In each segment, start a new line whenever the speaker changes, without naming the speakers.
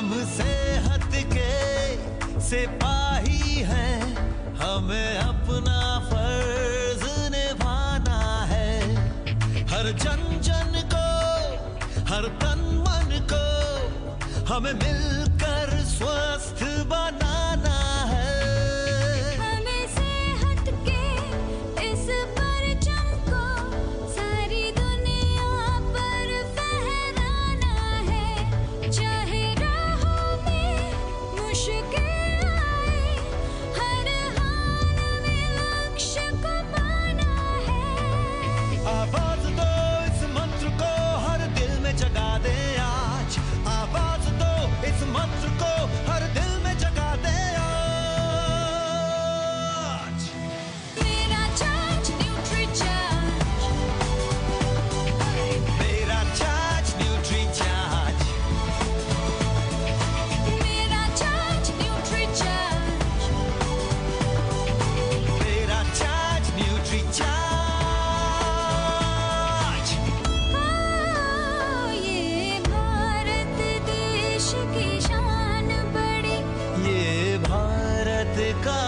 हमसे हटके सिपाही हैं, हमें अपना फर्ज निभाना है। हर जन जन को, हर तन मन को हमें मिलकर स्वस्थ बनाना है।
हमें सेहत के इस परचम को सारी दुनिया पर फहराना है। चाहे राहों में मुश्किल आए, हर हाल में लक्ष्य को पाना है।
आवाज दो इस मंत्र को, हर दिल में जगा दे आज। आवाज दो इस मंत्र को, हर दिल में जगा दे आज।
मेरा चार्ज न्यूट्री चार्ज,
मेरा चार्ज न्यूट्री चार्ज,
मेरा चार्ज न्यूट्री चार्ज,
मेरा चार्ज न्यूट्री चार्ज।
ये भारत देश की शान बड़ी,
ये भारत का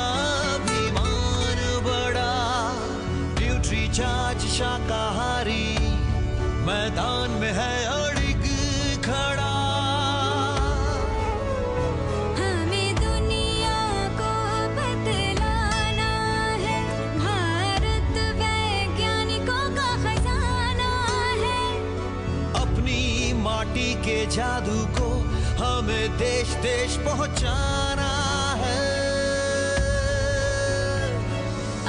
अभिमान बड़ा। न्यूट्री चार्ज शाकाहारी मैदान में है अड़िग खड़ा।
हमें दुनिया को बतलाना है, भारत वैज्ञानिकों का खजाना है।
अपनी माटी के जादू को हमें देश देश पहुंचाना है।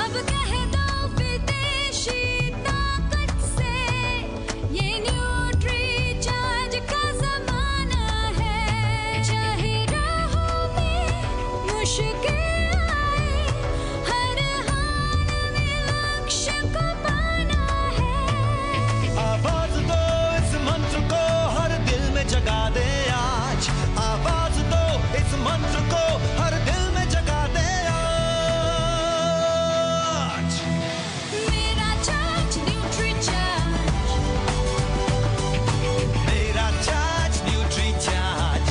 अब कह दो विदेशी ताकत से, ये न्यूट्री चार्ज का जमाना है। चाहे राहों में मुश्किल आए, हर हाल में लक्ष्य को पाना है।
आवाज दो इस मंत्र को, हर दिल में जगा दे आज। आवाज दो इस मंत्र को, हर दिल में जगा दे आज।
मेरा चार्ज न्यूट्री चार्ज,
मेरा चार्ज न्यूट्री चार्ज,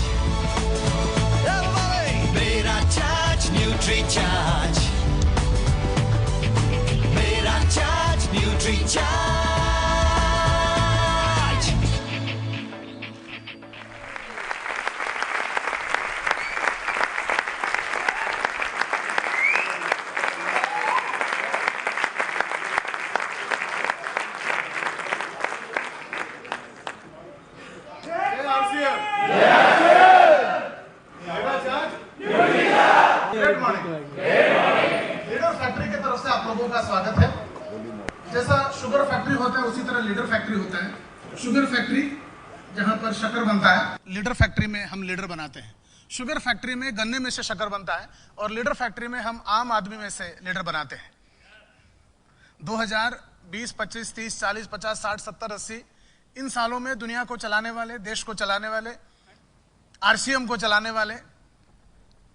मेरा चार्ज न्यूट्री चार्ज, मेरा charge nutri charge.
Good morning. Leader factory की तरफ से आप लोगों का स्वागत है। जैसा शुगर फैक्ट्री होता है उसी तरह लीडर फैक्ट्री होता है। शुगर फैक्ट्री जहां पर शक्कर बनता है, लीडर फैक्ट्री में हम लीडर बनाते हैं। शुगर फैक्ट्री में गन्ने में से शक्कर बनता है और लीडर फैक्ट्री में हम आम आदमी में से लीडर बनाते हैं। 2020, 25, 30, 40, 50, 60, 70, 80 इन सालों में दुनिया को चलाने वाले, देश को चलाने वाले, आरसीएम को चलाने वाले,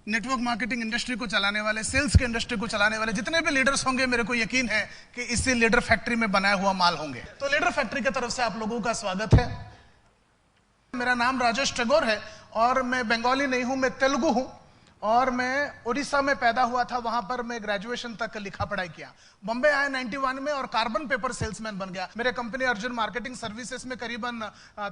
नेटवर्क मार्केटिंग इंडस्ट्री को चलाने वाले, सेल्स के इंडस्ट्री को चलाने वाले जितने भी लीडर्स होंगे, मेरे को यकीन है कि इसी लीडर फैक्ट्री में बनाया हुआ माल होंगे। तो लीडर फैक्ट्री की तरफ से आप लोगों का स्वागत है। मेरा नाम राजेश टैगोर है और मैं बंगाली नहीं हूं, मैं तेलुगु हूं और मैं उड़ीसा में पैदा हुआ था। वहां पर मैं ग्रेजुएशन तक लिखा पढ़ाई किया। बॉम्बे आया 91 में और कार्बन पेपर सेल्समैन बन गया। मेरे कंपनी अर्जुन मार्केटिंग सर्विसेज में करीबन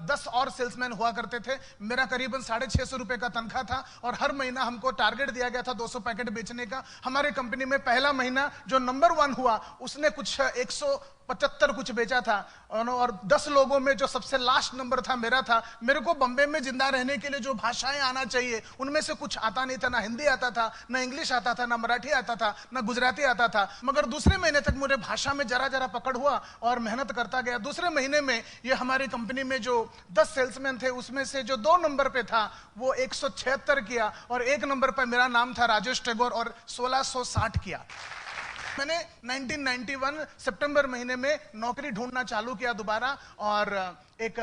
10 और सेल्समैन हुआ करते थे। मेरा करीबन 650 रुपए का तनख्वाह था और हर महीना हमको टारगेट दिया गया था 200 पैकेट बेचने का। हमारे कंपनी में पहला महीना जो नंबर 1 हुआ उसने कुछ 175 कुछ बेचा था और 10 लोगों में जो सबसे लास्ट नंबर था मेरा था। मेरे को बॉम्बे में जिंदा रहने के लिए जो भाषाएं आना चाहिए उनमें से कुछ आता नहीं था। ना हिंदी आता था, ना इंग्लिश आता था, ना मराठी आता था, ना गुजराती आता था। मगर दूसरे महीने तक मुझे भाषा में जरा जरा पकड़ हुआ और मेहनत करता गया। दूसरे महीने में ये हमारी कंपनी में जो 10 सेल्समैन थे उसमें से जो 2 नंबर पे था वो 176 किया और 1 नंबर पर मेरा नाम था राजेश टैगोर और 1660 किया। मैंने 1991 सितंबर महीने में नौकरी ढूंढना चालू किया दोबारा और एक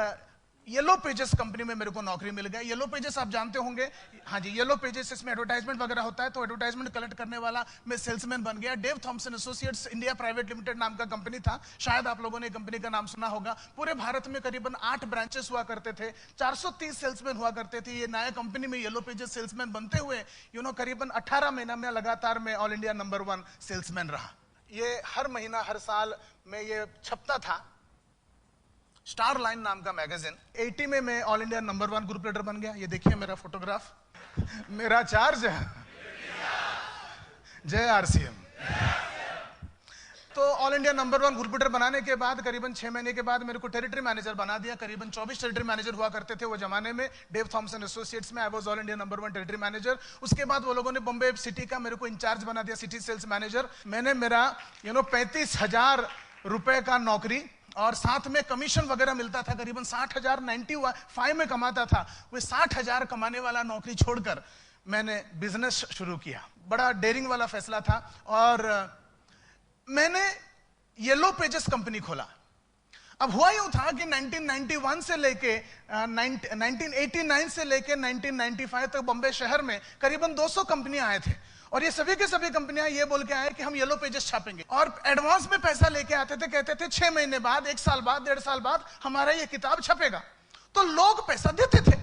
येलो पेजेस कंपनी में मेरे को नौकरी मिल गया। येलो पेजेस आप जानते होंगे, हाँ जी, येलो पेजेस इसमें एडवर्टाइजमेंट वगैरह होता है, तो एडवर्टाइजमेंट कलेक्ट करने वाला मैं सेल्समैन बन गया। Dave Thomson associates India private limited नाम का कंपनी था, शायद आप लोगों ने कंपनी का नाम सुना होगा। पूरे भारत में करीबन 8 ब्रांचेस हुआ करते थे, 430 सेल्समैन हुआ करते थे। ये नया कंपनी में येलो पेजेस सेल्समैन बनते हुए करीबन 18 महीना में लगातार मैं ऑल इंडिया नंबर 1 सेल्समैन रहा। ये हर महीना हर साल में ये छपता था, स्टार लाइन नाम का मैगजीन। 80 में मैं all India number 1 group leader बन गया। ये देखिए मेरा फोटोग्राफ, मेरा चार्ज है जय आरसीएम। तो all India number 1 group leader बनाने के बाद करीबन 6 महीने के बाद मेरे को टेरिटरी मैनेजर बना दिया। करीबन 24 टेरिटरी मैनेजर हुआ करते थे वो जमाने में। डेव थॉमसन एसोसिएट्स में I was all India number 1 territory manager. उसके बाद वो लोगों ने बॉम्बे सिटी का मेरे को इंचार्ज बना दिया, सिटी सेल्स मैनेजर। मैंने मेरा 35,000 रुपए का नौकरी और साथ में कमीशन वगैरह मिलता था, करीबन 60,000 95 में कमाता था। वो 60,000 कमाने वाला नौकरी छोड़कर मैंने बिजनेस शुरू किया। बड़ा डेयरिंग वाला फैसला था और मैंने येलो पेजेस कंपनी खोला। अब हुआ यूं था कि 1991 से लेके 1989 से लेके 1995 तक बॉम्बे शहर में करीबन 200 कंपनियां आए थे और ये सभी के सभी कंपनियां ये बोल के आए कि हम येलो पेजेस छापेंगे और एडवांस में पैसा लेके आते थे। कहते थे 6 महीने बाद, 1 साल बाद, 1.5 साल बाद हमारा ये किताब छपेगा। तो लोग पैसा देते थे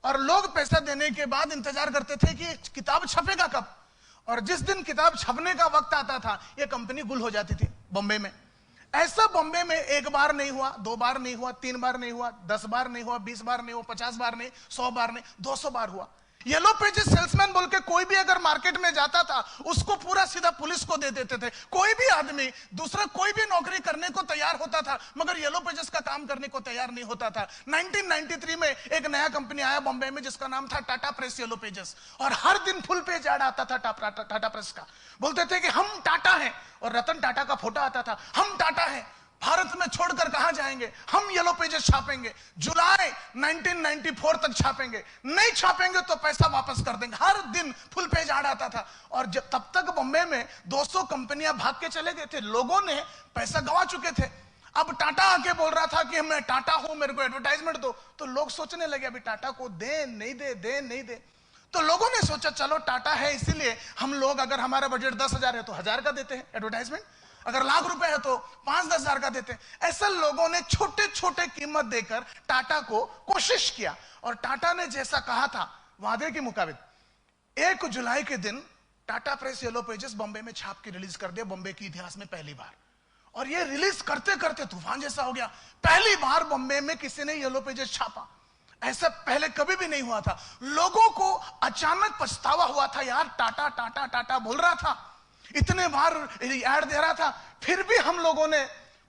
और लोग पैसा देने के बाद इंतजार करते थे कि किताब छपेगा कब। और जिस दिन किताब छपने का वक्त आता था ये कंपनी गुल हो जाती थी बॉम्बे में। ऐसा बॉम्बे में 1 बार नहीं हुआ, 2 बार नहीं हुआ, 3 बार नहीं हुआ, 10 बार नहीं हुआ, 20 बार नहीं हुआ, 50 बार नहीं, 100 बार नहीं, 200 बार हुआ। येलो पेजेस सेल्समैन बोल के कोई भी अगर मार्केट में जाता था उसको पूरा सीधा पुलिस को दे देते थे। कोई भी आदमी दूसरा कोई भी नौकरी करने को तैयार होता था मगर येलो पेजेस का काम करने को तैयार नहीं होता था। 1993 में एक नया कंपनी आया बॉम्बे में जिसका नाम था टाटा प्रेस येलो पेजेस और हर दिन फुल पेज ऐड आता था टाटा प्रेस का। बोलते थे कि हम टाटा हैं और रतन टाटा का फोटो आता था। हम टाटा हैं, भारत में छोड़कर कहां जाएंगे, हम येलो पेजेस छापेंगे, जुलाई 1994 तक छापेंगे, नहीं छापेंगे तो पैसा वापस कर देंगे। हर दिन फुल पेज ऐड आता था और जब तब तक बॉम्बे में 200 कंपनियां भाग के चले गए थे, लोगों ने पैसा गंवा चुके थे। अब टाटा आके बोल रहा था कि मैं टाटा हूं, मेरे को एडवर्टाइजमेंट दो। तो लोग सोचने लगे अभी टाटा को दे नहीं दे, दे नहीं दे। तो लोगों ने सोचा चलो टाटा है इसीलिए हम लोग, अगर हमारा बजट 10,000 है तो 1,000 का देते हैं एडवर्टाइजमेंट, अगर लाख रुपए है तो 5-10 हजार का देते हैं। ऐसा लोगों ने छोटे छोटे कीमत देकर टाटा को कोशिश किया और टाटा ने जैसा कहा था वादे के मुताबिक 1 जुलाई के दिन Tata press yellow pages Bombay में छाप के रिलीज कर दिया, बॉम्बे के इतिहास में पहली बार। और ये रिलीज करते करते तूफान जैसा हो गया। पहली बार बॉम्बे में किसी ने येलो पेजेस छापा, ऐसा पहले कभी भी नहीं हुआ था। लोगों को अचानक पछतावा हुआ था, यार टाटा टाटा टाटा बोल रहा था, इतने बार ऐड दे रहा था, फिर भी हम लोगों ने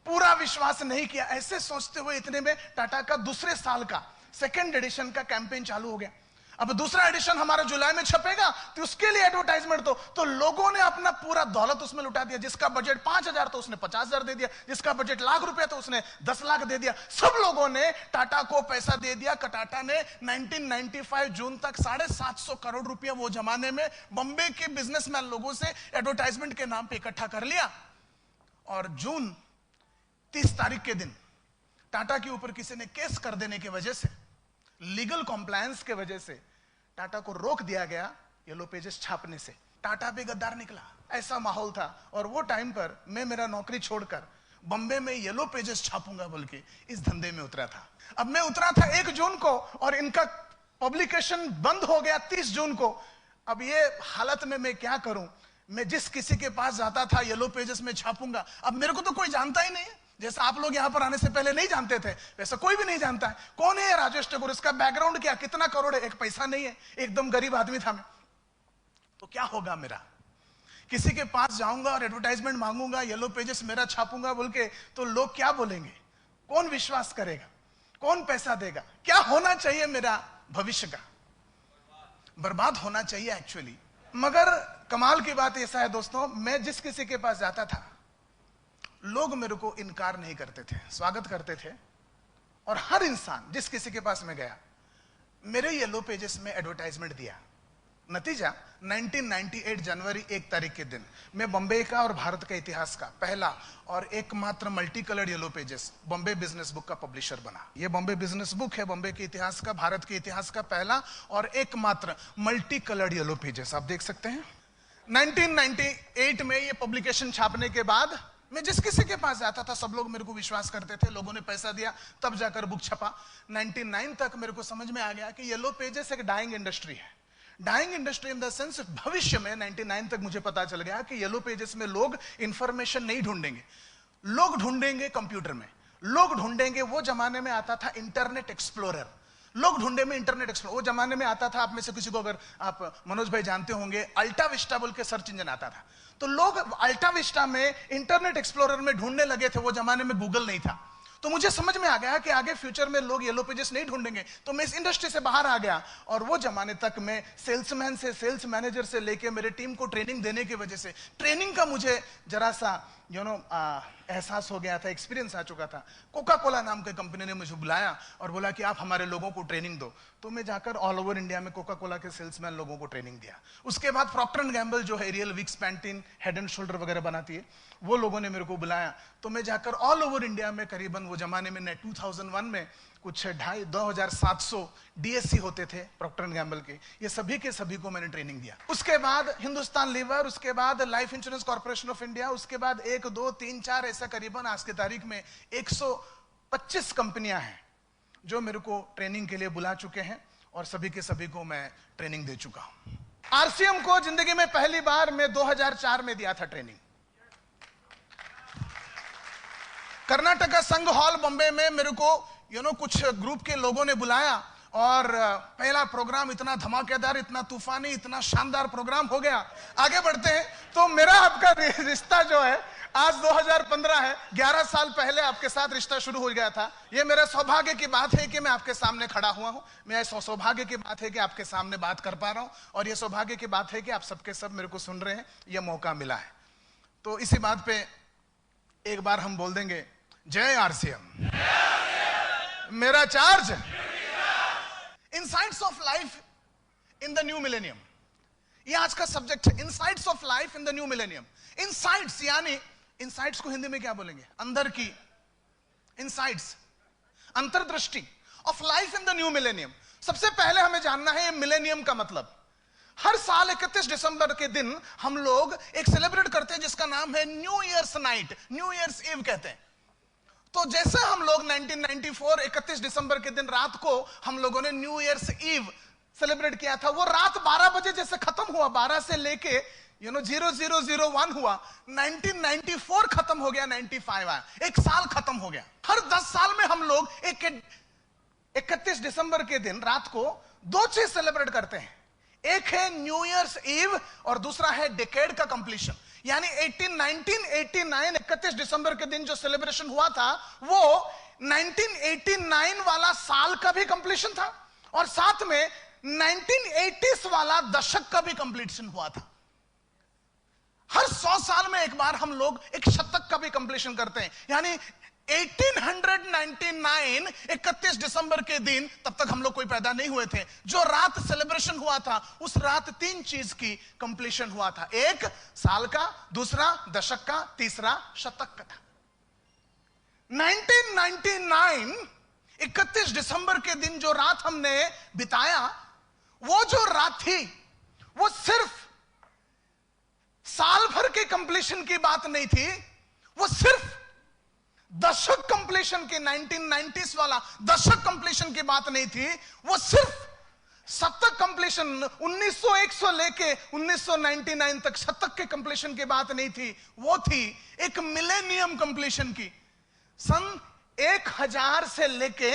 पूरा विश्वास नहीं किया। ऐसे सोचते हुए इतने में टाटा का दूसरे साल का 2nd एडिशन का कैंपेन चालू हो गया। अब दूसरा एडिशन हमारा जुलाई में छपेगा तो उसके लिए एडवर्टाइजमेंट दो। तो लोगों ने अपना पूरा दौलत उसमें लुटा दिया। जिसका बजट 5,000 तो उसने 50,000 दे दिया, जिसका बजट लाख रुपए तो उसने 10 लाख दे दिया। सब लोगों ने टाटा को पैसा दे दिया। टाटा ने 1995 जून तक 750 करोड़ रुपया वो जमाने में बॉम्बे के बिजनेसमैन लोगों से एडवर्टाइजमेंट के नाम पे इकट्ठा कर लिया। और जून 30 तारीख के दिन टाटा के ऊपर किसी ने केस कर देने की वजह से, लीगल कॉम्प्लायंस के वजह से टाटा को रोक दिया गया येलो पेजेस छापने से। टाटा भी गद्दार निकला, ऐसा माहौल था। और वो टाइम पर मैं मेरा नौकरी छोड़कर बॉम्बे में येलो पेजेस छापूंगा बोल के इस धंधे में उतरा था। अब मैं उतरा था 1 जून को और इनका पब्लिकेशन बंद हो गया 30 जून को। अब ये हालत में मैं क्या करूं, मैं जिस किसी के पास जाता था येलो पेजेस में छापूंगा, अब मेरे को तो कोई जानता ही नहीं है। जैसा आप लोग यहां पर आने से पहले नहीं जानते थे वैसा कोई भी नहीं जानता है। कौन है राजेश ठाकुर, इसका बैकग्राउंड क्या, कितना करोड़ है, एक पैसा नहीं है, एकदम गरीब आदमी था मैं। तो क्या होगा मेरा, किसी के पास जाऊंगा और एडवर्टाइजमेंट मांगूंगा, येलो पेजेस मेरा छापूंगा बोल के, तो लोग क्या बोलेंगे, कौन विश्वास करेगा, कौन पैसा देगा, क्या होना चाहिए मेरा भविष्य का, बर्बाद होना चाहिए एक्चुअली। मगर कमाल की बात ऐसा है दोस्तों, मैं जिस किसी के पास जाता था लोग मेरे को इनकार नहीं करते थे, स्वागत करते थे। और हर इंसान जिस किसी के पास मैं गया मेरे येलो पेजेस में एडवर्टाइजमेंट दिया। नतीजा 1998 जनवरी 1 तारीख के दिन मैं बॉम्बे का और भारत के इतिहास का पहला और एकमात्र multi coloured yellow pages Bombay business book का पब्लिशर बना। ये बॉम्बे बिजनेस बुक है, बॉम्बे के इतिहास का, भारत के इतिहास का पहला और एकमात्र मल्टी कलर्ड येलो पेजेस, आप देख सकते हैं। 1998 में ये पब्लिकेशन छापने के बाद मैं जिस किसी के पास जाता था सब लोग मेरे को विश्वास करते थे, लोगों ने पैसा दिया तब जाकर बुक छपा। 99 तक मेरे को समझ में आ गया कि येलो पेजेस एक डाइंग इंडस्ट्री है। Dying industry in the sense भविष्य में 99 तक मुझे पता चल गया कि येलो पेजेस में लोग इंफॉर्मेशन नहीं ढूंढेंगे, लोग ढूंढेंगे कंप्यूटर में, लोग ढूंढेंगे। वो जमाने में आता था इंटरनेट एक्सप्लोरर, लोग ढूंढे में इंटरनेट एक्सप्लोरर। वो जमाने में आता था, आप में से किसी को अगर आप मनोज भाई जानते होंगे, अल्टा विस्टा बोल के सर्च इंजन आता था, तो लोग अल्टा विस्टा में इंटरनेट एक्सप्लोरर में ढूंढने लगे थे। वो जमाने में गूगल नहीं था। तो मुझे समझ में आ गया कि आगे फ्यूचर में लोग येलो पेजेस नहीं ढूंढेंगे, तो मैं इस इंडस्ट्री से बाहर आ गया। और वो जमाने तक मैं सेल्समैन से, सेल्स मैनेजर से लेके मेरे टीम को ट्रेनिंग देने की वजह से ट्रेनिंग का मुझे जरा सा एहसास हो गया था, एक्सपीरियंस आ चुका था। कोका कोला नाम की कंपनी ने मुझे बुलाया और बोला कि आप हमारे लोगों को ट्रेनिंग दो। तो मैं जाकर ऑल ओवर इंडिया में कोका कोला के सेल्समैन लोगों को ट्रेनिंग दिया। उसके बाद प्रॉक्टर एंड गैम्बल जो है Ariel, Vicks, Pantene, head and shoulder वगैरह बनाती है, वो लोगों ने मेरे को बुलाया। तो मैं जाकर ऑल ओवर इंडिया में करीबन वो जमाने में 2001 में कुछ 2700 डीएससी होते थे प्रॉक्टर एंड गैम्बल के, ये सभी के सभी को मैंने ट्रेनिंग दिया। उसके बाद हिंदुस्तान लीवर, उसके बाद life insurance corporation of India, उसके बाद 1, 2, 3, 4 ऐसा करीबन आज की तारीख में 125 कंपनियां हैं जो मेरे को ट्रेनिंग के लिए बुला चुके हैं और सभी के सभी को मैं ट्रेनिंग दे चुका हूं। आरसीएम को जिंदगी में पहली बार मैं 2004 में दिया था ट्रेनिंग। कर्नाटका संघ हॉल बॉम्बे में मेरे को कुछ ग्रुप के लोगों ने बुलाया और पहला प्रोग्राम इतना धमाकेदार, इतना तूफानी, इतना शानदार प्रोग्राम हो गया। आगे बढ़ते हैं तो मेरा आपका रिश्ता जो है आज 2015 है, 11 साल पहले आपके साथ रिश्ता शुरू हो गया था। ये मेरा सौभाग्य की बात है कि मैं आपके सामने खड़ा हुआ हूं। मैं सौभाग्य की बात है कि आपके सामने बात कर पा रहा हूं और ये सौभाग्य की बात है कि आप सबके सब मेरे को सुन रहे हैं, ये मौका मिला है। तो इसी बात पे एक बार हम बोल देंगे, जय आरसीएम, मेरा charge, insights of life in the new millennium. ये आज का सब्जेक्ट है, insights of life in the new millennium. Insights यानी, इनसाइट्स को हिंदी में क्या बोलेंगे? अंदर की, इनसाइट्स, अंतर्दृष्टि of life in the new millennium. सबसे पहले हमें जानना है ये मिलेनियम का मतलब। हर साल 31 दिसंबर के दिन हम लोग एक सेलिब्रेट करते हैं जिसका नाम है new year's night, new year's eve कहते हैं। तो जैसे हम लोग 1994 31 दिसंबर के दिन रात को हम लोगों ने न्यू ईयर्स ईव सेलिब्रेट किया था, वो रात 12 बजे जैसे खत्म हुआ, 12 से लेके 0001 हुआ, 1994 खत्म हो गया, 95 आया, एक साल खत्म हो गया। हर 10 साल में हम लोग 31 दिसंबर के दिन रात को 2 चीज सेलिब्रेट करते हैं। एक है न्यू ईयर्स ईव और दूसरा है डिकेड का कंप्लीशन। यानी 1989 31 दिसंबर के दिन जो सेलिब्रेशन हुआ था वो 1989 वाला साल का भी कंप्लीशन था और साथ में 1980s वाला दशक का भी कंप्लीशन हुआ था। हर 100 साल में एक बार हम लोग एक शतक का भी कंप्लीशन करते हैं। यानी 1899 31 दिसंबर के दिन, तब तक हम लोग कोई पैदा नहीं हुए थे, जो रात सेलिब्रेशन हुआ था उस रात 3 चीज की कंप्लीशन हुआ था। एक साल का, दूसरा दशक का, तीसरा शतक का था। 1999 31 दिसंबर के दिन जो रात हमने बिताया, वो जो रात थी वो सिर्फ साल भर के कंप्लीशन की बात नहीं थी, वो सिर्फ दशक कंप्लीशन की, 1990s वाला दशक कंप्लीशन की बात नहीं थी, वो सिर्फ शतक कंप्लीशन 1901 से लेके 1999 तक शतक के कंप्लीशन की बात नहीं थी, वो थी एक मिलेनियम कंप्लीशन की। सन 1000 से लेके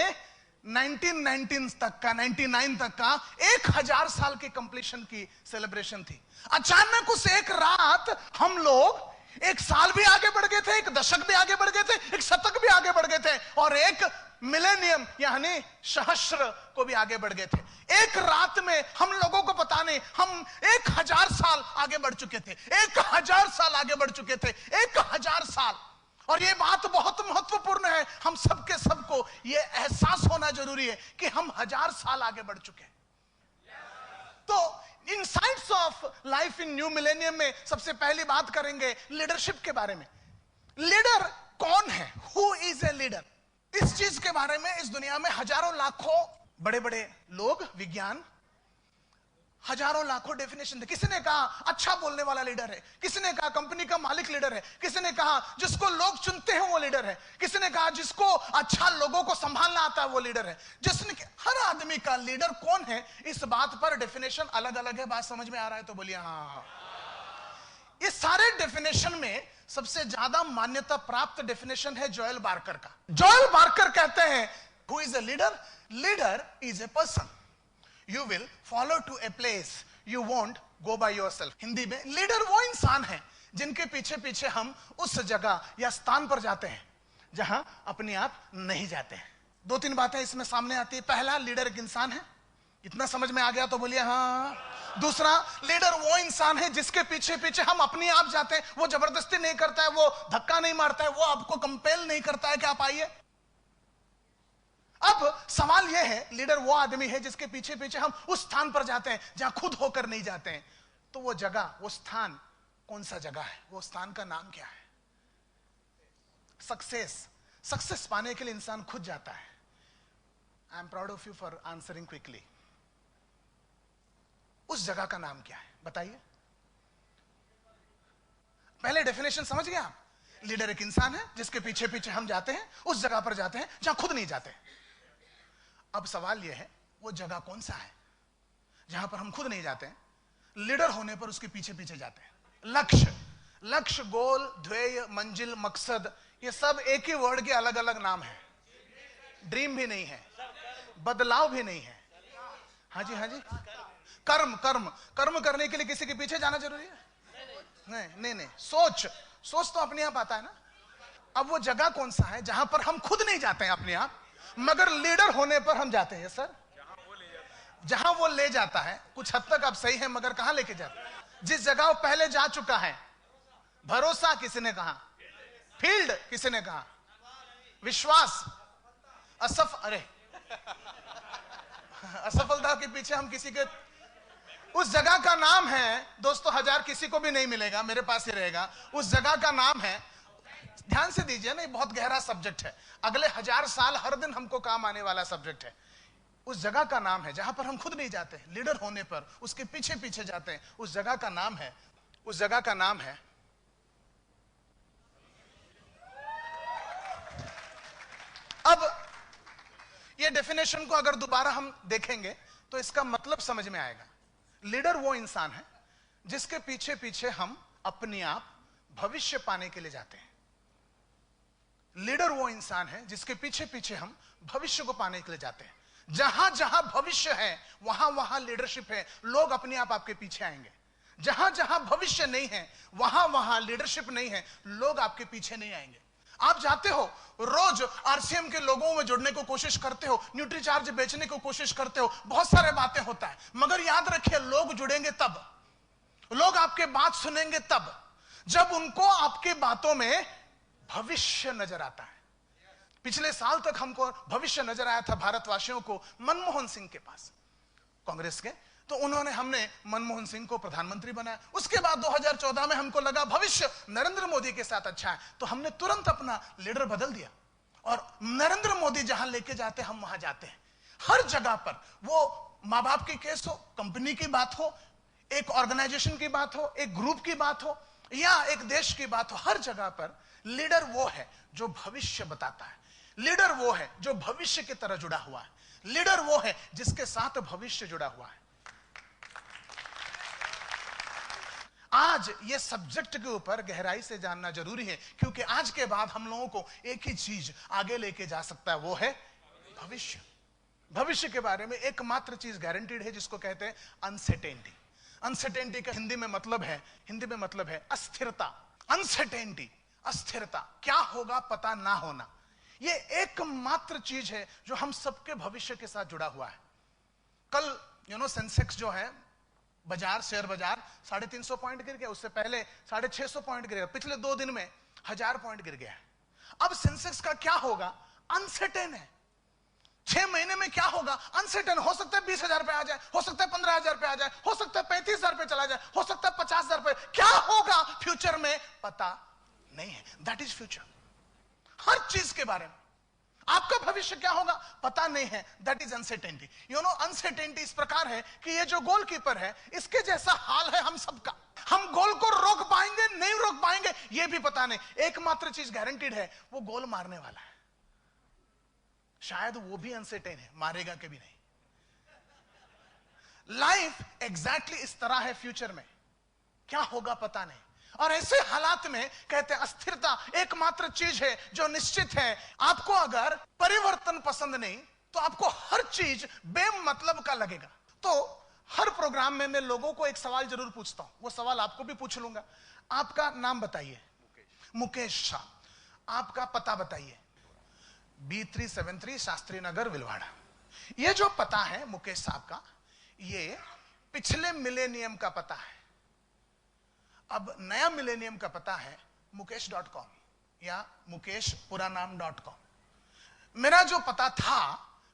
1919 तक का, 99 तक का 1000 साल के कंप्लीशन की सेलिब्रेशन थी। अचानक उस एक रात हम लोग एक साल भी आगे बढ़ गए थे, एक दशक भी आगे बढ़ गए थे, एक शतक भी आगे बढ़ गए थे और एक मिलेनियम यानी सहस्र को भी आगे बढ़ गए थे। एक रात में हम लोगों को पता नहीं, हम 1000 साल आगे बढ़ चुके थे, 1000 साल आगे बढ़ चुके थे, 1000 साल। और ये बात बहुत महत्वपूर्ण है, हम सबके सबको ये एहसास होना जरूरी है कि हम 1000 साल आगे बढ़ चुके हैं। तो insights of life in new millennium में सबसे पहली बात करेंगे लीडरशिप के बारे में। लीडर कौन है? Who is a leader? इस चीज के बारे में इस दुनिया में हजारों लाखों बड़े बड़े लोग, विज्ञान, हजारों लाखों डेफिनेशन थे। किसी ने कहा अच्छा बोलने वाला लीडर है, किसी ने कहा कंपनी का मालिक लीडर है, किसी ने कहा जिसको लोग चुनते हैं वो लीडर है, किसी ने कहा जिसको अच्छा लोगों को संभालना आता है वो लीडर है। जिसने, हर आदमी का लीडर कौन है इस बात पर डेफिनेशन अलग अलग है। बात समझ में आ रहा है तो बोलिए हाँ। ये सारे डेफिनेशन में सबसे ज्यादा मान्यता प्राप्त डेफिनेशन है जोएल बार्कर का। जोएल बार्कर कहते हैं who is a leader? Leader is a person you will follow to a place, you won't go by yourself। Hindi में लीडर वो इंसान है जिनके पीछे पीछे हम उस जगह या स्थान पर जाते हैं जहां अपने आप नहीं जाते हैं। दो तीन बातें इसमें सामने आती है। पहला, लीडर एक इंसान है, इतना समझ में आ गया तो बोलिए हाँ। दूसरा, लीडर वो इंसान है जिसके पीछे पीछे हम अपने आप जाते हैं। वो जबरदस्ती नहीं करता है, वो धक्का नहीं मारता है, वो आपको कंपेल नहीं करता है कि आप आइए। अब सवाल यह है, लीडर वो आदमी है जिसके पीछे पीछे हम उस स्थान पर जाते हैं जहां खुद होकर नहीं जाते हैं। तो वो जगह, वो स्थान कौन सा जगह है? वो स्थान का नाम क्या है? सक्सेस पाने के लिए इंसान खुद जाता है। I am proud of you for answering quickly. उस जगह का नाम क्या है बताइए? पहले डेफिनेशन समझ गए आप? लीडर एक इंसान है जिसके पीछे पीछे हम जाते हैं, उस जगह पर जाते हैं जहां खुद नहीं जाते। अब सवाल यह है, वो जगह कौन सा है जहां पर हम खुद नहीं जाते हैं? लीडर होने पर उसके पीछे पीछे जाते हैं। लक्ष्य, गोल, ध्येय, मंजिल, मकसद, ये सब एक ही वर्ड के अलग अलग नाम है। ड्रीम भी नहीं है, बदलाव भी नहीं है। हाँ जी, हाँ जी। कर्म करने के लिए किसी के पीछे जाना जरूरी है? नहीं। सोच तो अपने आप आता है ना। अब वो जगह कौन सा है जहां पर हम खुद नहीं जाते हैं अपने आप, मगर लीडर होने पर हम जाते हैं? सर, जहां वो ले जाता है। कुछ हद तक अब सही है, मगर कहां लेके जाता है? जिस जगह वो पहले जा चुका है। भरोसा किसी ने कहा, फील्ड किसी ने कहा, विश्वास, असफलता के पीछे हम किसी के, उस जगह का नाम है दोस्तों, हजार किसी को भी नहीं मिलेगा, मेरे पास ही रहेगा। उस जगह का नाम है, ध्यान से दीजिए ना, ये बहुत गहरा सब्जेक्ट है, अगले 1000 साल हर दिन हमको काम आने वाला सब्जेक्ट है। उस जगह का नाम है जहां पर हम खुद नहीं जाते, लीडर होने पर उसके पीछे पीछे जाते हैं। उस जगह का नाम है अब ये डेफिनेशन को अगर दोबारा हम देखेंगे तो इसका मतलब समझ में आएगा। लीडर वो इंसान है जिसके पीछे पीछे हम अपने आप भविष्य पाने के लिए जाते हैं। लीडर वो इंसान है जिसके पीछे पीछे हम भविष्य को पाने के लिए जाते हैं। जहां जहां भविष्य है वहां वहां लीडरशिप है, लोग अपने आप आपके पीछे आएंगे। जहां जहां भविष्य नहीं है वहां वहां लीडरशिप नहीं है, लोग आपके पीछे नहीं आएंगे। आप जाते हो रोज आरसीएम के लोगों में जुड़ने को कोशिश करते हो, न्यूट्रीचार्ज बेचने को कोशिश करते हो, बहुत सारे बातें होता है, मगर याद रखिए लोग जुड़ेंगे तब, लोग आपके बात सुनेंगे तब जब उनको आपकी बातों में भविष्य नजर आता है। पिछले साल तक हमको भविष्य नजर आया था भारतवासियों को मनमोहन सिंह के पास, कांग्रेस के, तो हमने मनमोहन सिंह को प्रधानमंत्री बनाया। उसके बाद 2014 में हमको लगा भविष्य नरेंद्र मोदी के साथ अच्छा है, तो हमने तुरंत अपना लीडर बदल दिया और नरेंद्र मोदी जहां लेके जाते हम वहां जाते हैं। हर जगह पर, वो माँ बाप की केस हो, कंपनी की बात हो, एक ऑर्गेनाइजेशन की बात हो, एक ग्रुप की बात हो या एक देश की बात हो, हर जगह पर लीडर वो है जो भविष्य बताता है। लीडर वो है जो भविष्य की तरह जुड़ा हुआ है। लीडर वो है जिसके साथ भविष्य जुड़ा हुआ है। आज ये सब्जेक्ट के ऊपर गहराई से जानना जरूरी है, क्योंकि आज के बाद हम लोगों को एक ही चीज आगे लेके जा सकता है, वो है भविष्य। भविष्य के बारे में एकमात्र चीज गारंटीड है जिसको कहते हैं अनसर्टेनिटी। अनसर्टेनिटी का हिंदी में मतलब है अस्थिरता। अनसर्टेनिटी, अस्थिरता, क्या होगा पता ना होना, ये एकमात्र चीज है जो हम सबके भविष्य के साथ जुड़ा हुआ है। कल सेंसेक्स जो है बाजार, शेयर बाजार 350 पॉइंट गिर गया, उससे पहले 650 पॉइंट गिर गया, पिछले 2 दिन में 1000 पॉइंट गिर गया है। अब सेंसेक्स का क्या होगा, अनसर्टेन है। 6 महीने में क्या होगा अनसर्टेन। हो सकता है 20,000 पे आ जाए, हो सकता है 15,000 पे आ जाए, हो सकता है 35,000 पे चला जाए, हो सकता है 50,000 पे। क्या होगा फ्यूचर में पता नहीं है। That is future. हर चीज के बारे में आपका भविष्य क्या होगा पता नहीं है। That is uncertainty. You know, uncertainty इस प्रकार है कि ये जो गोलकीपर है इसके जैसा हाल है हम सबका। हम गोल को रोक पाएंगे नहीं रोक पाएंगे ये भी पता नहीं। एकमात्र चीज गारंटीड है, वो गोल मारने वाला है। शायद वो भी अनसर्टेन है, मारेगा कभी नहीं। लाइफ एग्जैक्टली इस तरह है। फ्यूचर में क्या होगा पता नहीं। और ऐसे हालात में कहते हैं अस्थिरता एकमात्र चीज है जो निश्चित है। आपको अगर परिवर्तन पसंद नहीं तो आपको हर चीज बेमतलब का लगेगा। तो हर प्रोग्राम में मैं लोगों को एक सवाल जरूर पूछता हूं, वो सवाल आपको भी पूछ लूंगा। आपका नाम बताइए। मुकेश शाह। आपका पता बताइए। B373 शास्त्री नगर विलवाड़ा। ये जो पता है मुकेश साहब का, ये पिछले मिलेनियम का पता है। अब नया मिलेनियम का पता है mukesh.com या mukeshpuranam.com। मेरा जो पता था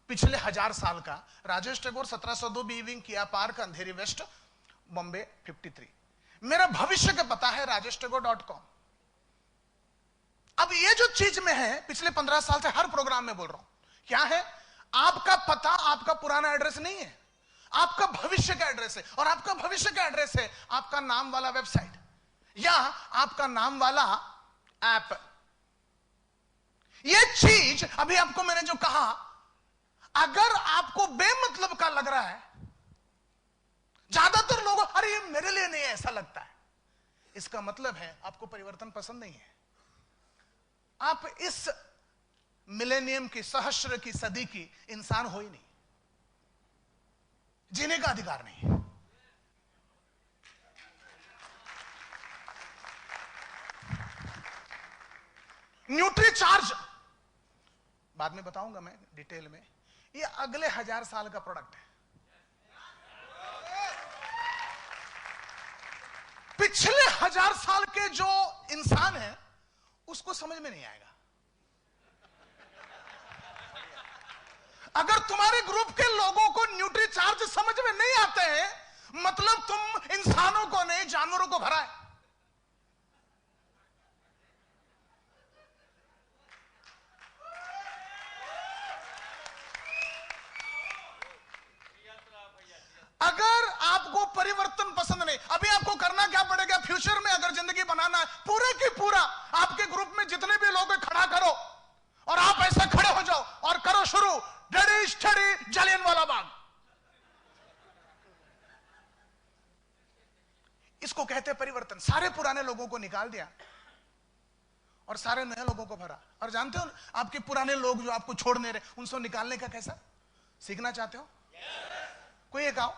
पिछले 1000 साल का, राजेश टैगोर 1702 बी विंग किया पार्क अंधेरी वेस्ट बॉम्बे 53। मेरा भविष्य का पता है rajeshtagoor.com। अब ये जो चीज में है पिछले 15 साल से हर प्रोग्राम में बोल रहा हूं, क्या है? आपका पता आपका पुराना एड्रेस नहीं है, आपका भविष्य का एड्रेस है। और आपका भविष्य का एड्रेस है आपका नाम वाला वेबसाइट या आपका नाम वाला ऐप। ये चीज अभी आपको मैंने जो कहा, अगर आपको बेमतलब का लग रहा है, ज्यादातर लोगों अरे ये मेरे लिए नहीं है ऐसा लगता है, इसका मतलब है आपको परिवर्तन पसंद नहीं है। आप इस मिलेनियम की, सहस्र की सदी की इंसान हो ही नहीं, जीने का अधिकार नहीं है। न्यूट्री चार्ज बाद में बताऊंगा मैं डिटेल में। ये अगले 1000 साल का प्रोडक्ट है। पिछले 1000 साल के जो इंसान है उसको समझ में नहीं आएगा। अगर तुम्हारे ग्रुप के लोगों को न्यूट्री चार्ज समझ में नहीं आते हैं, मतलब तुम इंसानों को नहीं जानवरों को भरा है। अगर आपको परिवर्तन पसंद नहीं, अभी आपको करना क्या पड़ेगा? फ्यूचर में अगर जिंदगी बनाना है, पूरे की पूरा आपके ग्रुप में जितने भी लोग हैं खड़ा करो और आप ऐसे खड़े हो जाओ और करो शुरू, रेडी स्टडी जालियनवाला बाग। इसको कहते हैं परिवर्तन। सारे पुराने लोगों को निकाल दिया और सारे नए लोगों को भरा। और जानते हो आपके पुराने लोग जो आपको छोड़ नहीं रहे, उनको निकालने का कैसा सीखना चाहते हो? कोई एक आओ,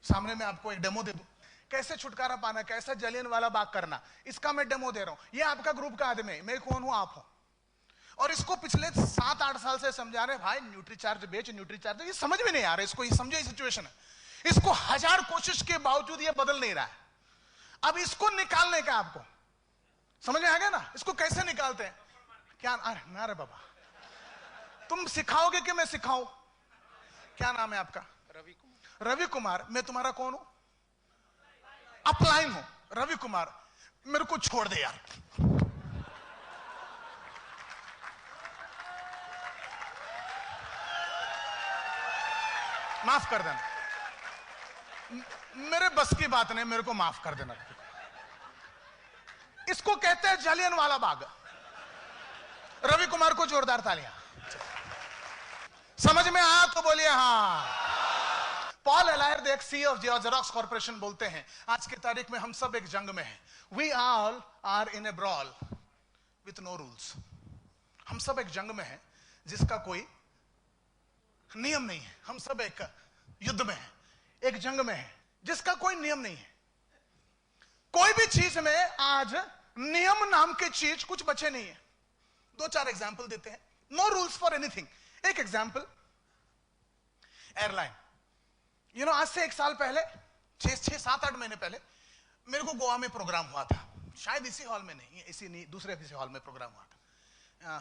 सामने में आपको एक डेमो दे दूं, कैसे छुटकारा पाना, कैसा जालियनवाला बाग करना, इसका मैं डेमो दे रहा हूं। ये आपका ग्रुप का आदमी है, मैं कौन हूं, आप हो। और इसको पिछले 7-8 साल से समझा रहे भाई न्यूट्री चार्ज बेच, न्यूट्री चार्ज, ये समझ में नहीं आ रहा इसको। ये समझो सिचुएशन है, इसको 1000 कोशिश के बावजूद ये बदल नहीं रहा है। अब इसको निकालने का आपको समझ में आ गया ना? इसको कैसे निकालते हैं? क्या? अरे बाबा, तुम सिखाओगे कि मैं सिखाऊं? क्या नाम है आपका? रवि कुमार। मैं तुम्हारा कौन हूं? अपलाइन हूं। रवि कुमार, मेरे को छोड़ दे यार, माफ कर देना, मेरे बस की बात नहीं, मेरे को माफ कर देना। इसको कहते हैं जालियनवाला बाग। रवि कुमार को जोरदार तालियां। समझ में आया तो बोलिए हाँ। Paul Allaire the CEO of Xerox corporation बोलते हैं, आज की तारीख में हम सब एक जंग में हैं। We all are in a brawl with no rules. हम सब एक जंग में हैं जिसका कोई नियम नहीं है। हम सब एक युद्ध में हैं, एक जंग में हैं जिसका कोई नियम नहीं है। कोई भी चीज में आज नियम नाम की चीज कुछ बचे नहीं है। 2-4 एग्जाम्पल देते हैं। No rules for anything. एक एग्जाम्पल, एयरलाइन। आज से 1 साल पहले, 6-7-8 महीने पहले मेरे को गोवा में प्रोग्राम हुआ था। शायद इसी हॉल में नहीं, इसी नहीं, दूसरे किसी हॉल में प्रोग्राम हुआ था।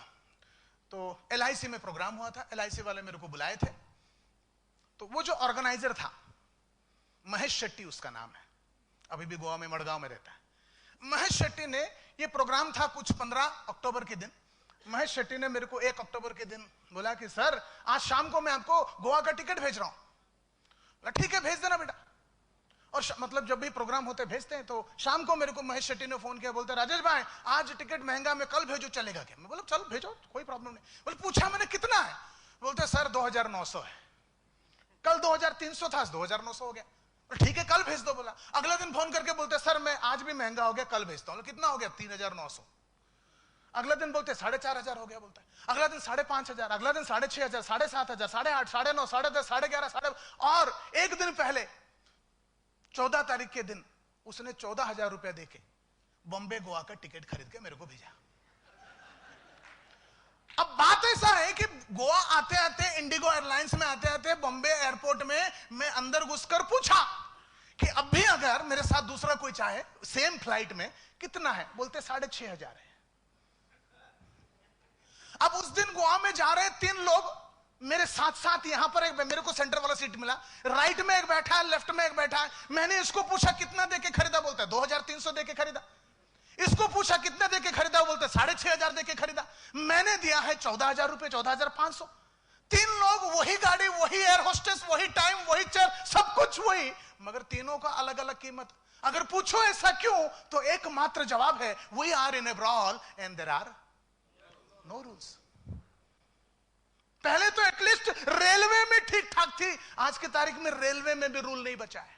तो LIC में प्रोग्राम हुआ था, LIC वाले मेरे को बुलाए थे। तो वो जो ऑर्गेनाइजर था, महेश शेट्टी उसका नाम है, अभी भी गोवा में मड़गांव में रहता है। महेश शेट्टी ने, ये प्रोग्राम था कुछ 15 अक्टूबर के दिन। महेश शेट्टी ने मेरे को 1 अक्टूबर के दिन बोला कि सर आज शाम को मैं आपको गोवा का टिकट भेज रहा हूं। ठीक है भेज देना बेटा। और मतलब जब भी प्रोग्राम होते भेजते हैं, तो शाम को मेरे को महेश शेट्टी ने फोन किया, बोलते राजेश भाई आज टिकट महंगा, मैं कल भेजो चलेगा क्या? मैं बोला चल भेजो कोई प्रॉब्लम नहीं। बोले पूछा मैंने कितना है? बोलते सर 2900 है। कल 2300 था, 2900 हो गया। ठीक है कल भेज दो बोला। अगला दिन फोन करके बोलते सर मैं आज भी महंगा हो गया, कल भेजता हूं। कितना हो गया? 3900। अगला दिन बोलते 4500 हो गया, बोलता है। अगला दिन 5500, अगला दिन 6500, 7500, 8,500, 9,500, 10,500, 11,500, 11,500। और एक दिन पहले 14 तारीख के दिन उसने 14,000 रुपया देके बॉम्बे गोवा का टिकट खरीद के मेरे को भेजा। अब बात ऐसा है कि गोवा आते आते, इंडिगो एयरलाइंस में आते आते बॉम्बे एयरपोर्ट में मैं अंदर घुसकर पूछा कि अब भी अगर मेरे साथ दूसरा कोई चाहे सेम फ्लाइट में कितना है? बोलते 6,500 है। अब उस दिन गोवा में जा रहे 3 लोग मेरे साथ साथ, यहां पर एक मेरे को सेंटर वाला सीट मिला, राइट में एक बैठा है, लेफ्ट में एक बैठा है। मैंने इसको पूछा कितना देके खरीदा? बोलता है 2,300 देके खरीदा। इसको पूछा कितना देके खरीदा? बोलते 6,500 देके खरीदा। मैंने दिया है 14,000 रुपए, 14,500। 3 लोग, वही गाड़ी, वही एयर होस्टेस, वही टाइम, वही चेयर, सब कुछ वही, मगर तीनों का अलग अलग कीमत। अगर पूछो ऐसा क्यों, तो एकमात्र जवाब है we are in a brawl and there are no rules. पहले तो एटलीस्ट रेलवे में ठीक ठाक थी, आज की तारीख में रेलवे में भी रूल नहीं बचा है।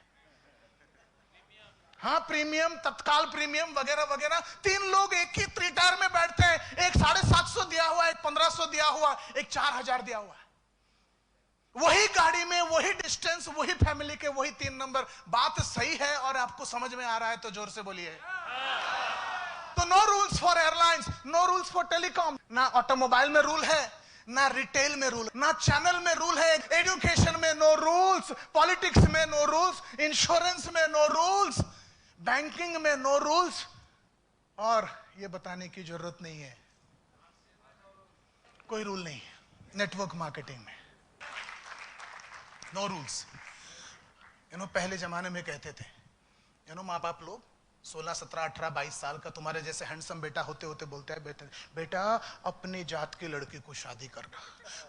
हाँ प्रीमियम, तत्काल प्रीमियम वगैरह वगैरह। 3 लोग एक ही 3 टायर में बैठते हैं, एक 750 दिया हुआ, एक 1500 दिया हुआ, एक 4,000 दिया हुआ है। वही गाड़ी में, वही डिस्टेंस, वही फैमिली के, वही 3 नंबर। बात सही है और आपको समझ में आ रहा है तो जोर से बोलिए। तो no rules for airlines, no rules for telecom. ना ऑटोमोबाइल में रूल है, ना रिटेल में रूल, ना चैनल में रूल है। एजुकेशन में नो रूल्स, पॉलिटिक्स में नो रूल्स, इंश्योरेंस में नो रूल्स, बैंकिंग में नो रूल्स। और ये बताने की जरूरत नहीं है कोई रूल नहीं है नेटवर्क मार्केटिंग में, नो रूल्स। पहले जमाने में कहते थे माँ बाप लोग 16, 17, 18, 22 साल का तुम्हारे जैसे हैंडसम बेटा होते होते बोलते हैं बेटा अपनी जात की लड़की को शादी करना।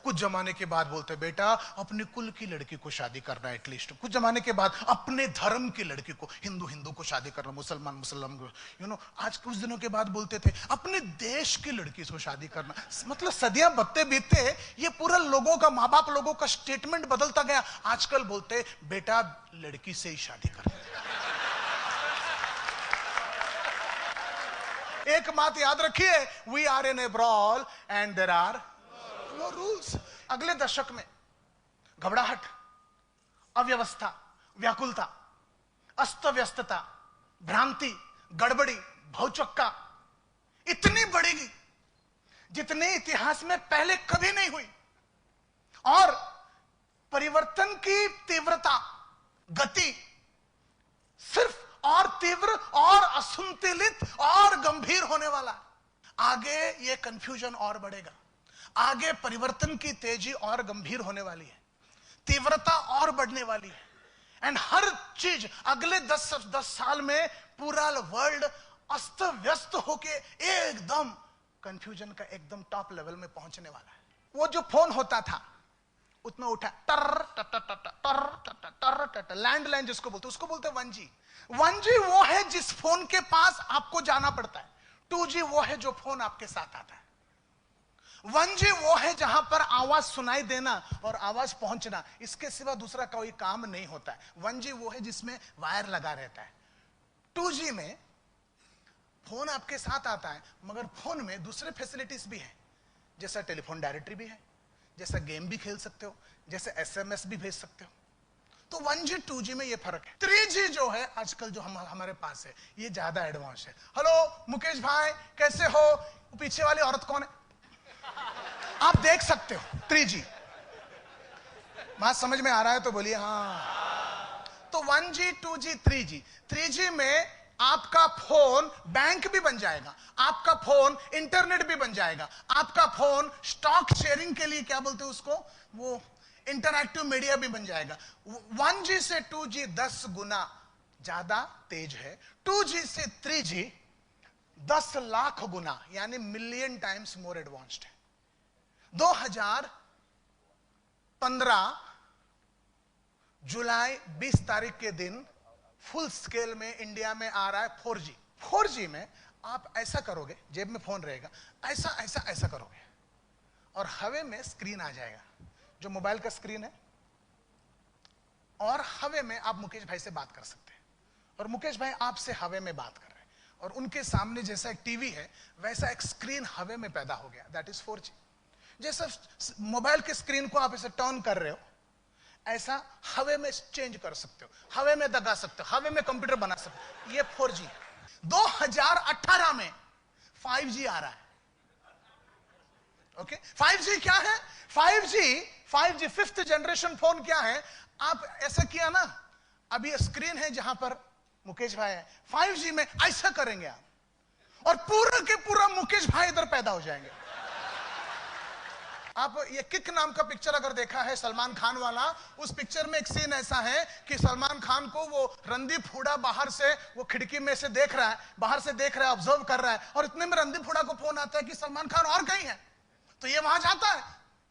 कुछ जमाने के बाद बोलते हैं बेटा अपने कुल की लड़की को शादी करना। एटलीस्ट कुछ जमाने के बाद अपने धर्म की लड़की को, हिंदू को शादी करना, मुसलमान को। आज कुछ दिनों के बाद बोलते थे अपने देश की लड़की को शादी करना। मतलब सदियां बत्ते बीतते, ये पूरा लोगों का, माँ बाप लोगों का स्टेटमेंट बदलता गया। आजकल बोलते बेटा लड़की से ही शादी करना। एक बात याद रखिए, we are in a brawl and there are no rules. अगले दशक में घबराहट, अव्यवस्था, व्याकुलता, अस्त व्यस्तता, भ्रांति, गड़बड़ी, भौचक्का इतनी बढ़ेगी जितने इतिहास में पहले कभी नहीं हुई। और परिवर्तन की तीव्रता, गति सिर्फ और तीव्र और असंतुलित और गंभीर होने वाला। आगे ये कंफ्यूजन और बढ़ेगा, आगे परिवर्तन की तेजी और गंभीर होने वाली है, तीव्रता और बढ़ने वाली है। एंड हर चीज अगले 10 साल में पूरा वर्ल्ड अस्त व्यस्त होके एकदम कंफ्यूजन का एकदम टॉप लेवल में पहुंचने वाला है। वो जो फोन होता था उतना उठा, टर लैंडलाइन जिसको बोलते, उसको बोलते 1G। 1G वो है जिस फोन के पास आपको जाना पड़ता है। 2G वो है जो फोन आपके साथ आता है। 1G वो है जहां पर आवाज सुनाई देना और आवाज पहुंचना, इसके सिवा दूसरा कोई काम नहीं होता है। 1G वो है जिसमें वायर लगा रहता है। 2G में फोन आपके साथ आता है, मगर फोन में दूसरे फैसिलिटीज भी है, जैसा टेलीफोन डायरेक्टरी भी है, जैसा गेम भी खेल सकते हो, जैसे SMS भी भेज सकते हो। तो 1G 2G में ये फर्क है। 3G जो है आजकल जो हमारे पास है, ये ज्यादा एडवांस है। हेलो मुकेश भाई कैसे हो, पीछे वाली औरत कौन है, आप देख सकते हो। 3G बात समझ में आ रहा है तो बोलिए हाँ। तो 1G 2G 3G में आपका फोन बैंक भी बन जाएगा, आपका फोन इंटरनेट भी बन जाएगा, आपका फोन स्टॉक शेयरिंग के लिए क्या बोलते हैं उसको, वो इंटरएक्टिव मीडिया भी बन जाएगा। 1G से 2G 10 गुना ज्यादा तेज है, 2G से 3G 10 लाख गुना यानी मिलियन टाइम्स मोर एडवांस्ड है। 2015 जुलाई 20 तारीख के दिन फुल स्केल में इंडिया में आ रहा है 4G। 4G में आप ऐसा करोगे, जेब में फोन रहेगा, ऐसा ऐसा ऐसा करोगे और हवे में स्क्रीन आ जाएगा, जो मोबाइल का स्क्रीन है, और हवे में आप मुकेश भाई से बात कर सकते हैं और मुकेश भाई आपसे हवे में बात कर रहे हैं और उनके सामने जैसा एक टीवी है वैसा एक स्क्रीन हवे में पैदा हो गया, दैट इज 4G। जैसा मोबाइल के स्क्रीन को आप ऐसे टर्न कर रहे हो, ऐसा हवे में चेंज कर सकते हो, हवे में दगा सकते हो, हवे में कंप्यूटर बना सकते हो, ये 4G है। 2018 में 5G आ रहा है। ओके, 5G क्या है? 5G फिफ्थ जनरेशन फोन क्या है? आप ऐसा किया ना, अभी स्क्रीन है जहां पर मुकेश भाई है, 5G में ऐसा करेंगे आप और पूरा के पूरा मुकेश भाई इधर पैदा हो जाएंगे। आप ये किक नाम का पिक्चर अगर देखा है सलमान खान वाला, उस पिक्चर में एक सीन ऐसा है कि सलमान खान को वो रणदीप हुडा बाहर से वो खिड़की में से देख रहा है, बाहर से देख रहा है, ऑब्जर्व कर रहा है और इतने में रणदीप हुडा को फोन आता है कि सलमान खान और कहीं है, तो ये वहां जाता है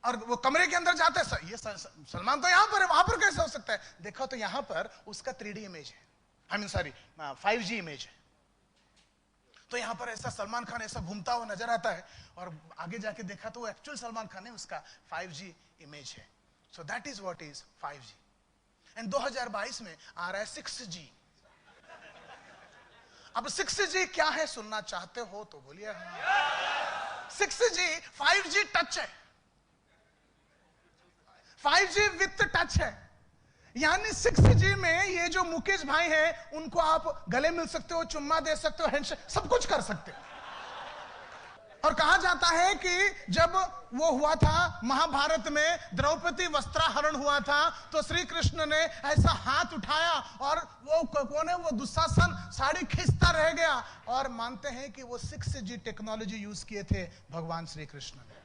और वो कमरे के अंदर जाता है, ये सलमान तो यहां पर है, वहां पर कैसे हो सकता है? देखो तो यहां पर उसका 3D इमेज है, I mean sorry 5G image है। तो यहां पर ऐसा सलमान खान ऐसा घूमता हुआ नजर आता है और आगे जाके देखा तो वो एक्चुअल सलमान खान है, उसका 5G इमेज है। So that is what is 5G। And 2022 में आ रहा है 6G। अब 6G क्या है सुनना चाहते हो तो बोलिए। 6G 5G टच है, 5G विथ टच है, यानी 6G में ये जो मुकेश भाई हैं उनको आप गले मिल सकते हो, चुम्मा दे सकते हो, हैंडशेक सब कुछ कर सकते हो। और कहा जाता है कि जब वो हुआ था महाभारत में, द्रौपदी वस्त्राहरण हुआ था, तो श्री कृष्ण ने ऐसा हाथ उठाया और वो कौन है, वो दुशासन साड़ी खींचता रह गया और मानते हैं कि वो 6G टेक्नोलॉजी यूज किए थे भगवान श्री कृष्ण ने।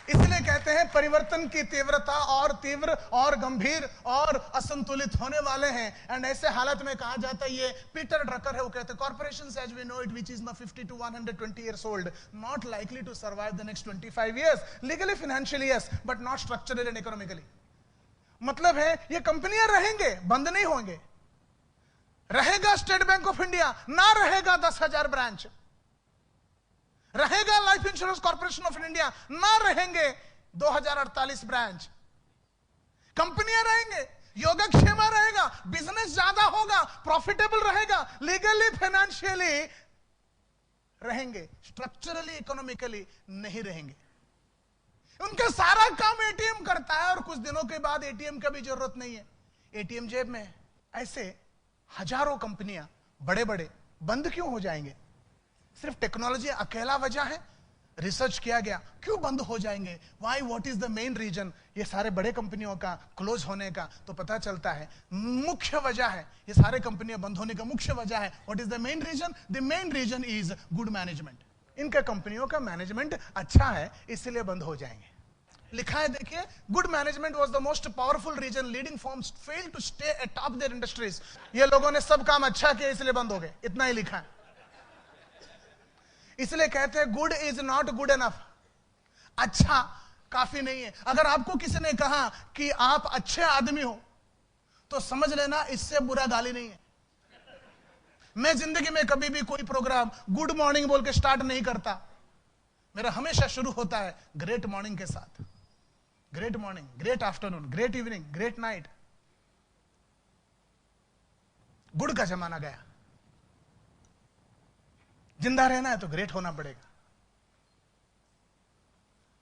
इसलिए कहते हैं परिवर्तन की तीव्रता और तीव्र और गंभीर और असंतुलित होने वाले हैं। एंड ऐसे हालत में कहा जाता है, ये पीटर ड्रकर है, वो कहते हैं corporations as we know it which is 50 to 120 years old not likely to survive the next 25 years legally financially yes but not structurally and economically। मतलब है ये कंपनियां रहेंगे, बंद नहीं होंगे, रहेगा स्टेट बैंक ऑफ इंडिया, ना रहेगा 10,000 ब्रांच, रहेगा life insurance corporation of India, ना रहेंगे 2048 ब्रांच, कंपनियां रहेंगे, योगक्षेमा रहेगा, बिजनेस ज्यादा होगा, प्रॉफिटेबल रहेगा, लीगली फाइनेंशियली रहेंगे, स्ट्रक्चरली इकोनॉमिकली नहीं रहेंगे। उनका सारा काम एटीएम करता है और कुछ दिनों के बाद एटीएम का भी जरूरत नहीं है, एटीएम जेब में है। ऐसे हजारों कंपनियां बड़े बड़े बंद क्यों हो जाएंगे? सिर्फ टेक्नोलॉजी अकेला वजह है? रिसर्च किया गया क्यों बंद हो जाएंगे, why, what is the main reason? ये सारे बड़े कंपनियों का क्लोज होने का तो पता चलता है मुख्य वजह है, ये सारे कंपनियां बंद होने का मुख्य वजह है, what is the main reason? The main reason is good management. इनका कंपनियों का मैनेजमेंट अच्छा है इसलिए बंद हो जाएंगे। लिखा है देखिए, good management was the most powerful reason leading firms fail to stay atop their industries. ये लोगों ने सब काम अच्छा किया इसलिए बंद हो गए, इतना ही लिखा है। इसलिए कहते हैं good is not good enough, अच्छा काफी नहीं है। अगर आपको किसी ने कहा कि आप अच्छे आदमी हो तो समझ लेना इससे बुरा गाली नहीं है। मैं जिंदगी में कभी भी कोई प्रोग्राम गुड मॉर्निंग बोल के स्टार्ट नहीं करता, मेरा हमेशा शुरू होता है ग्रेट मॉर्निंग के साथ। Great morning, great afternoon, great evening, great night. Good का जमाना गया, जिंदा रहना है तो ग्रेट होना पड़ेगा।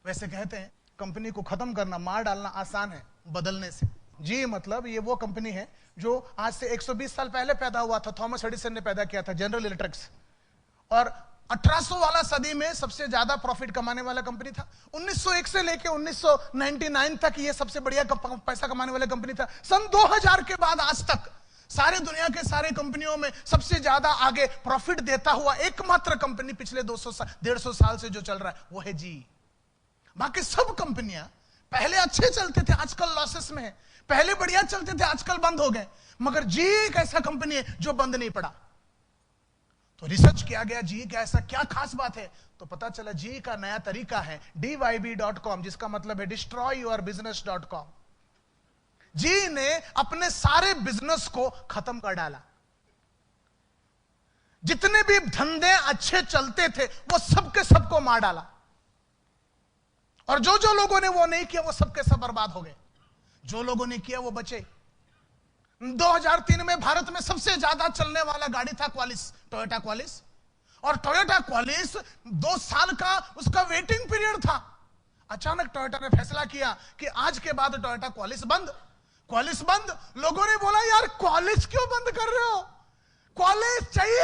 वैसे कहते हैं कंपनी को खत्म करना, मार डालना आसान है बदलने से। जी मतलब ये वो कंपनी है जो आज से 120 साल पहले पैदा हुआ था, थॉमस एडिसन ने पैदा किया था जनरल इलेक्ट्रिक्स, और 1800 वाला सदी में सबसे ज्यादा प्रॉफिट कमाने वाला कंपनी था। 1901 से लेके 1999 तक ये सबसे बढ़िया पैसा कमाने वाला कंपनी था। सन 2000 के बाद आज तक सारे दुनिया के सारे कंपनियों में सबसे ज्यादा आगे प्रॉफिट देता हुआ एकमात्र कंपनी पिछले 150 साल से जो चल रहा है वो है जी। बाकी सब कंपनियां पहले अच्छे चलते थे, आजकल लॉसेस में है। पहले बढ़िया चलते थे, आजकल बंद हो गए। मगर जी एक ऐसा कंपनी है जो बंद नहीं पड़ा। तो रिसर्च किया गया जी का ऐसा क्या खास बात है, तो पता चला जी का नया तरीका है dyb.com, जिसका मतलब है destroyyourbusiness.com। जी ने अपने सारे बिजनेस को खत्म कर डाला। जितने भी धंधे अच्छे चलते थे वो सबके सबको मार डाला, और जो जो लोगों ने वो नहीं किया वो सबके सब बर्बाद हो गए। जो लोगों ने किया वो बचे। 2003 में भारत में सबसे ज्यादा चलने वाला गाड़ी था क्वालिस, टोयोटा क्वालिस। और टोयोटा क्वालिस 2 साल का उसका वेटिंग पीरियड था। अचानक टोयोटा ने फैसला किया कि आज के बाद टोयोटा क्वालिस बंद। क्वालिस बंद। लोगों ने बोला यार क्वालिस क्यों बंद कर रहे हो, क्वालिस चाहिए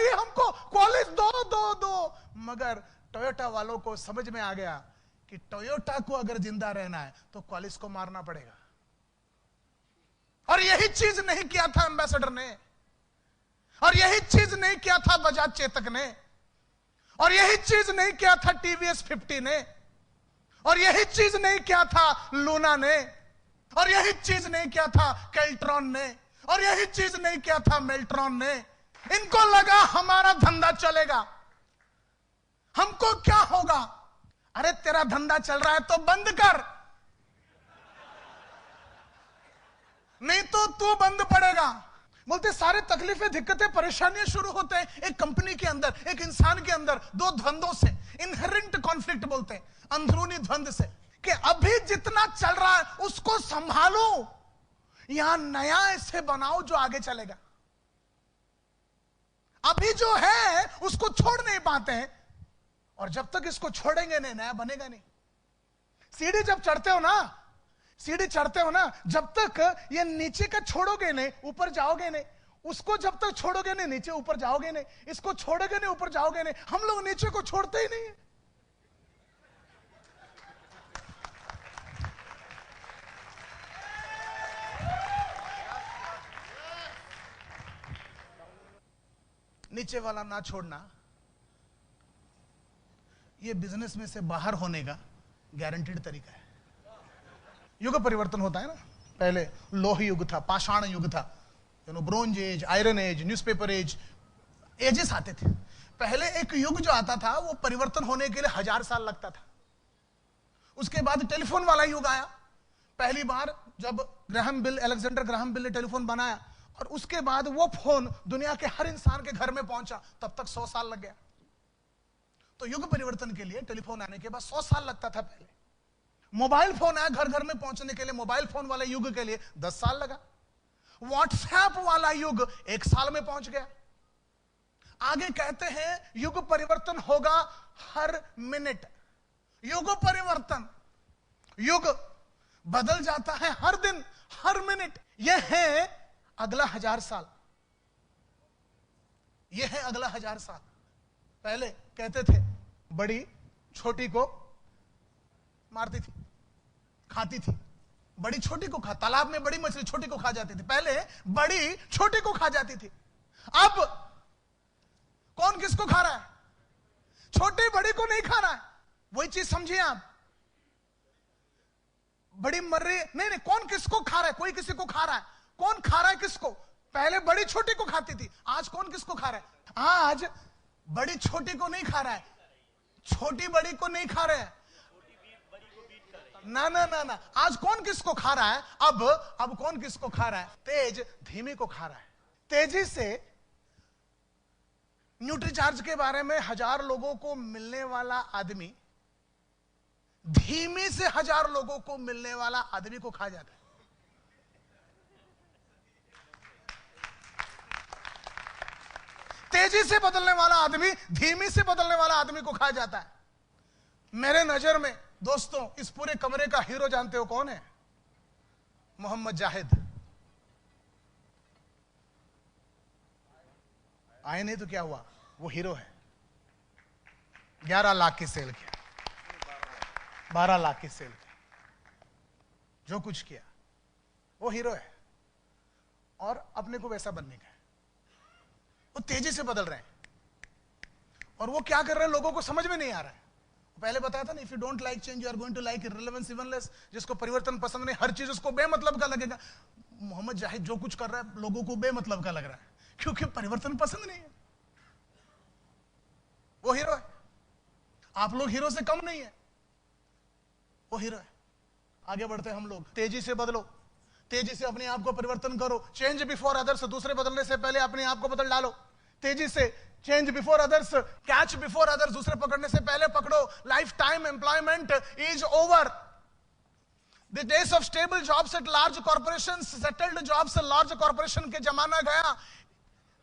हमको क्वालिस दो। मगर टोयोटा वालों को समझ में आ गया कि टोयोटा को अगर जिंदा रहना है तो क्वालिस को मारना पड़ेगा। और यही चीज नहीं किया था एम्बेसडर ने, और यही चीज नहीं किया था बजाज चेतक ने, और यही चीज नहीं किया था टीवीएस 50 ने, और यही चीज नहीं किया था लूना ने, और यही चीज नहीं किया था कैल्ट्रॉन ने, और यही चीज नहीं किया था मेल्ट्रॉन ने। इनको लगा हमारा धंधा चलेगा, हमको क्या होगा। अरे तेरा धंधा चल रहा है तो बंद कर, नहीं तो तू बंद पड़ेगा। बोलते सारे तकलीफें, दिक्कतें, परेशानियां शुरू होते हैं एक कंपनी के अंदर, एक इंसान के अंदर 2 द्वंद्वों से, इनहेरेंट कॉन्फ्लिक्ट बोलते हैं, अंदरूनी द्वंद्व से, कि अभी जितना चल रहा है उसको संभालो, यहां नया ऐसे बनाओ जो आगे चलेगा। अभी जो है उसको छोड़ नहीं पाते हैं, और जब तक इसको छोड़ेंगे नहीं नया बनेगा नहीं। सीढ़ी जब चढ़ते हो ना, जब तक ये नीचे का छोड़ोगे नहीं ऊपर जाओगे नहीं, उसको जब तक छोड़ोगे नहीं नीचे ऊपर जाओगे नहीं, इसको छोड़ोगे नहीं ऊपर जाओगे नहीं। हम लोग नीचे को छोड़ते ही नहीं है। नीचे वाला ना छोड़ना ये बिजनेस में से बाहर होने का गारंटीड तरीका है। युग परिवर्तन होता है ना, पहले लोह युग था, पाषाण युग था, bronze age, iron age, newspaper age, ages आते थे। पहले एक युग जो आता था वो परिवर्तन होने के लिए 1000 साल लगता था। उसके बाद टेलीफोन वाला युग आया। पहली बार जब अलेक्जेंडर ग्राहम बेल ने टेलीफोन बनाया, और उसके बाद वो फोन दुनिया के हर इंसान के घर में पहुंचा, तब तक 100 साल लग गया। तो युग परिवर्तन के लिए टेलीफोन आने के बाद 100 साल लगता था पहले। मोबाइल फोन आया घर घर में पहुंचने के लिए, मोबाइल फोन वाले युग के लिए 10 साल लगा। व्हाट्सएप वाला युग 1 साल में पहुंच गया। आगे कहते हैं युग परिवर्तन होगा हर मिनट। युग परिवर्तन, युग बदल जाता है हर दिन, हर मिनट। यह है अगला 1000 साल, यह है अगला 1000 साल। पहले कहते थे बड़ी छोटी को मारती थी, खाती थी। बड़ी छोटी को तालाब में बड़ी मछली छोटी को खा जाती थी। पहले बड़ी छोटी को खा जाती थी। अब कौन किसको खा रहा है? छोटी बड़ी को नहीं खा रहा है। वही चीज समझिए आप। बड़ी मर रही नहीं, कौन किसको खा रहा है? कोई किसी को खा रहा है। कौन खा रहा है किसको? पहले बड़ी छोटी को खाती थी, आज कौन किसको खा रहा है? आज बड़ी छोटी को नहीं खा रहा है, छोटी बड़ी को नहीं खा रहे हैं। ना ना ना ना, आज कौन किसको खा रहा है? अब कौन किसको खा रहा है? तेज धीमी को खा रहा है। तेजी से न्यूट्रीचार्ज के बारे में 1000 लोगों को मिलने वाला आदमी धीमी से 1000 लोगों को मिलने वाला आदमी को खा जाता है। तेजी से बदलने वाला आदमी धीमी से बदलने वाला आदमी को खा जाता है। मेरे नजर में दोस्तों इस पूरे कमरे का हीरो जानते हो कौन है? मोहम्मद जाहिद। आए नहीं तो क्या हुआ, वो हीरो है। 11 लाख की सेल किया, 12 लाख की सेल किया, जो कुछ किया वो हीरो है। और अपने को वैसा बनने का है। वो तेजी से बदल रहे हैं और वो क्या कर रहे हैं लोगों को समझ में नहीं आ रहा है। पहले बताया था ना, if you don't like change you are going to like irrelevance even less. जिसको परिवर्तन पसंद नहीं, हर चीज उसको बेमतलब का लगेगा। मोहम्मद जाहिद जो कुछ कर रहा है लोगों को बेमतलब का लग रहा है, क्योंकि परिवर्तन पसंद नहीं है। वो हीरो है, आप लोग हीरो से कम नहीं है, वो हीरो है। आगे बढ़ते हैं हम लोग। तेजी से बदलो, तेजी से अपने आप को परिवर्तन करो। चेंज बिफोर अदर्स, दूसरे बदलने से पहले अपने आप को बदल डालो। तेजी से change before others, catch before others, दूसरे पकड़ने से पहले पकड़ो। Life time employment is over. The days of stable jobs at large corporations, settled jobs large corporation के जमाना गया।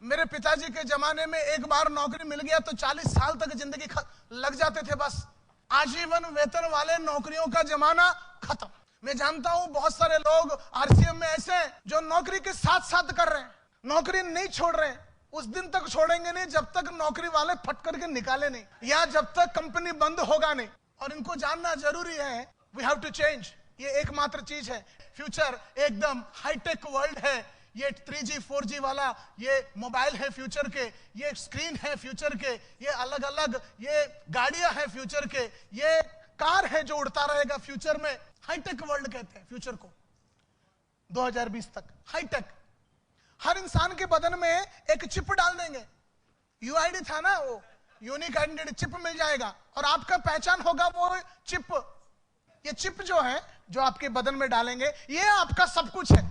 मेरे पिताजी के जमाने में एक बार नौकरी मिल गया तो 40 साल तक जिंदगी लग जाते थे बस। आजीवन वेतन वाले नौकरियों का जमाना खत्म। मैं जानता हूं बहुत सारे लोग आरसीएम में ऐसे हैं जो नौकरी के साथ साथ कर रहे हैं, नौकरी नहीं छोड़ रहे हैं। उस दिन तक छोड़ेंगे नहीं जब तक नौकरी वाले फट करके निकाले नहीं, या जब तक कंपनी बंद होगा नहीं। और इनको जानना जरूरी है, वी हैव टू चेंज। ये एकमात्र चीज है। फ्यूचर एकदम हाईटेक वर्ल्ड है। ये 3G 4G वाला ये मोबाइल है फ्यूचर के, ये स्क्रीन है फ्यूचर के, ये अलग अलग ये गाड़ियां हैं फ्यूचर के, ये कार है जो उड़ता रहेगा फ्यूचर में। हाईटेक वर्ल्ड कहते हैं फ्यूचर को। 2020 तक हाईटेक। हर इंसान के बदन में एक चिप डाल देंगे। यूआईडी था ना, वो यूनिक आइडेंटिटी चिप मिल जाएगा और आपका पहचान होगा वो चिप। ये चिप जो है जो आपके बदन में डालेंगे, ये आपका सब कुछ है।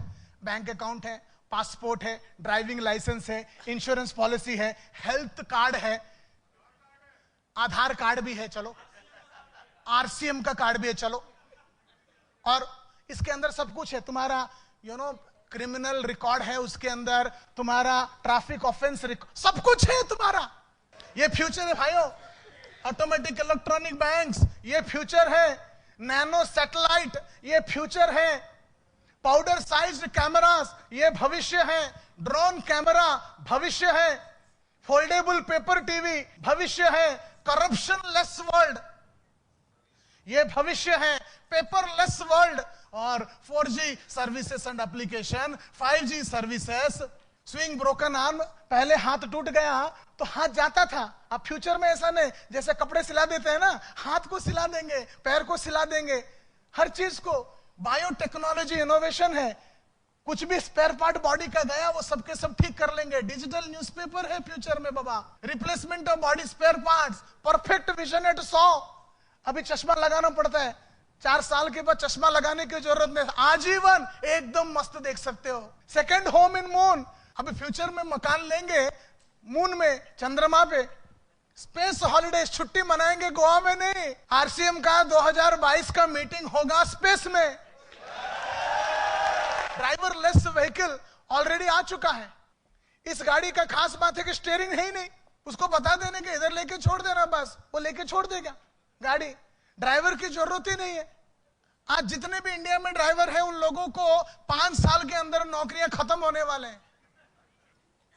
बैंक अकाउंट है, पासपोर्ट है, ड्राइविंग लाइसेंस है, इंश्योरेंस पॉलिसी है, हेल्थ कार्ड है, आधार कार्ड भी है, चलो आरसीएम का कार्ड भी है, चलो। और इसके अंदर सब कुछ है। तुम्हारा क्रिमिनल रिकॉर्ड है उसके अंदर, तुम्हारा ट्रैफिक ऑफेंस रिकॉर्ड, सब कुछ है तुम्हारा। ये फ्यूचर है भाइयों। ऑटोमेटिक इलेक्ट्रॉनिक बैंक्स, ये फ्यूचर है। नैनो सैटेलाइट, ये फ्यूचर है। पाउडर साइज्ड कैमरास, ये भविष्य है। ड्रोन कैमरा भविष्य है। फोल्डेबल पेपर टीवी भविष्य है। करप्शन लेस वर्ल्ड, ये भविष्य है। Paperless world. और 4G services and application, 5G services. Swing broken arm, पहले हाथ टूट गया तो हाथ जाता था, अब फ्यूचर में ऐसा नहीं। जैसे कपड़े सिला देते हैं ना, हाथ को सिला देंगे, पैर को सिला देंगे, हर चीज को। बायोटेक्नोलॉजी इनोवेशन है। कुछ भी स्पेयर पार्ट बॉडी का गया वो सबके सब ठीक कर लेंगे। डिजिटल न्यूज़पेपर है फ्यूचर में बाबा। Replacement of body spare parts, perfect vision at 100। अभी चश्मा लगाना पड़ता है, 4 साल के बाद चश्मा लगाने की जरूरत नहीं, आजीवन एकदम मस्त देख सकते हो। सेकंड होम इन मून, अभी फ्यूचर में मकान लेंगे मून में, चंद्रमा पे। स्पेस हॉलिडेज, छुट्टी मनाएंगे गोवा में नहीं। आरसीएम का 2022 का मीटिंग होगा स्पेस में। ड्राइवरलेस व्हीकल ऑलरेडी आ चुका है। इस गाड़ी का खास बात है कि स्टीयरिंग है ही नहीं, उसको बता देने के इधर लेके छोड़ देना, बस वो लेके छोड़ देगा गाड़ी। ड्राइवर की जरूरत ही नहीं है। आज जितने भी इंडिया में ड्राइवर है उन लोगों को 5 साल के अंदर नौकरियां खत्म होने वाले हैं।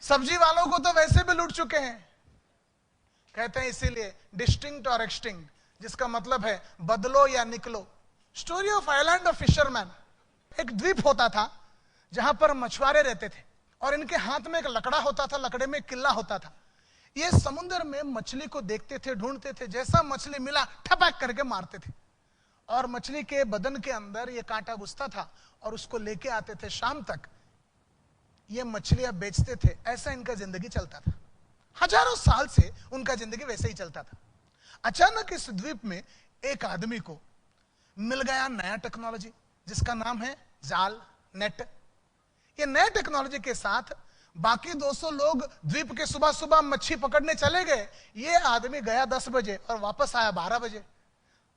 सब्जी वालों को तो वैसे भी लूट चुके हैं। कहते हैं इसीलिए डिस्टिंक्ट और एक्सटिंक्ट, जिसका मतलब है बदलो या निकलो। Story of island of fisherman. एक द्वीप होता था जहां पर मछुआरे रहते थे और इनके हाथ में एक लकड़ा होता था, लकड़े में एक किल्ला होता था। ये समुद्र में मछली को देखते थे, ढूंढते थे, जैसा मछली मिला ठपक करके मारते थे और मछली के बदन के अंदर ये कांटा घुसता था और उसको लेके आते थे। शाम तक ये मछलियां बेचते थे। ऐसा इनका जिंदगी चलता था। हजारों साल से उनका जिंदगी वैसे ही चलता था। अचानक इस द्वीप में एक आदमी को मिल गया नया टेक्नोलॉजी, जिसका नाम है जाल, नेट। ये नए टेक्नोलॉजी के साथ बाकी 200 लोग द्वीप के सुबह सुबह मच्छी पकड़ने चले गए। ये आदमी गया 10 बजे और वापस आया 12 बजे।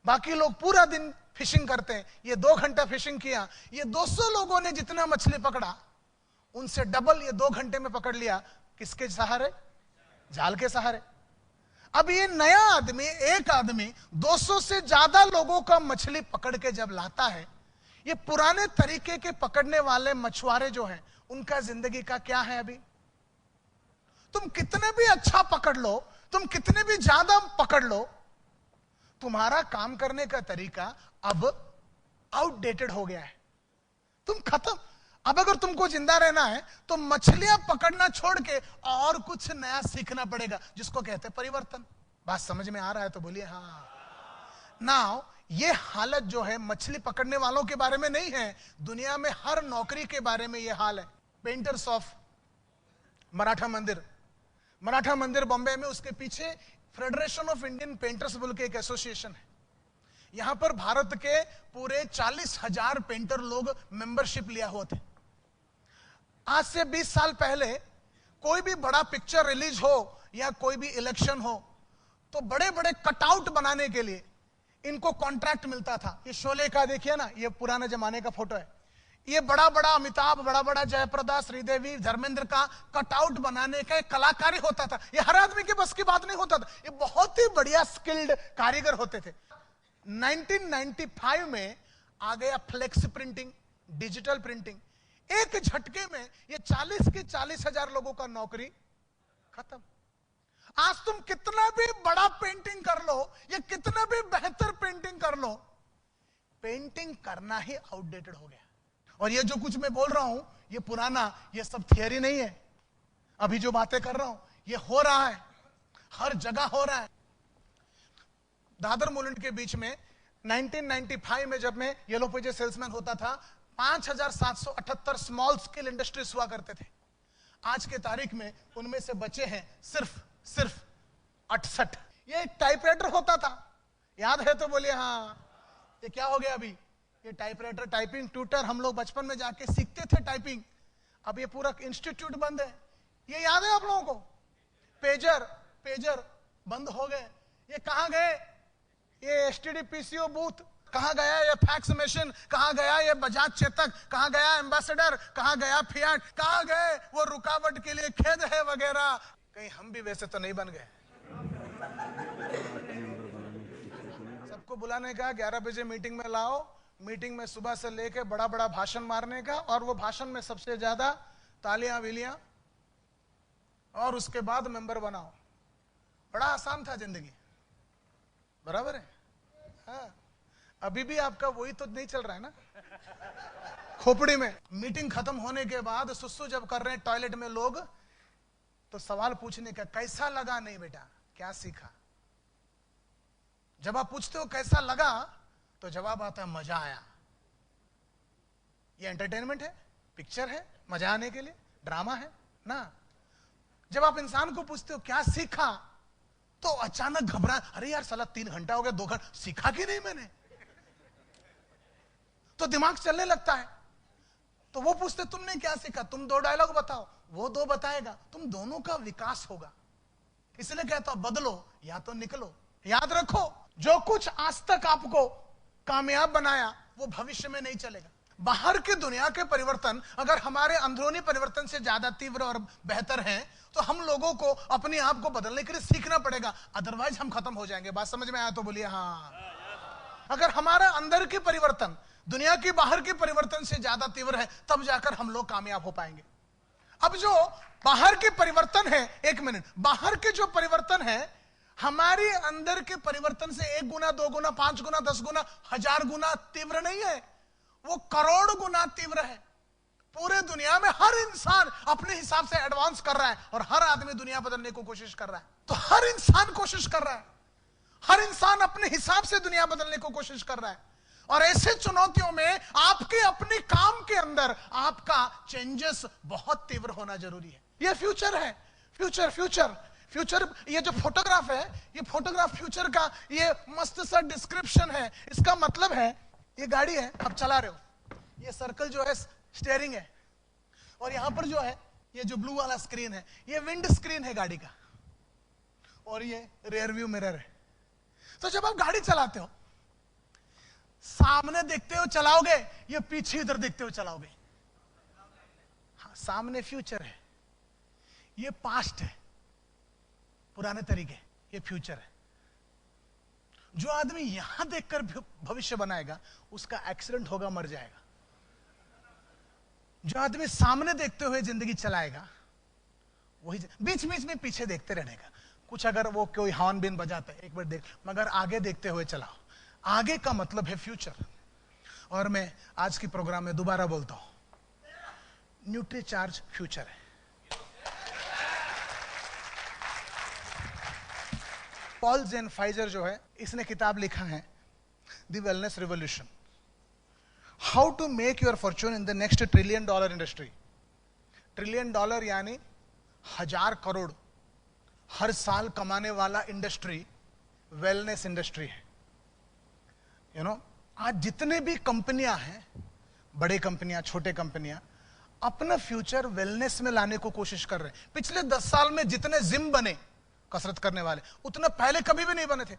बाकी लोग पूरा दिन फिशिंग करते हैं, ये 2 घंटा फिशिंग किया। ये 200 लोगों ने जितना मछली पकड़ा उनसे डबल ये 2 घंटे में पकड़ लिया। किसके सहारे? जाल के सहारे। अब ये नया आदमी, एक आदमी 200 से ज्यादा लोगों का मछली पकड़ के जब लाता है, ये पुराने तरीके के पकड़ने वाले मछुआरे जो हैं उनका जिंदगी का क्या है? अभी तुम कितने भी अच्छा पकड़ लो, तुम कितने भी ज्यादा पकड़ लो, तुम्हारा काम करने का तरीका अब आउटडेटेड हो गया है। तुम खत्म। अब अगर तुमको जिंदा रहना है तो मछलियां पकड़ना छोड़ के और कुछ नया सीखना पड़ेगा, जिसको कहते हैं परिवर्तन। बात समझ में आ रहा है तो बोलिए हाँ। नाउ ये हालत जो है मछली पकड़ने वालों के बारे में नहीं है, दुनिया में हर नौकरी के बारे में ये हाल है। पेंटर्स ऑफ मराठा मंदिर बॉम्बे में, उसके पीछे फेडरेशन ऑफ इंडियन पेंटर्स बोल के एक एसोसिएशन है। यहां पर भारत के पूरे 40,000 पेंटर लोग मेंबरशिप लिया हुए थे। आज से 20 साल पहले कोई भी बड़ा पिक्चर रिलीज हो या कोई भी इलेक्शन हो तो बड़े बड़े कटआउट बनाने के लिए इनको कॉन्ट्रैक्ट मिलता था। ये शोले का देखिए ना, ये पुराने जमाने का फोटो है। ये बड़ा बड़ा अमिताभ, बड़ा बड़ा जयप्रदा, श्रीदेवी, धर्मेंद्र का कटआउट बनाने का एक कलाकारी होता था। ये हर आदमी के बस की बात नहीं होता था, ये बहुत ही बढ़िया स्किल्ड कारीगर होते थे। 1995 में आ गया फ्लेक्स प्रिंटिंग, डिजिटल प्रिंटिंग। एक झटके में ये 40 के 40,000 लोगों का नौकरी खत्म। आज तुम कितना भी बड़ा पेंटिंग कर लो या कितना भी बेहतर पेंटिंग कर लो, पेंटिंग करना ही आउटडेटेड हो गया। और ये जो कुछ मैं बोल रहा हूं ये पुराना, ये सब थियरी नहीं है। अभी जो बातें कर रहा हूं ये हो रहा है, हर जगह हो रहा है। दादर मुलुंड के बीच में 1995 में जब मैं येलो पेजेस सेल्समैन होता था, 5,778 स्मॉल स्केल इंडस्ट्रीज हुआ करते थे। आज के तारीख में उनमें से बचे हैं सिर्फ 68। ये टाइपराइटर होता था, याद है तो बोलिए हाँ। ये क्या हो गया अभी? ये टाइपराइटर, टाइपिंग ट्यूटर, हम लोग बचपन में जाके सीखते थे टाइपिंग। अब ये पूरा इंस्टीट्यूट बंद है। ये याद है आप लोगों को? पेजर बंद हो गए। ये कहां गए? ये एसटीडी पीसीओ बूथ कहां गया? ये फैक्स मशीन कहां गया? ये बजाज चेतक कहां गया? एम्बेसडर कहां गया? फियाट कहां गए? वो रुकावट के लिए खेद है वगैरह। कहीं हम भी वैसे तो नहीं बन गए? सबको बुलाने का, 11 बजे मीटिंग में लाओ, मीटिंग में सुबह से लेके बड़ा बड़ा भाषण मारने का, और वो भाषण में सबसे ज्यादा तालियां विलियां, और उसके बाद मेंबर बनाओ। बड़ा आसान था जिंदगी, बराबर है? हाँ। अभी भी आपका वही तो नहीं चल रहा है ना, खोपड़ी में। मीटिंग खत्म होने के बाद सुसु जब कर रहे हैं टॉयलेट में लोग, तो सवाल पूछने का, कैसा लगा? नहीं बेटा, क्या सीखा? जब आप पूछते हो कैसा लगा तो जवाब आता है मजा आया। ये एंटरटेनमेंट है, पिक्चर है, मजा आने के लिए, ड्रामा है ना। जब आप इंसान को पूछते हो क्या सीखा, तो अचानक घबरा, अरे यार साला 3 घंटा हो गया, 2 घंटा सीखा कि नहीं मैंने? तो दिमाग चलने लगता है। तो वो पूछते तुमने क्या सीखा? तुम 2 डायलॉग बताओ, वो 2 बताएगा, तुम दोनों का विकास होगा। इसलिए कहता हूं बदलो या तो निकलो। याद रखो, जो कुछ आज तक आपको कामयाब बनाया वो भविष्य में नहीं चलेगा। बाहर की दुनिया के परिवर्तन अगर हमारे अंदरूनी परिवर्तन से ज्यादा तीव्र और बेहतर हैं, तो हम लोगों को अपने आप को बदलने के लिए सीखना पड़ेगा, अदरवाइज हम खत्म हो जाएंगे। बात समझ में आया तो बोलिए हाँ। अगर हमारा अंदर की परिवर्तन दुनिया की बाहर के परिवर्तन से ज्यादा तीव्र है, तब जाकर हम लोग कामयाब हो पाएंगे। अब जो बाहर के परिवर्तन है, 1 मिनट, बाहर के जो परिवर्तन है हमारी अंदर के परिवर्तन से 1 गुना, 2 गुना, 5 गुना, 10 गुना, 1000 गुना तीव्र नहीं है, वो करोड़ गुना तीव्र है। पूरे दुनिया में हर इंसान अपने हिसाब से एडवांस कर रहा है, और हर आदमी दुनिया बदलने को कोशिश कर रहा है। तो हर इंसान कोशिश कर रहा है, हर इंसान अपने हिसाब से दुनिया बदलने को कोशिश कर रहा है। और ऐसे चुनौतियों में आपके अपने काम के अंदर आपका चेंजेस बहुत तीव्र होना जरूरी है। ये फ्यूचर है, फ्यूचर। ये जो फोटोग्राफ है, ये फोटोग्राफ फ्यूचर का ये मस्त सा डिस्क्रिप्शन है। इसका मतलब है ये गाड़ी है, आप चला रहे हो, ये सर्कल जो है स्टीयरिंग है, और यहां पर जो है ये जो ब्लू वाला स्क्रीन है, ये विंड स्क्रीन है गाड़ी का, और ये रियर व्यू मिरर है। तो जब आप गाड़ी चलाते हो, सामने देखते हो चलाओगे या पीछे इधर देखते हो चलाओगे? हाँ, सामने फ्यूचर है, ये पास्ट है, पुराने तरीके, ये फ्यूचर है। जो आदमी यहां देखकर भविष्य बनाएगा उसका एक्सीडेंट होगा, मर जाएगा। जो आदमी सामने देखते हुए जिंदगी चलाएगा वही, बीच बीच में पीछे देखते रहने का। कुछ अगर वो कोई हॉर्न बिन बजाता है, एक बार देख, मगर आगे देखते हुए चलाओ। आगे का मतलब है फ्यूचर। और मैं आज की प्रोग्राम में दोबारा बोलता हूं, न्यूट्रीचार्ज फ्यूचर है। पॉल ज़ेनफाइजर जो है, इसने किताब लिखा है the wellness revolution, how to make your fortune in the next $1 trillion industry. $1 trillion यानी 1000 करोड़ हर साल कमाने वाला इंडस्ट्री वेलनेस इंडस्ट्री है। यू नो, आज जितने भी कंपनियां हैं, बड़े कंपनियां, छोटे कंपनियां, अपना फ्यूचर वेलनेस में लाने को कोशिश कर रहे हैं। पिछले 10 साल में जितने जिम बने कसरत करने वाले, उतना पहले कभी भी नहीं बने थे।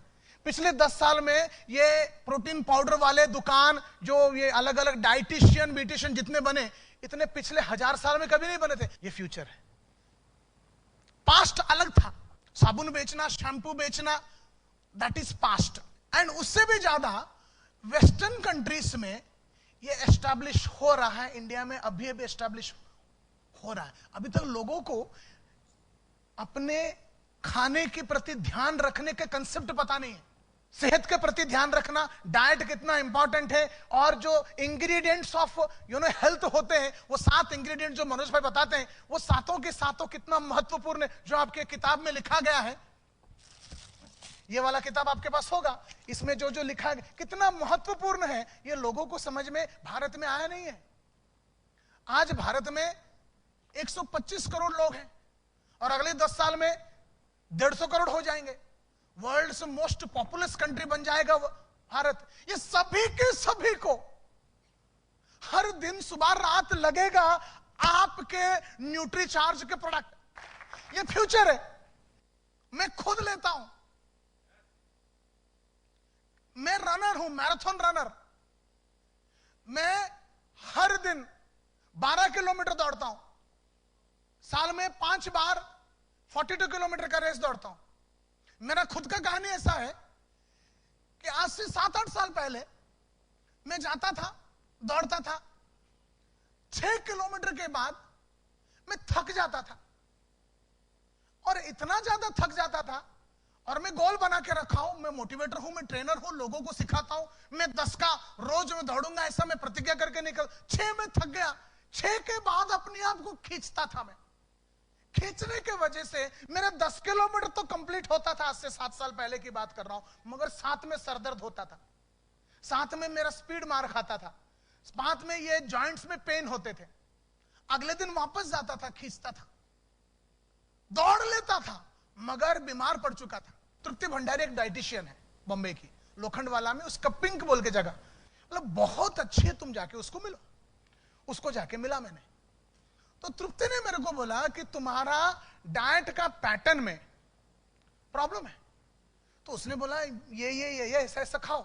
पिछले 10 साल में ये प्रोटीन पाउडर वाले दुकान, जो ये अलग अलग डाइटिशियन ब्यूटिशियन जितने बने, इतने पिछले 1000 साल में कभी नहीं बने थे। ये फ्यूचर है। पास्ट अलग था, साबुन बेचना, शैम्पू बेचना, दैट इज पास्ट। एंड उससे भी ज्यादा वेस्टर्न कंट्रीज में ये एस्टैब्लिश हो रहा है। इंडिया में अभी अभी एस्टैब्लिश हो रहा है। अभी तक लोगों को अपने खाने के प्रति ध्यान रखने के कंसेप्ट पता नहीं है। सेहत के प्रति ध्यान रखना, डाइट कितना इंपॉर्टेंट है, और जो इंग्रेडिएंट्स ऑफ हेल्थ होते हैं, वो 7 इंग्रेडिएंट जो मनोज भाई बताते हैं, वो सातों के सातों कितना महत्वपूर्ण है, जो आपके किताब में लिखा गया है। ये वाला किताब आपके पास होगा, इसमें जो जो लिखा है कितना महत्वपूर्ण है, ये लोगों को समझ में भारत में आया नहीं है। आज भारत में 125 करोड़ लोग हैं और अगले 10 साल में 150 करोड़ हो जाएंगे। वर्ल्ड्स मोस्ट पॉपुलस कंट्री बन जाएगा भारत। ये सभी के सभी को हर दिन सुबह रात लगेगा आपके न्यूट्रीचार्ज के प्रोडक्ट। ये फ्यूचर है। मैं खुद लेता हूं, मैं रनर हूं, मैराथन रनर। मैं हर दिन 12 किलोमीटर दौड़ता हूं। साल में 5 बार 42 किलोमीटर का रेस दौड़ता हूं। मेरा खुद का कहानी ऐसा है कि आज से 7-8 साल पहले मैं जाता था, दौड़ता था, 6 किलोमीटर के बाद मैं थक जाता था, और इतना ज्यादा थक जाता था। और मैं गोल बना के रखा हूं, मैं मोटिवेटर हूं, मैं ट्रेनर हूं, लोगों को सिखाता हूं, मैं 10 का रोज में दौड़ूंगा, ऐसा मैं प्रतिज्ञा करके निकल। 6 में थक गया, 6 के बाद अपने आप को खींचता था। मैं खींचने के वजह से मेरा 10 किलोमीटर तो कंप्लीट होता था। आज से 7 साल पहले की बात कर रहा हूं, मगर साथ में सरदर्द होता था, साथ में मेरा स्पीड मार खाता था, साथ में ये जॉइंट्स में पेन होते थे। अगले दिन वापस जाता था, खींचता था, दौड़ लेता था, मगर बीमार पड़ चुका था। तृप्ति भंडारी एक डाइटिशियन है बॉम्बे की, लोखंडवाला में, उसका पिंक बोल के जगह, मतलब बहुत अच्छी है, तुम जाके उसको मिलो। उसको जाके मिला मैंने, तो तृप्ति ने मेरे को बोला कि तुम्हारा डाइट का पैटर्न में प्रॉब्लम है। तो उसने बोला ये ऐसा ऐसा खाओ,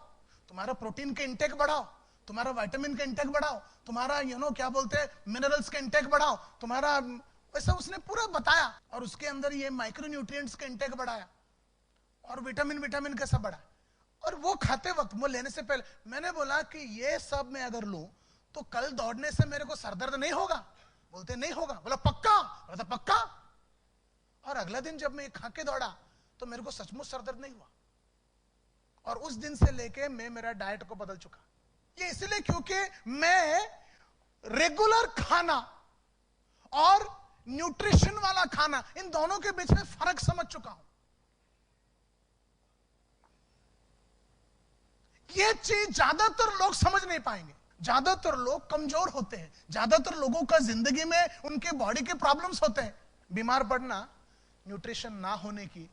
तुम्हारा प्रोटीन के इंटेक बढ़ाओ, तुम्हारा विटामिन का इंटेक बढ़ाओ, तुम्हारा क्या बोलते हैं मिनरल्स का इंटेक बढ़ाओ, तुम्हारा वैसा उसने पूरा बताया। और उसके अंदर ये माइक्रो न्यूट्रिएंट्स का इंटेक बढ़ाया और विटामिन कैसा बढ़ा। और वो खाते वक्त, वो लेने से पहले मैंने बोला कि ये सब मैं अगर लूं तो कल दौड़ने से मेरे को सरदर्द नहीं होगा। बोलते नहीं होगा। बोला पक्का? बोला पक्का। और अगला दिन जब मैं खा के दौड़ा तो मेरे को सचमुच सरदर्द नहीं हुआ। और उस दिन से लेके मैं मेरा डाइट को बदल चुका। ये इसलिए क्योंकि मैं रेगुलर खाना और न्यूट्रिशन वाला खाना, इन दोनों के बीच में फर्क समझ चुका हूं। ये चीज ज्यादातर लोग समझ नहीं पाएंगे। ज्यादातर लोग कमजोर होते हैं, ज्यादातर लोगों का जिंदगी में उनके बॉडी के प्रॉब्लम्स होते हैं। बीमार पड़ना न्यूट्रिशन ना होने की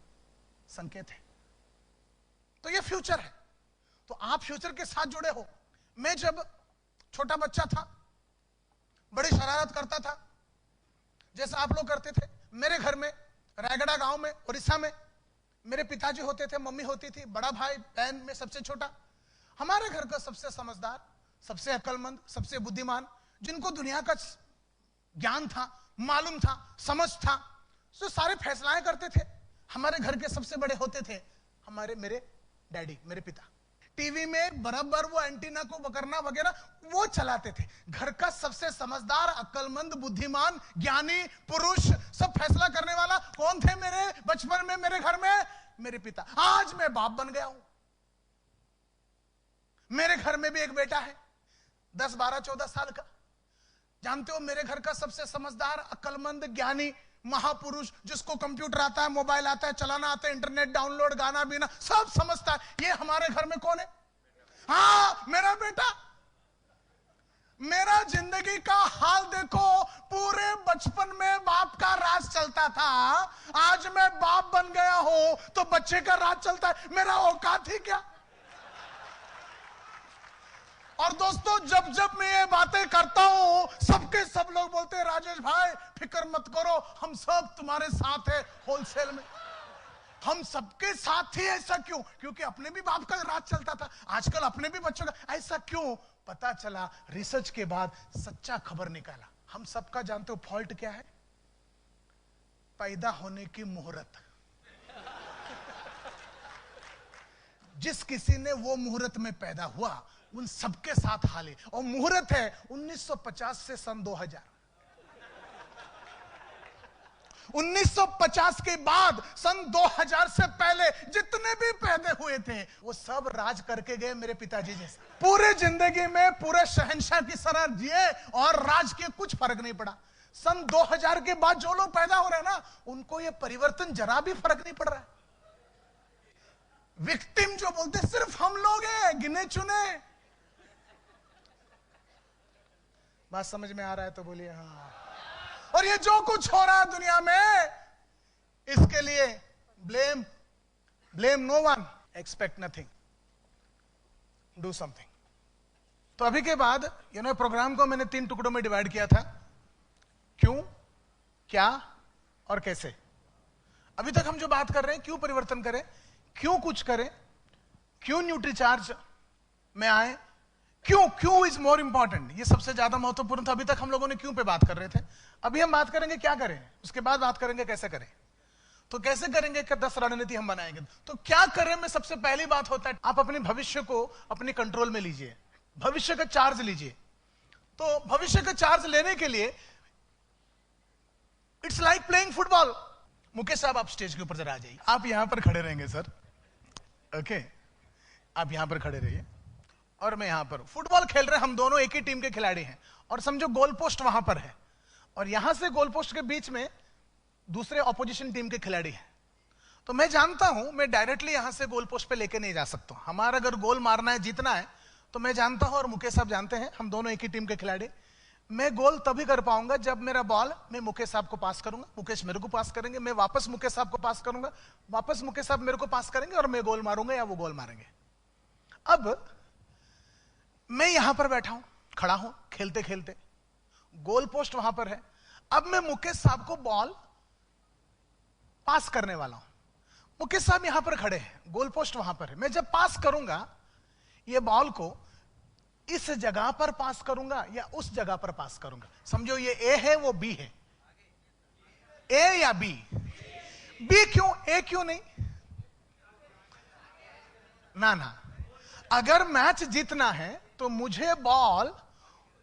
संकेत है। तो ये फ्यूचर है। तो आप फ्यूचर के साथ जुड़े हो। मैं जब छोटा बच्चा था, बड़ी शरारत करता था, जैसा आप लोग करते थे। मेरे घर में रायगढ़ गांव में, उड़ीसा में, मेरे पिताजी होते थे, मम्मी होती थी, बड़ा भाई, बहन में सबसे छोटा। हमारे घर का सबसे समझदार, सबसे अक्लमंद, सबसे बुद्धिमान, जिनको दुनिया का ज्ञान था, मालूम था, समझ था, जो सारे फैसलाएं करते थे। हमारे घर के सबसे बड़े होते थे मेरे डैडी, मेरे पिता। टीवी में बराबर वो एंटीना को पकड़ना वगैरह वो चलाते थे। घर का सबसे समझदार, अक्लमंद, बुद्धिमान, ज्ञानी पुरुष, सब फैसला करने वाला कौन थे मेरे बचपन में मेरे घर में? मेरे पिता। आज मैं बाप बन गया हूं। मेरे घर में भी एक बेटा है, 10, 12, 14 साल का। जानते हो मेरे घर का सबसे समझदार, अक्लमंद, ज्ञानी, महापुरुष, जिसको कंप्यूटर आता है, मोबाइल आता है, चलाना आता है, इंटरनेट डाउनलोड, गाना बीना सब समझता है, ये हमारे घर में कौन है? हाँ, मेरा बेटा। मेरा जिंदगी का हाल देखो, पूरे बचपन में बाप का राज चलता था, आज मैं बाप बन गया हूं तो बच्चे का राज चलता है। मेरा औकात ही क्या? और दोस्तों, जब जब मैं ये बातें करता हूं, सबके सब लोग बोलते हैं राजेश भाई फिक्र मत करो, हम सब तुम्हारे साथ हैं होलसेल में। हम सबके साथ ही। ऐसा क्यों? क्योंकि अपने भी बाप का राज चलता था, आजकल अपने भी बच्चों का। ऐसा क्यों? पता चला, रिसर्च के बाद सच्चा खबर निकाला। हम सबका जानते हो फॉल्ट क्या है? पैदा होने की मुहूर्त। जिस किसी ने वो मुहूर्त में पैदा हुआ, उन सबके साथ हाल है। और मुहूर्त है 1950 से सन 2000। 1950 के बाद सन 2000 से पहले जितने भी पैदा हुए थे, वो सब राज करके गए मेरे पिताजी जैसा। पूरे जिंदगी में पूरे शहंशाह की तरह जिए और राज के कुछ फर्क नहीं पड़ा। सन 2000 के बाद जो लोग पैदा हो रहे हैं ना, उनको ये परिवर्तन जरा भी फर्क नहीं पड़ रहा है। विक्टिम जो बोलते सिर्फ हम लोग हैं, गिने चुने। बात समझ में आ रहा है तो बोलिए हाँ। और ये जो कुछ हो रहा है दुनिया में, इसके लिए blame no one, expect nothing, do something. तो अभी के बाद प्रोग्राम को मैंने 3 टुकड़ों में डिवाइड किया था, क्यों, क्या और कैसे। अभी तक हम जो बात कर रहे हैं, क्यों परिवर्तन करें, क्यों कुछ करें, क्यों न्यूट्रीचार्ज में आए, क्यों इज मोर इंपॉर्टेंट, ये सबसे ज्यादा महत्वपूर्ण था। अभी तक हम लोगों ने क्यों पे बात कर रहे थे। अभी हम बात करेंगे क्या करें, उसके बाद बात करेंगे कैसे करें। तो कैसे करेंगे कि 10 रणनीति हम बनाएंगे। तो क्या करें में सबसे पहली बात होता है, आप अपने भविष्य को अपने कंट्रोल में लीजिए, भविष्य का चार्ज लीजिए। तो भविष्य का चार्ज लेने के लिए it's like playing football. Mukesh साहब, आप स्टेज के ऊपर जरा आ जाइए। आप यहां पर खड़े रहेंगे सर, ओके, आप यहां पर खड़े रहिए और मैं यहां पर। फुटबॉल खेल रहे हैं हम दोनों, एक ही टीम के खिलाड़ी हैं, और समझो गोल पोस्ट वहां पर है, और यहां से गोल पोस्ट के बीच में दूसरे ऑपोजिशन टीम के खिलाड़ी हैं। तो मैं जानता हूं मैं डायरेक्टली यहां से गोल पोस्ट पे लेके नहीं जा सकता। हमारा अगर गोल मारना है, जीतना है, तो मैं जानता हूं और मुकेश साहब जानते हैं, हम दोनों एक ही टीम के खिलाड़ी, मैं गोल तभी कर पाऊंगा जब मेरा बॉल मैं मुकेश साहब को पास करूंगा, मुकेश मेरे को पास करेंगे, मैं वापस मुकेश साहब को पास करूंगा, वापस मुकेश साहब मेरे को पास करेंगे, और मैं गोल मारूंगा या वो गोल मारेंगे। अब मैं यहां पर बैठा हूं, खड़ा हूं, खेलते खेलते गोल पोस्ट वहां पर है। अब मैं मुकेश साहब को बॉल पास करने वाला हूं। मुकेश साहब यहां पर खड़े हैं, गोल पोस्ट वहां पर है। मैं जब पास करूंगा, ये बॉल को इस जगह पर पास करूंगा या उस जगह पर पास करूंगा। समझो ये ए है, वो बी है, ए या बी। बी क्यों, ए क्यों नहीं? ना, अगर मैच जीतना है तो मुझे बॉल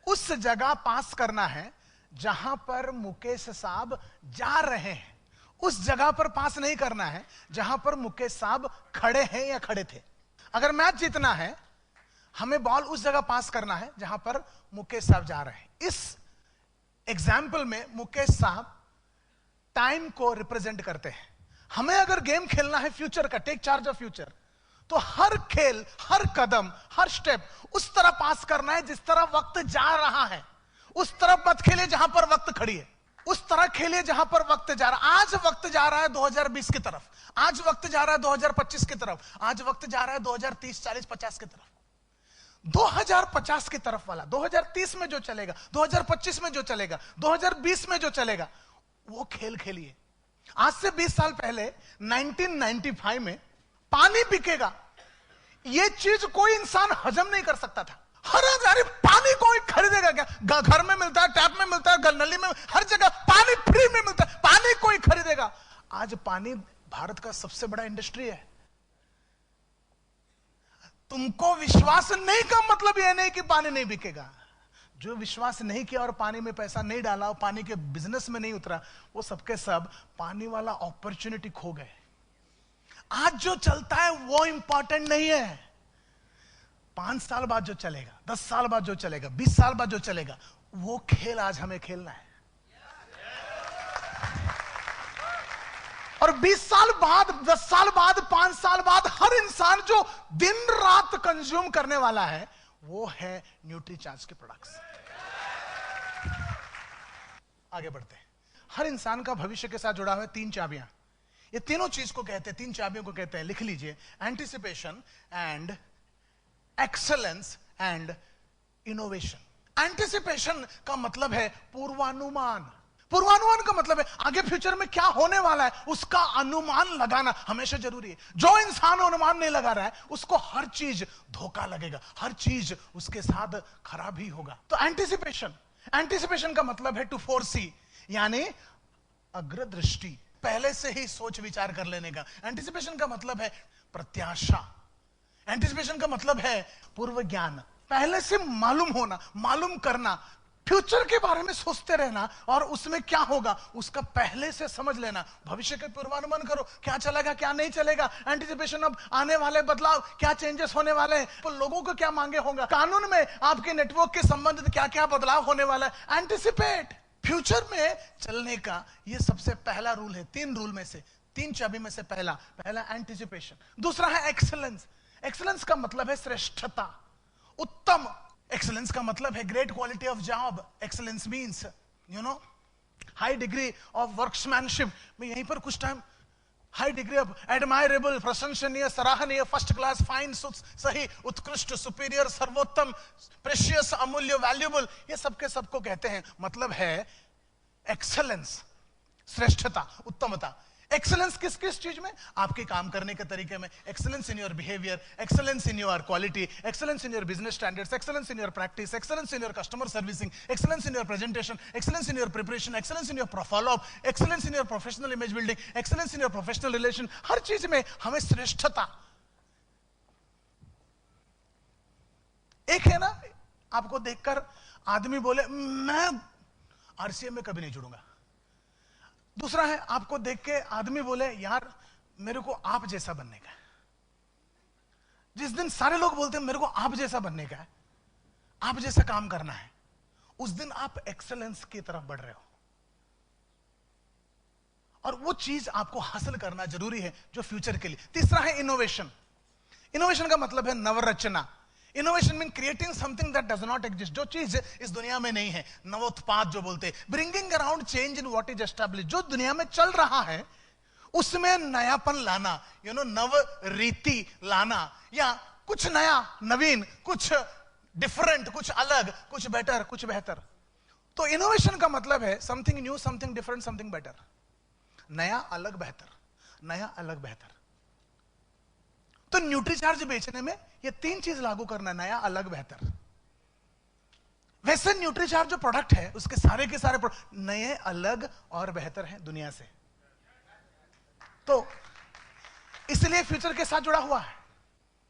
उस जगह पास करना है जहां पर मुकेश साहब जा रहे हैं, उस जगह पर पास नहीं करना है जहां पर मुकेश साहब खड़े हैं या खड़े थे। अगर मैच जीतना है, हमें बॉल उस जगह पास करना है जहां पर मुकेश साहब जा रहे हैं। इस एग्जाम्पल में मुकेश साहब टाइम को रिप्रेजेंट करते हैं। हमें अगर गेम खेलना है फ्यूचर का, टेक चार्ज ऑफ फ्यूचर, तो हर खेल, हर कदम, हर स्टेप उस तरह पास करना है जिस तरह वक्त जा रहा है। उस तरफ मत खेलिए जहां पर वक्त खड़ी है, उस तरह खेलिए जहां पर वक्त जा रहा है। आज वक्त जा रहा है 2020 की तरफ, आज वक्त जा रहा है 2025 की तरफ, आज वक्त जा रहा है 2030, 40, 50 की तरफ। 2050 की तरफ वाला, 2030 में जो चलेगा, 2025 में जो चलेगा, 2020 में जो चलेगा, वो खेल खेलिए। आज से 20 साल पहले 1995 में पानी बिकेगा, ये चीज कोई इंसान हजम नहीं कर सकता था। हर हजार पानी कोई खरीदेगा क्या? घर में मिलता है, टैप में मिलता है, नली में, हर जगह पानी फ्री में मिलता है, पानी कोई खरीदेगा? आज पानी भारत का सबसे बड़ा इंडस्ट्री है। तुमको विश्वास नहीं का मतलब यह नहीं कि पानी नहीं बिकेगा। जो विश्वास नहीं किया और पानी में पैसा नहीं डाला और पानी के बिजनेस में नहीं उतरा, वो सबके सब पानी वाला अपॉर्चुनिटी खो गए। आज जो चलता है वो इंपॉर्टेंट नहीं है, 5 साल बाद जो चलेगा, 10 साल बाद जो चलेगा, 20 साल बाद जो चलेगा, वो खेल आज हमें खेलना है। और 20 साल बाद, 10 साल बाद, 5 साल बाद हर इंसान जो दिन रात कंज्यूम करने वाला है वो है न्यूट्रीचार्ज के प्रोडक्ट्स। आगे बढ़ते हैं। हर इंसान का भविष्य के साथ जुड़ा हुआ है 3 चाबियां। ये तीनों चीज को कहते हैं, 3 चाबियों को कहते हैं, लिख लीजिए, anticipation and excellence and innovation. Anticipation का मतलब है पूर्वानुमान। पूर्वानुमान का मतलब है आगे फ्यूचर में क्या होने वाला है उसका अनुमान लगाना हमेशा जरूरी है। जो इंसान अनुमान नहीं लगा रहा है उसको हर चीज धोखा लगेगा, हर चीज उसके साथ खराब ही होगा। तो एंटिसिपेशन का मतलब है टू फोरसी, यानी अग्रदृष्टि, पहले से ही सोच विचार कर लेने का। एंटिसिपेशन का मतलब है प्रत्याशा। एंटिसिपेशन का मतलब है पूर्व ज्ञान, पहले से मालूम होना, मालूम करना, फ्यूचर के बारे में सोचते रहना और उसमें क्या होगा उसका पहले से समझ लेना। भविष्य के पूर्वानुमान करो, क्या चलेगा क्या नहीं चलेगा। एंटिसिपेशन अब आने वाले बदलाव, क्या चेंजेस होने वाले हैं, तो लोगों को क्या मांगे होगा, कानून में आपके नेटवर्क के संबंधित क्या क्या बदलाव होने वाला है। एंटिसिपेट, फ्यूचर में चलने का ये सबसे पहला रूल है। 3 रूल में से, 3 चाबी में से पहला एंटिसिपेशन। दूसरा है एक्सेलेंस। एक्सेलेंस का मतलब है श्रेष्ठता, उत्तम। एक्सेलेंस का मतलब है great quality of job. Excellence means high degree of workmanship. मैं यहीं पर कुछ time high degree of admirable, प्रशंसनीय, सराहनीय, फर्स्ट क्लास, फाइन, सही, उत्कृष्ट, सुपीरियर, सर्वोत्तम, प्रेशियस, अमूल्य, वैल्यूएबल, ये सबके सबको कहते हैं। मतलब है एक्सेलेंस, श्रेष्ठता, उत्तमता। एक्सेलेंस किस किस चीज में? आपके काम करने के तरीके में। Excellence in your behaviour, excellence in your quality, excellence in your business standards, excellence in your practice, excellence in your customer servicing, excellence in your presentation, excellence in your preparation, excellence in your follow up, excellence in your professional image building, excellence in your professional relation. हर चीज में हमें श्रेष्ठता। एक है ना, आपको देखकर आदमी बोले मैं आरसीएम में कभी नहीं जुड़ूंगा। दूसरा है आपको देख के आदमी बोले यार मेरे को आप जैसा बनने का है। जिस दिन सारे लोग बोलते हैं मेरे को आप जैसा बनने का है, आप जैसा काम करना है, उस दिन आप एक्सेलेंस की तरफ बढ़ रहे हो। और वो चीज आपको हासिल करना जरूरी है जो फ्यूचर के लिए। तीसरा है इनोवेशन। इनोवेशन का मतलब है Navrachna. Innovation mean creating something that does not exist, जो चीज इस दुनिया में नहीं है। नवोत्पाद जो बोलते हैं, bringing around change in what is establish, जो दुनिया में चल रहा है उसमें नयापन लाना, नव रीति लाना, या कुछ नया, नवीन, कुछ डिफरेंट, कुछ अलग, कुछ बेटर, कुछ बेहतर। तो इनोवेशन का मतलब है something new, something different, something better. नया, अलग, बेहतर, नया, अलग, बेहतर। तो न्यूट्रीचार्ज बेचने में ये 3 चीज लागू करना, नया, अलग, बेहतर। वैसे न्यूट्रीचार्ज जो प्रोडक्ट है उसके सारे के सारे नए, अलग और बेहतर हैं दुनिया से। तो इसलिए फ्यूचर के साथ जुड़ा हुआ है,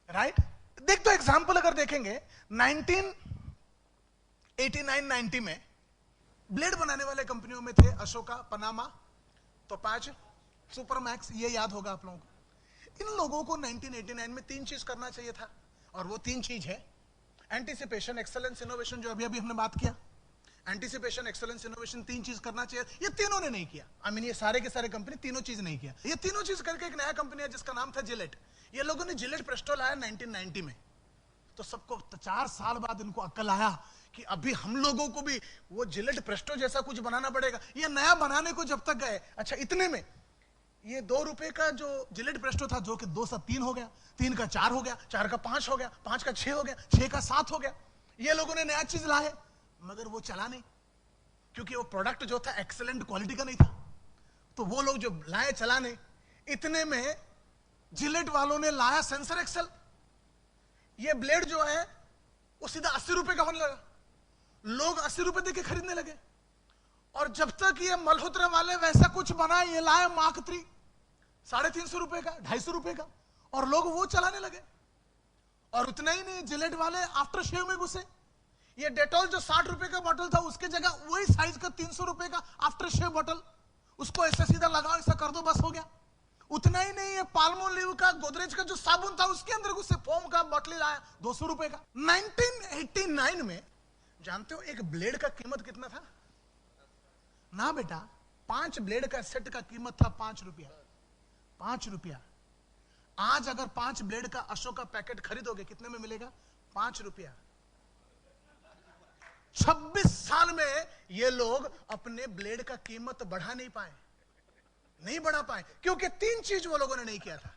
राइट। देख तो एग्जांपल अगर देखेंगे 1989-90 में ब्लेड बनाने वाले कंपनियों में थे अशोका, पनामा, टोपाज, सुपरमैक्स, ये याद होगा आप लोगों को। इन लोगों को 1989 में 3 चीज करना चाहिए था, और वो 3 चीज है एंटिसिपेशन, एक्सेलेंस, इनोवेशन, जो अभी हमने बात किया। एंटिसिपेशन, एक्सेलेंस, इनोवेशन, 3 चीज करना चाहिए। ये तीनों ने नहीं किया। ये सारे के सारे कंपनी तीनों चीज नहीं किया। ये तीनों चीज करके एक नया कंपनी है जिसका नाम था जिलेट। ये लोगों ने जिलेट प्रेस्टो लाया 1990 में। तो सबको 4 साल बाद इनको अक्ल आया कि अभी हम लोगों को भी वो जिलेट प्रेस्टो जैसा कुछ बनाना पड़ेगा। ये नया बनाने को जब तक गए, अच्छा इतने में ये 2 रुपए का जो जिलेट प्रेस्टो था, जो कि 2 से 3 हो गया, 3 का 4 हो गया, 4 का 5 हो गया, 5 का 6 हो गया, 6 का 7 हो गया। ये लोगों ने नया चीज लाए, मगर वो चला नहीं, क्योंकि वो प्रोडक्ट जो था एक्सेलेंट क्वालिटी का नहीं था। तो वो लोग जो लाए चला नहीं। इतने में जिलेट वालों ने लाया सेंसर एक्सेल। ये ब्लेड जो है वो सीधा 80 रुपए का होने लगा। लोग 80 रुपए देके खरीदने लगे। और जब तक ये मल्होत्रा वाले वैसा कुछ बनाए, ये लाए मार्क 3 350 रुपए का, 250 रुपए का, और लोग वो चलाने लगे। और उतना ही नहीं, जिलेट वाले आफ्टर शेव में घुसे। ये डेटॉल जो 60 रुपए का बोतल था उसके जगह वही साइज का 300 रुपए का आफ्टर शेव बोतल, उसको ऐसे सीधा लगाओ, ऐसा कर दो, बस हो गया। उतना ही नहीं, ये पाल्मोलिव का, गोदरेज का जो साबुन था उसके अंदर घुसे, फोम का बोतल लाया 200 रुपए का। 1989 में जानते हो एक ब्लेड का कीमत कितना था ना बेटा? 5 ब्लेड का सेट का कीमत था 5 रुपया। 5 रुपया। आज अगर 5 ब्लेड का अशोक का पैकेट खरीदोगे कितने में मिलेगा? 5 रुपया। 26 साल में ये लोग अपने ब्लेड का कीमत बढ़ा नहीं पाए, नहीं बढ़ा पाए, क्योंकि 3 चीज वो लोगों ने नहीं किया था: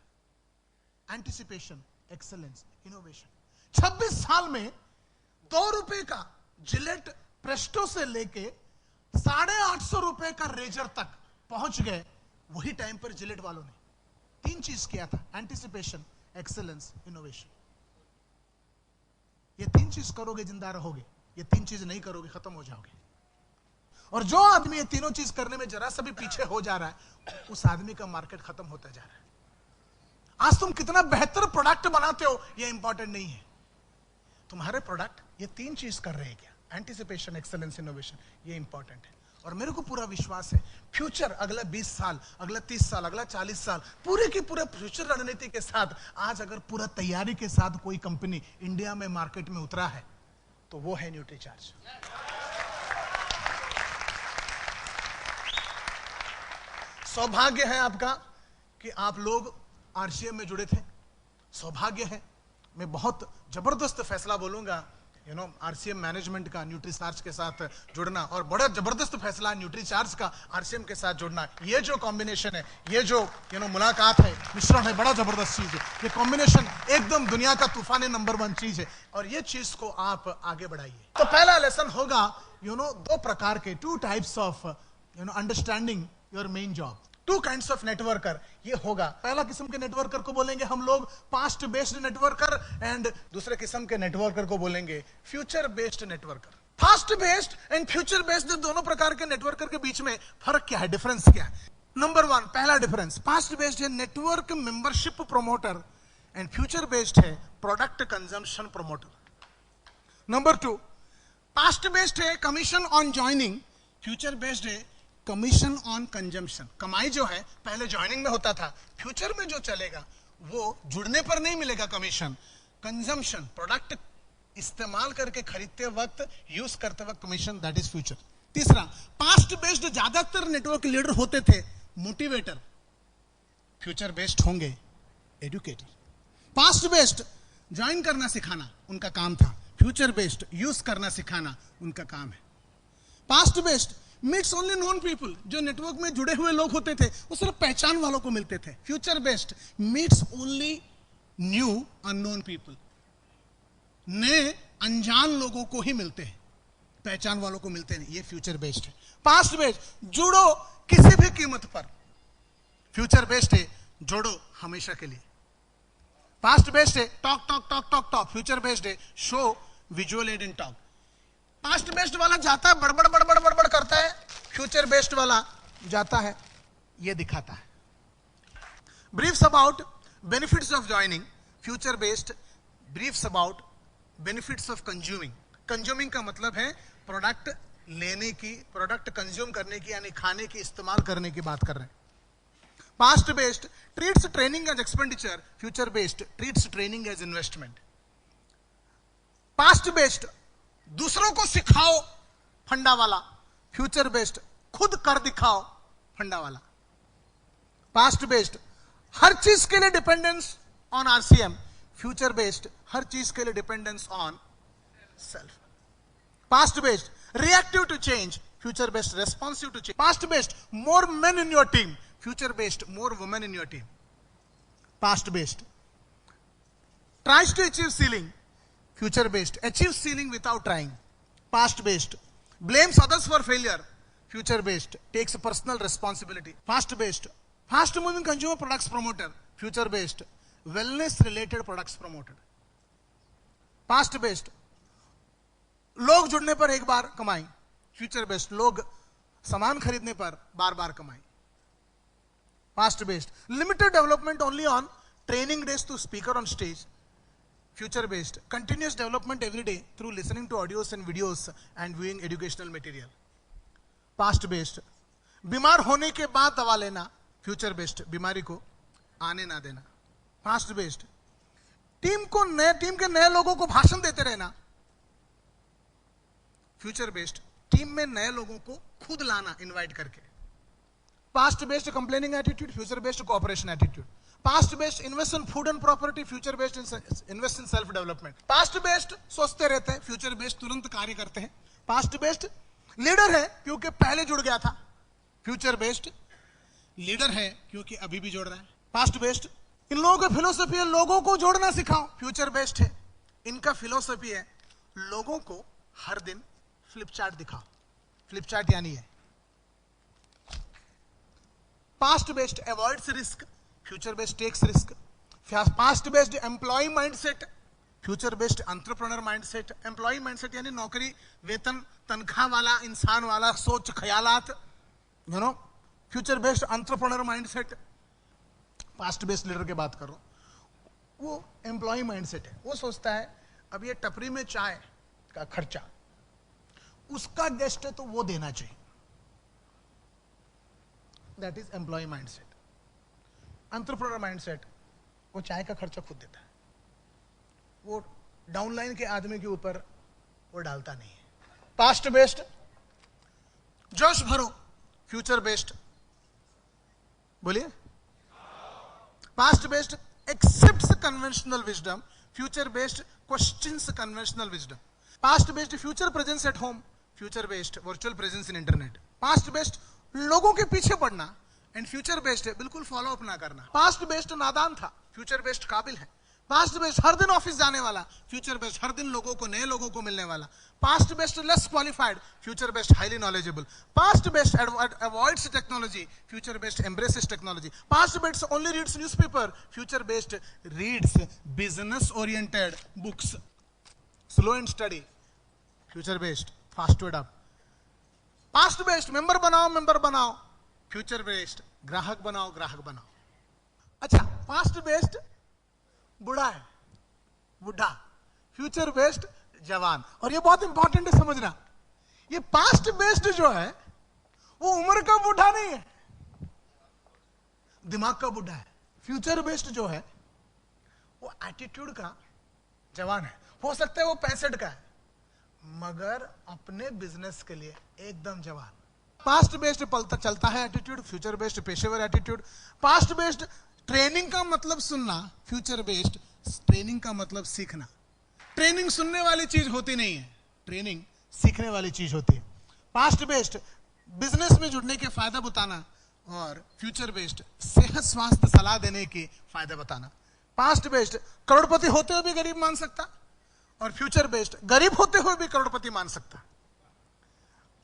एंटिसिपेशन, एक्सेलेंस, इनोवेशन। 26 साल में 2 रुपए का जिलेट प्रेस्टो से लेके 850 रुपए का रेजर तक पहुंच गए। वही टाइम पर जिलेट वालों ने 3 चीज किया था: एंटिसिपेशन, एक्सेलेंस, इनोवेशन। ये 3 चीज करोगे जिंदा रहोगे, ये 3 चीज नहीं करोगे खत्म हो जाओगे। और जो आदमी ये तीनों चीज करने में जरा सा भी पीछे हो जा रहा है, उस आदमी का मार्केट खत्म होता जा रहा है। आज तुम कितना बेहतर प्रोडक्ट बनाते हो ये इंपॉर्टेंट नहीं है, तुम्हारे प्रोडक्ट ये 3 चीज कर रहे हैं क्या? एंटिसिपेशन, एक्सेलेंस, इनोवेशन, ये इंपॉर्टेंट है। और मेरे को पूरा विश्वास है फ्यूचर, अगला 20 साल, अगला 30 साल, अगला 40 साल, पूरे की पूरे फ्यूचर रणनीति के साथ आज अगर पूरा तैयारी के साथ कोई कंपनी इंडिया में मार्केट में उतरा है तो वो है न्यूट्रीचार्ज। सौभाग्य है आपका कि आप लोग आरसीएम में जुड़े थे। सौभाग्य है, मैं बहुत जबरदस्त फैसला बोलूंगा, आरसीएम मैनेजमेंट का न्यूट्रीचार्ज के साथ जुड़ना, और बड़ा जबरदस्त फैसला न्यूट्रीचार्ज का आरसीएम के साथ जुड़ना। ये जो कॉम्बिनेशन है, ये जो मुलाकात है, मिश्रण है, बड़ा जबरदस्त चीज है। ये कॉम्बिनेशन एकदम दुनिया का तूफानी नंबर 1 चीज है, और ये चीज को आप आगे बढ़ाइए। तो पहला लेसन होगा 2 प्रकार के, 2 types of understanding your main job. 2 kinds of networker ये होगा। पहला किस्म के नेटवर्कर को बोलेंगे हम लोग पास्ट बेस्ड नेटवर्कर, एंड दूसरे किस्म के नेटवर्कर को बोलेंगे future based networker. Fast based and future based दोनों प्रकार के नेटवर्कर के बीच में फर्क क्या है, डिफरेंस क्या है? नंबर 1, पहला डिफरेंस, फास्ट बेस्ड है network membership promoter, and future based है product consumption promoter. Number 2, past based है commission on joining, future based है कमीशन ऑन कंजम्पशन। कमाई जो है पहले ज्वाइनिंग में होता था, फ्यूचर में जो चलेगा वो जुड़ने पर नहीं मिलेगा कमीशन, कंजम्पशन, प्रोडक्ट इस्तेमाल करके खरीदते वक्त, यूज करते वक्त कमीशन, दैट इज फ्यूचर। तीसरा, पास्ट बेस्ड ज्यादातर नेटवर्क लीडर होते थे मोटिवेटर, फ्यूचर बेस्ड होंगे एजुकेटर। पास्ट बेस्ड ज्वाइन करना सिखाना उनका काम था, फ्यूचर बेस्ड यूज करना सिखाना उनका काम है। Past based meets only known people, जो नेटवर्क में जुड़े हुए लोग होते थे वो सिर्फ पहचान वालों को मिलते थे। Future based meets only new unknown people, नए अनजान लोगों को ही मिलते हैं, पहचान वालों को मिलते नहीं, ये फ्यूचर बेस्ड है। पास्ट बेस्ड जुड़ो किसी भी कीमत पर, फ्यूचर बेस्ड है जोड़ो हमेशा के लिए। पास्ट बेस्ड है talk talk talk talk talk, future based है show visual aid in talk. Past based वाला जाता है बड़बड़ बड़बड़ बड़बड़ करता है, फ्यूचर बेस्ड वाला जाता है ये दिखाता है। Briefs about benefits of joining, future based briefs about benefits of consuming. Consuming का मतलब है प्रोडक्ट लेने की, प्रोडक्ट कंज्यूम करने की, यानी खाने की, इस्तेमाल करने की बात कर रहे हैं। Past based treats training as expenditure, future based treats training as investment. Past based दूसरों को सिखाओ फंडा वाला, फ्यूचर बेस्ड खुद कर दिखाओ फंडा वाला। पास्ट बेस्ड हर चीज के लिए dependence on RCM, future based हर चीज के लिए dependence on self. Past based reactive to change, future based responsive to change. Past based more men in your team, future based more women in your team. Past based tries to achieve ceiling, future based achieves ceiling without trying. Past based blames others for failure, future based takes personal responsibility. Past based fast moving consumer products promoter, future based wellness related products promoted. Past based लोग जुड़ने पर एक बार कमाई, future based लोग सामान खरीदने पर बार बार कमाई। Past based limited development only on training days to speaker on stage, future based continuous development every day through listening to audios and videos and viewing educational material. Past based बीमार होने के बाद दवा लेना, फ्यूचर बेस्ड बीमारी को आने ना देना। पास्ट बेस्ड टीम के नए लोगों को भाषण देते रहना, फ्यूचर बेस्ड टीम में नए लोगों को खुद लाना इनवाइट करके, past based complaining attitude, future based cooperation attitude, past based invest in food and property, future based invest in self development, past based सोचते रहते हैं, फ्यूचर बेस्ड तुरंत कार्य करते हैं, पास्ट बेस्ड लीडर है क्योंकि पहले जुड़ गया था, फ्यूचर बेस्ड लीडर है क्योंकि अभी भी जोड़ रहा है, पास्ट बेस्ड इन लोगों की फिलोसफी है लोगों को जोड़ना सिखाओ, फ्यूचर बेस्ड है इनका फिलोसफी है लोगों को हर दिन फ्लिप चार्ट दिखाओ, फ्लिप चार्ट यानी है past based avoids risk, future based takes risk, past based employee mindset, future based entrepreneur mindset, employee mindset यानी नौकरी वेतन तनख्वाह वाला इंसान वाला सोच ख्यालात, you know, future based entrepreneur mindset, past based leader की बात करो, वो एम्प्लॉय माइंडसेट है, वो सोचता है अब ये टपरी में चाय का खर्चा उसका गेस्ट है तो वो देना चाहिए, that is employee mindset. Entrepreneur mindset वो चाय का खर्चा खुद देता है, वो डाउनलाइन के आदमी के ऊपर वो डालता नहीं है। पास्ट बेस्ड जोश भरो, फ्यूचर बेस्ड बोलिए, past based accepts conventional wisdom, future based questions conventional wisdom, past based future presence at home, future based virtual presence in internet, past based लोगों के पीछे पड़ना एंड फ्यूचर बेस्ड बिल्कुल follow up ना करना, past based नादान था, future based काबिल है, पास्ट बेस्ड हर दिन ऑफिस जाने वाला, फ्यूचर बेस्ड हर दिन लोगों को नए लोगों को मिलने वाला, past based less qualified, future based highly knowledgeable, past based avoids technology, future based embraces technology, past based only reads newspaper, future based reads business oriented books, slow and study, future based fast to adopt, past based member बनाओ, future based ग्राहक बनाओ। अच्छा, past based बुढ़ा है, बुढ़ा, future based जवान, और ये बहुत इंपॉर्टेंट है समझना, ये पास्ट बेस्ड जो है वो उम्र का बुढ़ा नहीं है, दिमाग का बुढ़ा है, फ्यूचर बेस्ड जो है वो एटीट्यूड का जवान है, हो सकता है वो 65 का है मगर अपने बिजनेस के लिए एकदम जवान। पास्ट बेस्ड पलता चलता है एटीट्यूड, फ्यूचर बेस्ड पेशेवर एटीट्यूड, पास्ट बेस्ड ट्रेनिंग का मतलब सुनना, फ्यूचर बेस्ड ट्रेनिंग का मतलब सीखना। ट्रेनिंग सुनने वाली चीज होती नहीं है, ट्रेनिंग सीखने वाली चीज होती है। पास्ट बेस्ड बिजनेस में जुड़ने के फायदा बताना और फ्यूचर बेस्ड सेहत स्वास्थ्य सलाह देने के फायदे बताना। पास्ट बेस्ड करोड़पति होते हुए भी गरीब मान सकता और फ्यूचर बेस्ड गरीब होते हुए भी करोड़पति मान सकता।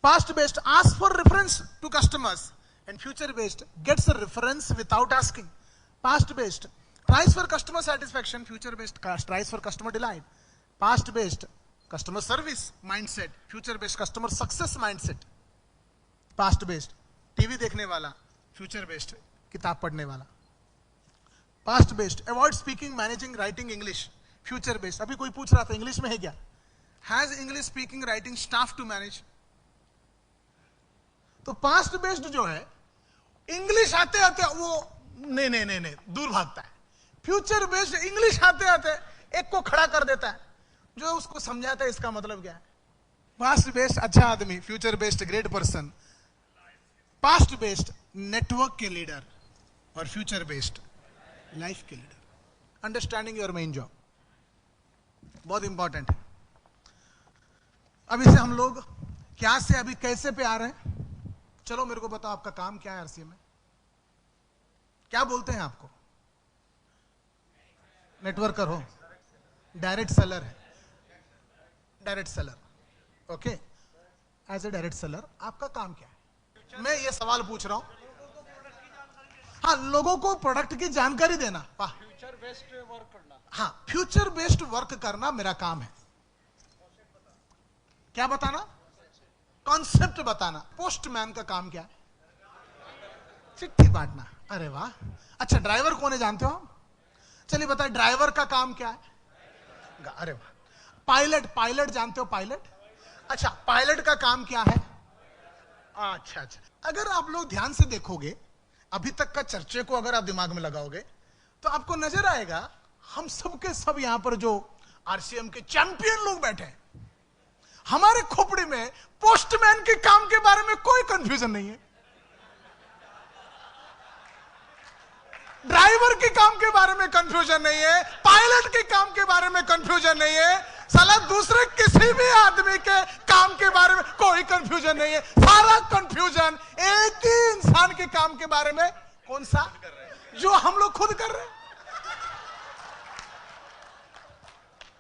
Past based ask for reference to customers and future based gets a reference without asking. Past based tries for customer satisfaction, future based tries for customer delight. Past based customer service mindset, future based customer success mindset. Past based TV देखने वाला, future based किताब पढ़ने वाला। Past based avoid speaking, managing, writing English, future based अभी कोई पूछ रहा था इंग्लिश में है क्या, has English speaking writing staff to manage। तो पास्ट बेस्ड जो है इंग्लिश आते आते वो नहीं दूर भागता है। फ्यूचर बेस्ड इंग्लिश आते आते एक को खड़ा कर देता है जो उसको समझाता है इसका मतलब क्या है। पास्ट बेस्ड अच्छा आदमी, future based great person. Past based network के लीडर और फ्यूचर बेस्ड लाइफ के leader. Understanding your main job बहुत इंपॉर्टेंट है। अब इसे हम लोग क्या से अभी कैसे पे आ रहे हैं, चलो मेरे को बताओ आपका काम क्या है आरसीए में, क्या बोलते हैं आपको? नेटवर्कर हो, डायरेक्ट सेलर है, direct seller, okay. As a direct seller आपका काम क्या है? मैं ये सवाल पूछ रहा हूं। हाँ, लोगों को प्रोडक्ट की जानकारी देना, फ्यूचर बेस्ड वर्क करना। हाँ, फ्यूचर बेस्ड वर्क करना मेरा काम है। क्या बताना? कॉन्सेप्ट बताना। पोस्टमैन का काम क्या है? चिट्ठी बांटना। अरे वाह, अच्छा ड्राइवर कौन है जानते हो? चलिए बताए ड्राइवर का काम क्या है? अरे वाह। पायलट जानते हो? पायलट, अच्छा पायलट का काम क्या है? अच्छा, अगर आप लोग ध्यान से देखोगे अभी तक का चर्चे को अगर आप दिमाग में लगाओगे तो आपको नजर आएगा हम सब के सब यहां पर जो आरसीएम के चैंपियन लोग बैठे हैं, हमारे खोपड़ी में पोस्टमैन के काम के बारे में कोई कंफ्यूजन नहीं है, ड्राइवर के काम के बारे में कंफ्यूजन नहीं है, पायलट के काम के बारे में कंफ्यूजन नहीं है, साला दूसरे किसी भी आदमी के काम के बारे में कोई कंफ्यूजन नहीं है। सारा कंफ्यूजन एक ही इंसान के काम के बारे में। कौन सा? जो हम लोग खुद कर रहे हैं।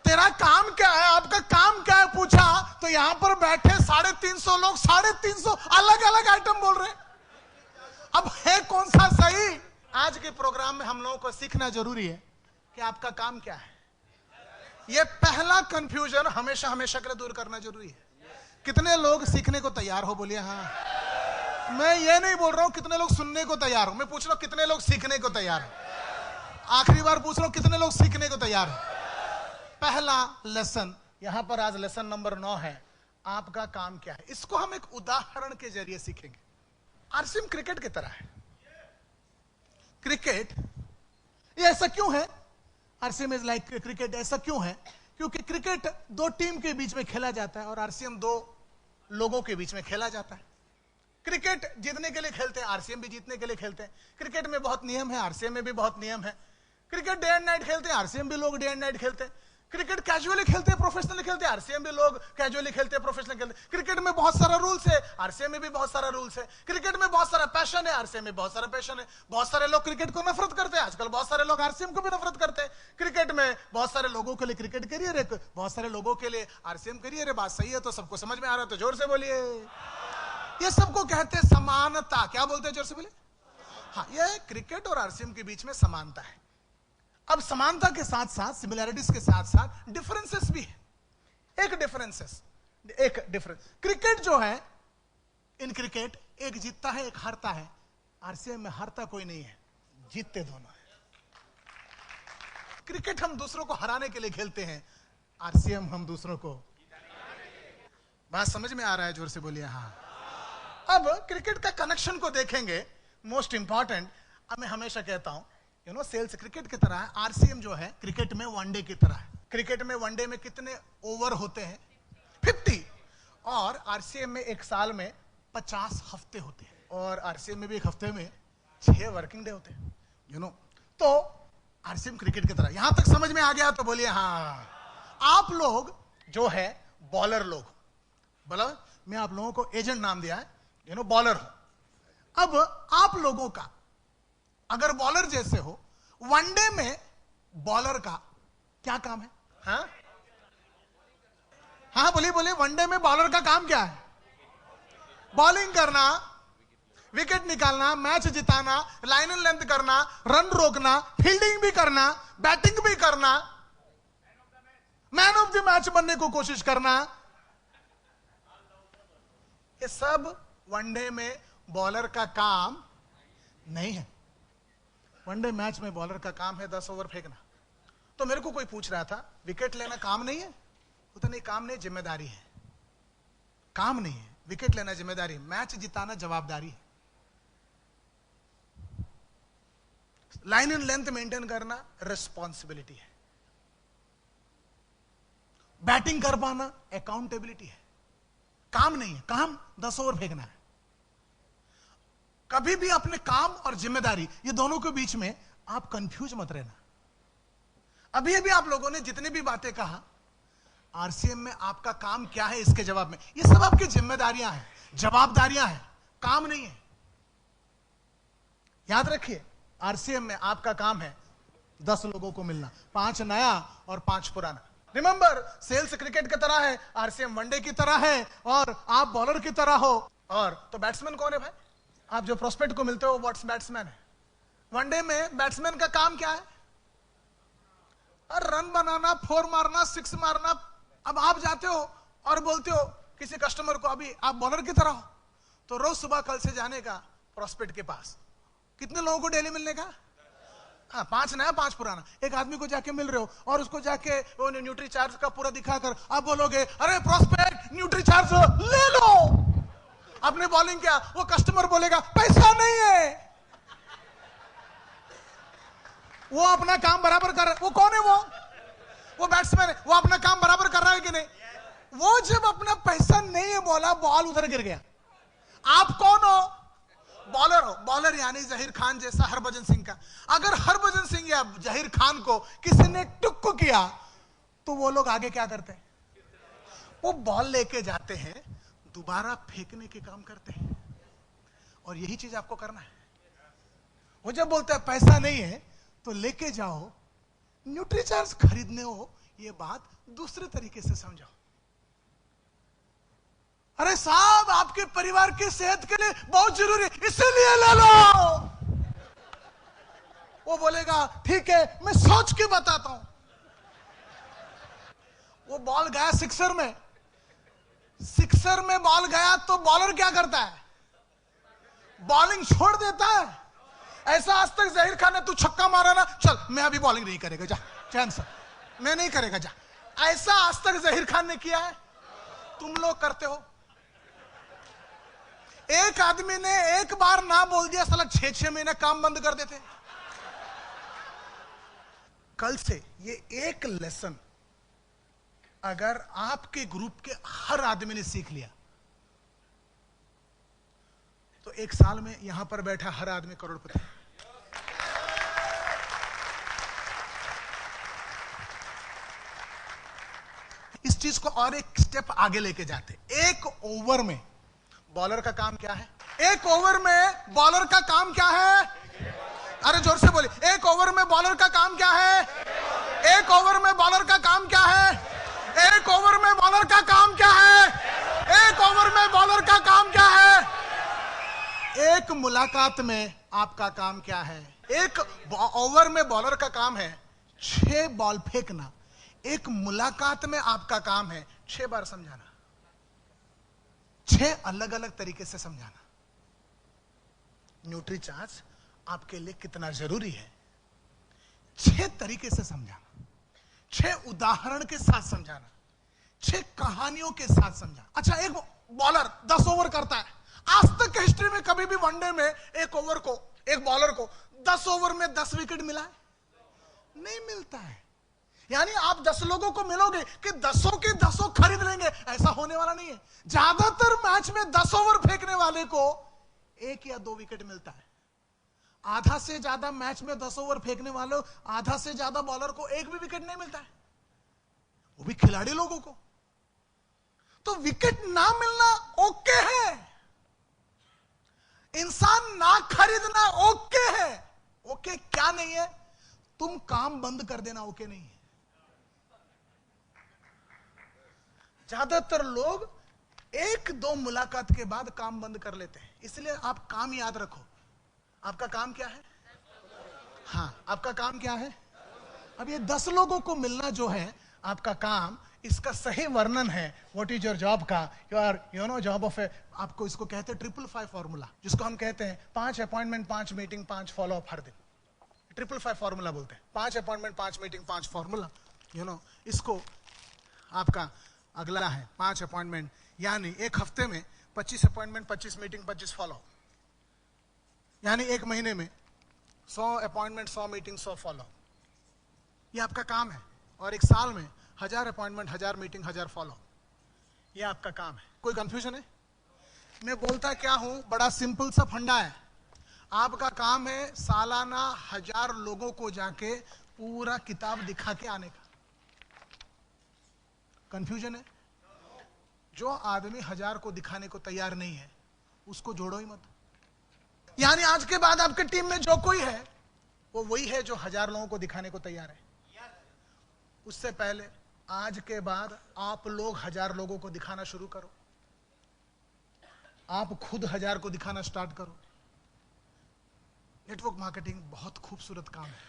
तेरा काम क्या है, आपका काम क्या है पूछा तो यहां पर बैठे 350 लोग 350 अलग अलग आइटम बोल रहे हैं। अब है कौन सा सही? आज के प्रोग्राम में हम लोगों को सीखना जरूरी है कि आपका काम क्या है। यह पहला कंफ्यूजन हमेशा हमेशा के लिए दूर करना जरूरी है। कितने लोग सीखने को तैयार हो? बोलिए हाँ। मैं ये नहीं बोल रहा हूं कितने लोग सुनने को तैयार हो, मैं पूछ रहा हूं कितने लोग सीखने को तैयार हो। आखिरी बार पूछ रहा हूं कितने लोग सीखने को तैयार हो। पहला लेसन यहां पर आज लेसन नंबर 9 है, आपका काम क्या है। इसको हम एक उदाहरण के जरिए सीखेंगे। आरसीएम क्रिकेट की तरह है। क्रिकेट ये ऐसा क्यों है? आरसीएम इज लाइक क्रिकेट ऐसा क्यों है? क्योंकि क्रिकेट 2 टीम के बीच में खेला जाता है और आरसीएम 2 लोगों के बीच में खेला जाता है। क्रिकेट जीतने के लिए खेलते हैं, आरसीएम भी जीतने के लिए खेलते हैं। क्रिकेट में बहुत नियम है, आरसीएम में भी बहुत नियम है। क्रिकेट डे एंड नाइट खेलते हैं, आरसीएम भी लोग डे एंड नाइट खेलते हैं। क्रिकेट कैजुअली खेलते हैं, प्रोफेशनली खेलते हैं, आरसीएम भी लोग कैजुअली खेलते हैं, प्रोफेशनली खेलते हैं। क्रिकेट में बहुत सारा रूल्स है, आरसीएम में भी बहुत सारा रूल्स है। क्रिकेट में बहुत सारा पैशन है, आरसीएम में बहुत सारा पैशन है। बहुत सारे लोग क्रिकेट को नफरत करते हैं, आजकल बहुत सारे लोग आरसीएम को भी नफरत करते हैं। क्रिकेट में बहुत सारे लोगों के लिए क्रिकेट करियर है, बहुत सारे लोगों के लिए आरसीएम करियर है। बात सही है तो सबको समझ में आ रहा है तो जोर से बोलिए। ये सबको कहते हैं समानता। क्या बोलते हैं? जोर से बोलिए। हाँ, ये क्रिकेट और आरसीएम के बीच में समानता है। अब समानता के साथ साथ, सिमिलैरिटीज के साथ साथ डिफरेंसेस भी है। एक डिफरेंस क्रिकेट जो है, इन क्रिकेट एक जीतता है एक हारता है। आरसीएम में हारता कोई नहीं है, जीतते दोनों है। क्रिकेट हम दूसरों को हराने के लिए खेलते हैं, आरसीएम हम दूसरों को। बात समझ में आ रहा है? जोर से बोलिए हाँ। अब क्रिकेट का कनेक्शन को देखेंगे। मोस्ट इंपॉर्टेंट, अब मैं हमेशा कहता हूं सेल्स क्रिकेट की तरह है, आरसीएम जो है क्रिकेट में वनडे की तरह है। क्रिकेट में वनडे में कितने ओवर होते हैं? 50। और आरसीएम में एक साल में 50 हफ्ते होते हैं। और आरसीएम में भी एक हफ्ते में 6 वर्किंग डे होते हैं। तो आरसीएम क्रिकेट की तरह। यहां तक समझ में आ गया तो बोलिए हाँ। आप लोग जो है बॉलर लोग, बोला मैं आप लोगों को एजेंट नाम दिया है, बॉलर हो। अब आप लोगों का अगर बॉलर जैसे हो, वनडे में बॉलर का क्या काम है? हाँ हाँ बोलिए बोलिए। वनडे में बॉलर का काम क्या है? बॉलिंग करना, विकेट निकालना, मैच जिताना, लाइन एंड लेंथ करना, रन रोकना, फील्डिंग भी करना, बैटिंग भी करना, मैन ऑफ द मैच बनने को कोशिश करना। ये सब वनडे में बॉलर का काम नहीं है। वनडे मैच में बॉलर का काम है 10 ओवर फेंकना। तो मेरे को कोई पूछ रहा था विकेट लेना काम नहीं है? तो नहीं, काम नहीं, जिम्मेदारी है। काम नहीं है, विकेट लेना जिम्मेदारी है, मैच जिताना जवाबदारी है। लाइन एंड लेंथ मेंटेन करना रिस्पॉन्सिबिलिटी है। बैटिंग कर पाना अकाउंटेबिलिटी है। काम नहीं है, काम 10 ओवर फेंकना है। कभी भी अपने काम और जिम्मेदारी, ये दोनों के बीच में आप कंफ्यूज मत रहना। अभी अभी आप लोगों ने जितनी भी बातें कहा, आरसीएम में आपका काम क्या है इसके जवाब में, ये सब आपकी जिम्मेदारियां हैं, जवाबदारियां हैं, काम नहीं है। याद रखिए, आरसीएम में आपका काम है 10 लोगों को मिलना, 5 नया और 5 पुराना। रिमेंबर, सेल्स क्रिकेट की तरह है, आरसीएम वनडे की तरह है, और आप बॉलर की तरह हो। और तो बैट्समैन कौन है भाई? आप जो प्रोस्पेक्ट को मिलते हो व्हाट्स बैट्समैन है। वनडे में बैट्समैन का काम क्या है? रन बनाना, 4 मारना, 6 मारना। अब आप जाते हो और बोलते हो किसी कस्टमर को, अभी आप बॉलर की तरह हो, तो रोज सुबह कल से जाने का प्रोस्पेक्ट के पास। कितने लोगों को डेली मिलने का? हाँ, 5 नया 5 पुराना। एक आदमी को जाके मिल रहे हो और उसको जाके वो न्यूट्री चार्ज का पूरा दिखाकर आप बोलोगे, अरे प्रोस्पेक्ट न्यूट्री चार्ज ले लो। आपने बॉलिंग किया, वो कस्टमर बोलेगा पैसा नहीं है। वो अपना काम बराबर कर रहा है। वो कौन है? वो बैट्समैन है। वो अपना काम बराबर कर रहा है कि नहीं? वो जब अपना पैसा नहीं है बोला, बॉल उधर गिर गया। आप कौन हो? बॉलर हो। बॉलर यानी जहीर खान जैसा हरभजन सिंह का। अगर हरभजन सिंह या जहीर खान को किसी ने टुक्क किया तो वो लोग आगे क्या करते हैं? वो बॉल लेके जाते हैं, दोबारा फेंकने के काम करते हैं। और यही चीज आपको करना है। वो जब बोलते हैं पैसा नहीं है तो लेके जाओ, न्यूट्रीचार्ज खरीदने हो, ये बात दूसरे तरीके से समझाओ। अरे साहब, आपके परिवार की सेहत के लिए बहुत जरूरी है, इसीलिए ले लो। वो बोलेगा ठीक है, मैं सोच के बताता हूं। वो बॉल गया सिक्सर में। सिक्सर में बॉल गया तो बॉलर क्या करता है? बॉलिंग छोड़ देता है। ऐसा आज तक जहीर खान ने, तू छक्का मारा ना, चल मैं अभी बॉलिंग नहीं करेगा, जा चैन से, मैं नहीं करेगा, जा। ऐसा आज तक जहीर खान ने किया है? तुम लोग करते हो। एक आदमी ने एक बार ना बोल दिया, साला 6-6 महीने काम बंद कर देते। कल से ये एक लेसन अगर आपके ग्रुप के हर आदमी ने सीख लिया तो एक साल में यहां पर बैठा हर आदमी करोड़पति। इस चीज को और एक स्टेप आगे लेके जाते। एक ओवर में बॉलर का काम क्या है? एक ओवर में बॉलर का काम क्या है? अरे जोर से बोलिए, एक ओवर में बॉलर का काम क्या है? एक ओवर में बॉलर का काम क्या है? एक ओवर में बॉलर का काम क्या है? एक ओवर में बॉलर का काम क्या है? एक मुलाकात में आपका काम क्या है? एक ओवर में बॉलर का काम है 6 बॉल फेंकना। एक मुलाकात में आपका काम है 6 बार समझाना, 6 अलग अलग तरीके से समझाना। न्यूट्रीचार्ज आपके लिए कितना जरूरी है, 6 तरीके से समझाना, 6 उदाहरण के साथ समझाना, 6 कहानियों के साथ समझाना। अच्छा, एक बॉलर 10 ओवर करता है। आज तक की हिस्ट्री में कभी भी वनडे में एक ओवर को, एक बॉलर को 10 ओवर में 10 विकेट मिला है? नहीं मिलता है। यानी आप 10 लोगों को मिलोगे कि 10 के 10 खरीद लेंगे, ऐसा होने वाला नहीं है। ज्यादातर मैच में 10 ओवर फेंकने वाले को 1 या 2 विकेट मिलता है। आधा से ज्यादा मैच में 10 ओवर फेंकने वालों, आधा से ज्यादा बॉलर को 1 भी विकेट नहीं मिलता है, वो भी खिलाड़ी लोगों को। तो विकेट ना मिलना ओके है, इंसान ना खरीदना ओके है। ओके क्या नहीं है? तुम काम बंद कर देना ओके नहीं है। ज्यादातर लोग 1-2 मुलाकात के बाद काम बंद कर लेते हैं। इसलिए आप काम याद रखो। आपका काम क्या है? हाँ, आपका काम क्या है? अब ये 10 लोगों को मिलना जो है आपका काम, इसका सही वर्णन है व्हाट इज योर जॉब का। यू नो जॉब ऑफ ए, आपको इसको कहते हैं 555 फॉर्मूला, जिसको हम कहते हैं 5 अपॉइंटमेंट 5 मीटिंग 5 फॉलो अप हर दिन। 555 फॉर्मूला बोलते हैं। 5 appointment 5 meeting 5 formula. You know इसको आपका अगला है 5 अपॉइंटमेंट, यानी एक हफ्ते में 25 अपॉइंटमेंट 25 मीटिंग 25 फॉलो, यानी एक महीने में 100 अपॉइंटमेंट 100 मीटिंग 100 फॉलो। ये आपका काम है। और एक साल में 1000 अपॉइंटमेंट 1000 मीटिंग 1000 फॉलो, ये आपका काम है। कोई कंफ्यूजन है? मैं बोलता क्या हूं, बड़ा सिंपल सा फंडा है। आपका काम है सालाना 1000 लोगों को जाके पूरा किताब दिखा के आने का। कंफ्यूजन है? जो आदमी 1000 को दिखाने को तैयार नहीं है उसको जोड़ो ही मत। यानी आज के बाद आपके टीम में जो कोई है वो वही है जो 1000 लोगों को दिखाने को तैयार है। उससे पहले आज के बाद आप लोग 1000 लोगों को दिखाना शुरू करो। आप खुद 1000 को दिखाना स्टार्ट करो। नेटवर्क मार्केटिंग बहुत खूबसूरत काम है।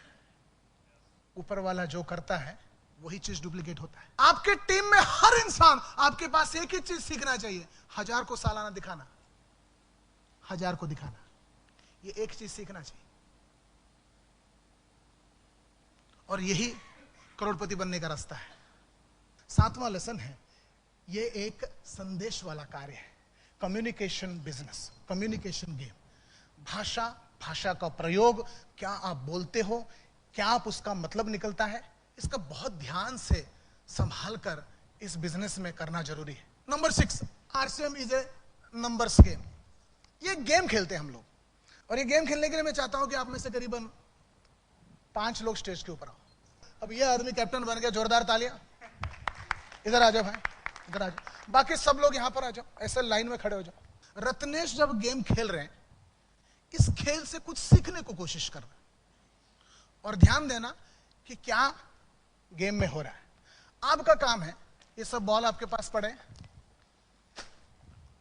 ऊपर वाला जो करता है वही चीज डुप्लीकेट होता है। आपके टीम में हर इंसान, आपके पास एक ही चीज सीखना चाहिए, 1000 को सालाना दिखाना, 1000 को दिखाना। ये एक चीज सीखना चाहिए और यही करोड़पति बनने का रास्ता है। 7वां लेसन है, ये एक संदेश वाला कार्य है। Communication business, communication game. भाषा का प्रयोग, क्या आप बोलते हो, क्या आप उसका मतलब निकलता है, इसका बहुत ध्यान से संभाल कर इस बिजनेस में करना जरूरी है। Number 6, RCM is a numbers game. ये गेम खेलते हैं हम लोग, और ये गेम खेलने के लिए मैं चाहता हूं कि आप में से करीबन 5 लोग स्टेज के ऊपर आओ। अब ये आदमी कैप्टन बन गया, जोरदार तालियां। इधर आ जाओ भाई, इधर आ जाओ। बाकी सब लोग यहां पर आ जाओ, ऐसे लाइन में खड़े हो जाओ। रत्नेश जब गेम खेल रहे हैं, इस खेल से कुछ सीखने को कोशिश कर रहे हैं, और ध्यान देना कि क्या गेम में हो रहा है। आपका काम है, ये सब बॉल आपके पास पड़े,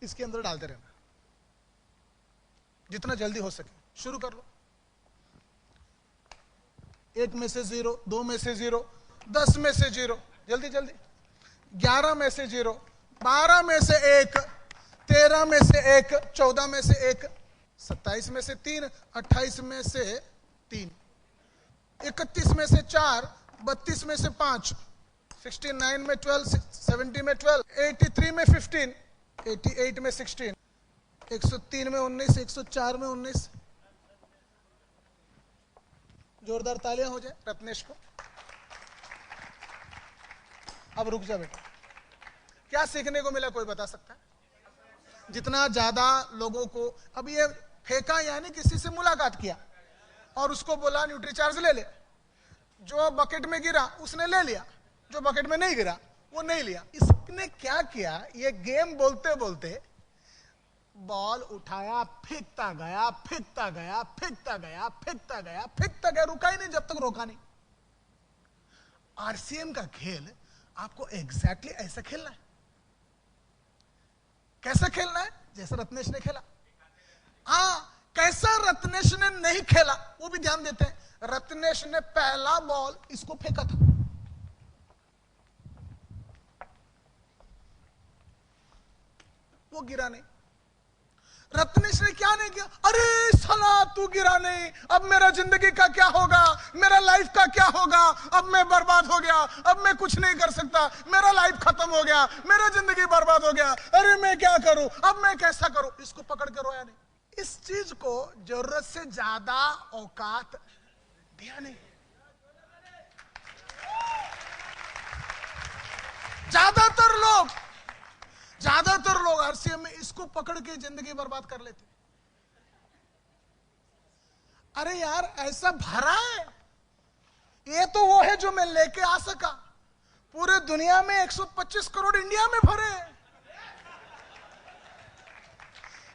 इसके अंदर डालते रहना, जितना जल्दी हो सके। शुरू कर लो। 1 में से 0, 2 में से 0, 10 में से 0, जल्दी जल्दी। 11 में से 0, 12 में से 1, 13 में से 1, 14 में से 1, 27 में से 3, 28 में से 3, 31 में से 4, 32 में से 5, 69 में 12, 70 में 12, 83 में 15, 88 में 16, 103 में 19, 104 में 19। जोरदार तालियां हो जाए रत्नेश को। अब रुक जा बेटा, क्या सीखने को मिला, कोई बता सकता है? जितना ज्यादा लोगों को, अब ये फेंका यानी किसी से मुलाकात किया और उसको बोला न्यूट्रीचार्ज ले ले। जो बकेट में गिरा उसने ले लिया, जो बकेट में नहीं गिरा वो नहीं लिया। इसने क्या किया, ये गेम बोलते बोलते बॉल उठाया, फेंकता गया, फेंकता गया, फेंकता गया, फेंकता गया, फेंकता गया, रुका ही नहीं जब तक रोका नहीं। आरसीएम का खेल आपको एग्जैक्टली ऐसा खेलना है। कैसा खेलना है? जैसा रत्नेश ने खेला। हाँ, कैसा रत्नेश ने नहीं खेला वो भी ध्यान देते हैं। रत्नेश ने पहला बॉल इसको फेंका था, वो गिरा नहीं। रत्नेश ने क्या नहीं किया, अरे साला तू गिरा नहीं, अब मेरा जिंदगी का क्या होगा, मेरा लाइफ का क्या होगा, अब मैं बर्बाद हो गया, अब मैं कुछ नहीं कर सकता, मेरा लाइफ खत्म हो गया, मेरा जिंदगी बर्बाद हो गया, अरे मैं क्या करूं, अब मैं कैसा करूं। इसको पकड़ के रोया नहीं। इस चीज को जरूरत से ज्यादा औकात दिया नहीं। ज्यादातर लोग आरसीएम में इसको पकड़ के जिंदगी बर्बाद कर लेते। अरे यार ऐसा भरा है, ये तो वो है जो मैं लेके आ सका। पूरे दुनिया में 125 करोड़ इंडिया में भरे हैं।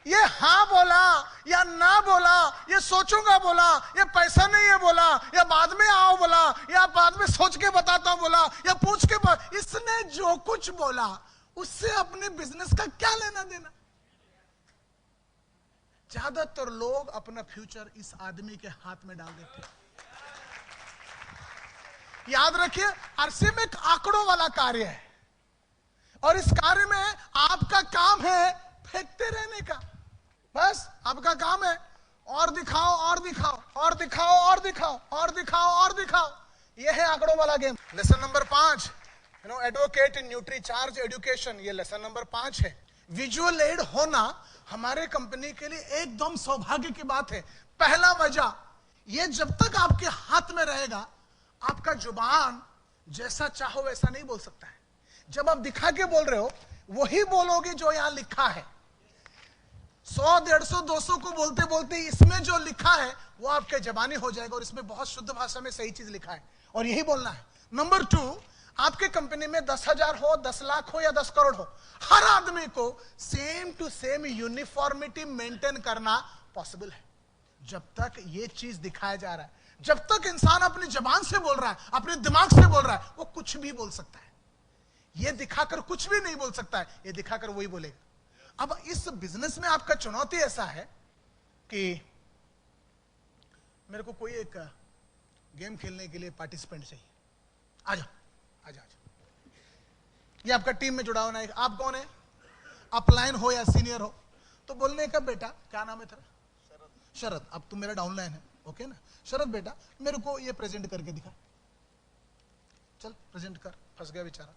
ये हाँ बोला या ना बोला, ये सोचूंगा बोला, ये पैसा नहीं है बोला, या बाद में आओ बोला, या बाद में सोच के बताता हूं बोला, या पूछ के इसने जो कुछ बोला उससे अपने बिजनेस का क्या लेना देना। ज्यादातर लोग अपना फ्यूचर इस आदमी के हाथ में डाल देते हैं। याद रखिए, आरसीएम एक आंकड़ों वाला कार्य है, और इस कार्य में आपका काम है फेंकते रहने का। बस आपका काम है और दिखाओ और दिखाओ और दिखाओ और दिखाओ और दिखाओ और दिखाओ। यह है आंकड़ों वाला गेम। लेसन नंबर 5, एडवोकेट इन न्यूट्रीचार्ज एजुकेशन, ये लेसन नंबर 5 है। विजुअल एड होना हमारे कंपनी के लिए एकदम सौभाग्य की बात है। पहला वजह, ये जब तक आपके हाथ में रहेगा, आपका जुबान जैसा चाहो वैसा नहीं बोल सकता है। जब आप दिखा के बोल रहे हो वही बोलोगे जो यहां लिखा है। 100, 150, 200 को बोलते बोलते इसमें जो लिखा है वो आपके जबानी हो जाएगा, और इसमें बहुत शुद्ध भाषा में सही चीज लिखा है और यही बोलना है। नंबर 2, आपके कंपनी में 10,000 हो, 10 लाख हो या 10 करोड़ हो, हर आदमी को same to same uniformity maintain करना पॉसिबल है। जब तक ये चीज दिखाया जा रहा है, जब तक इंसान अपनी जबान से बोल रहा है, अपने दिमाग से बोल रहा है, वो कुछ भी बोल सकता है। ये दिखाकर कुछ भी नहीं बोल सकता है, ये दिखाकर वही बोलेगा। अब इस बिजनेस में आपका चुनौती ऐसा है कि मेरे को कोई एक गेम खेलने के लिए पार्टिसिपेंट चाहिए। आ जाओ आ जाओ। ये आपका टीम में जुड़ा होना है। आप कौन है? अपलाइन हो या सीनियर हो, तो बोलने का बेटा क्या नाम है तेरा? शरद। अब तुम मेरा डाउनलाइन है, ओके ना? शरद बेटा मेरे को ये प्रेजेंट करके दिखा। चल प्रेजेंट कर। फंस गया बेचारा।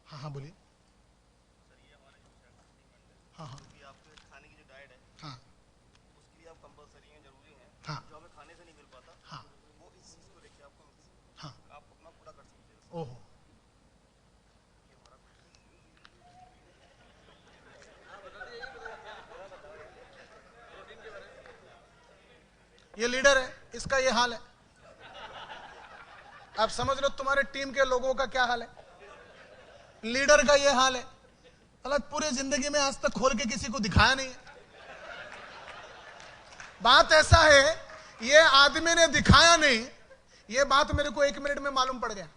हाँ हाँ बोलिए। हाँ हाँ
आपके खाने की जो डाइट है,
हाँ
उसके लिए आप कंपलसरी हैं, जरूरी हैं।
हाँ
जो हमें खाने से नहीं मिल पाता,
हाँ
वो इस चीज को लेके आप
ये लीडर है, इसका ये हाल है। आप समझ लो तुम्हारे टीम के लोगों का क्या हाल है। लीडर का ये हाल है। अलग पूरी जिंदगी में आज तक खोल के किसी को दिखाया नहीं है। बात ऐसा है, ये आदमी ने दिखाया नहीं, ये बात मेरे को 1 मिनट में मालूम पड़ गया।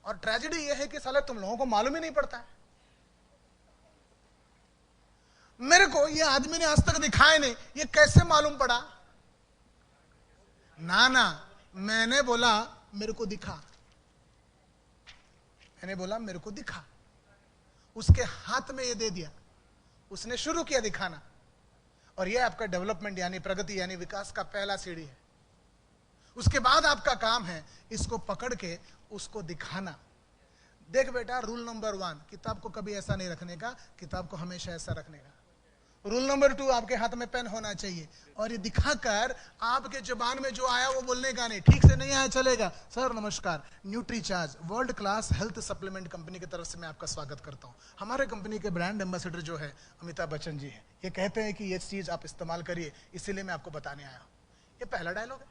और ट्रेजेडी ये है कि साले तुम लोगों को मालूम ही नहीं पड़ता है। मेरे को ये आदमी ने आज तक दिखाया नहीं, ये कैसे मालूम पड़ा? ना, मैंने बोला मेरे को दिखा, मैंने बोला मेरे को दिखा, उसके हाथ में ये दे दिया, उसने शुरू किया दिखाना। और ये आपका डेवलपमेंट यानी प्रगति यानी विकास का पहला सीढ़ी है। उसके बाद आपका काम है इसको पकड़ के उसको दिखाना। देख बेटा, रूल नंबर 1, किताब को कभी ऐसा नहीं रखने का, किताब को हमेशा ऐसा रखने का। रूल नंबर 2, आपके हाथ में पेन होना चाहिए और ये दिखाकर आपके जुबान में जो आया वो बोलने का नहीं। ठीक से नहीं आया चलेगा। सर नमस्कार, Nutricharge world class health supplement company की तरफ से मैं आपका स्वागत करता हूं। हमारे कंपनी के ब्रांड एम्बेसडर जो है अमिताभ बच्चन जी है। ये कहते हैं कि ये चीज आप इस्तेमाल करिए, इसीलिए मैं आपको बताने आया हूं। ये पहला डायलॉग है।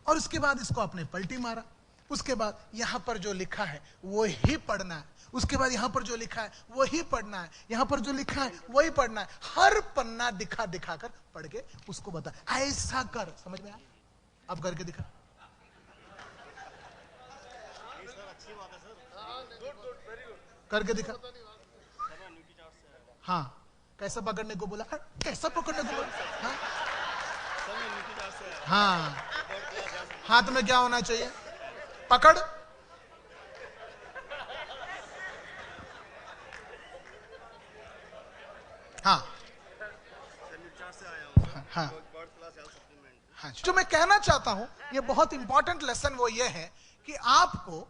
और उसके बाद इसको आपने पलटी मारा। उसके बाद यहां पर जो लिखा है वो ही पढ़ना है। उसके बाद यहां पर जो लिखा है वो ही पढ़ना है। यहां पर जो लिखा है वही पढ़ना है। हर पन्ना दिखा दिखा कर पढ़ के उसको बता, ऐसा कर। समझ में आया? अब करके दिखा। करके दिखा। हाँ, कैसा पकड़ने को बोला? कैसा पकड़ने को बोला? हाँ, हाथ में क्या होना चाहिए? पकड़। हाँ हाँ हाँ। जो मैं कहना चाहता हूं, ये बहुत इंपॉर्टेंट लेसन वो ये है कि आपको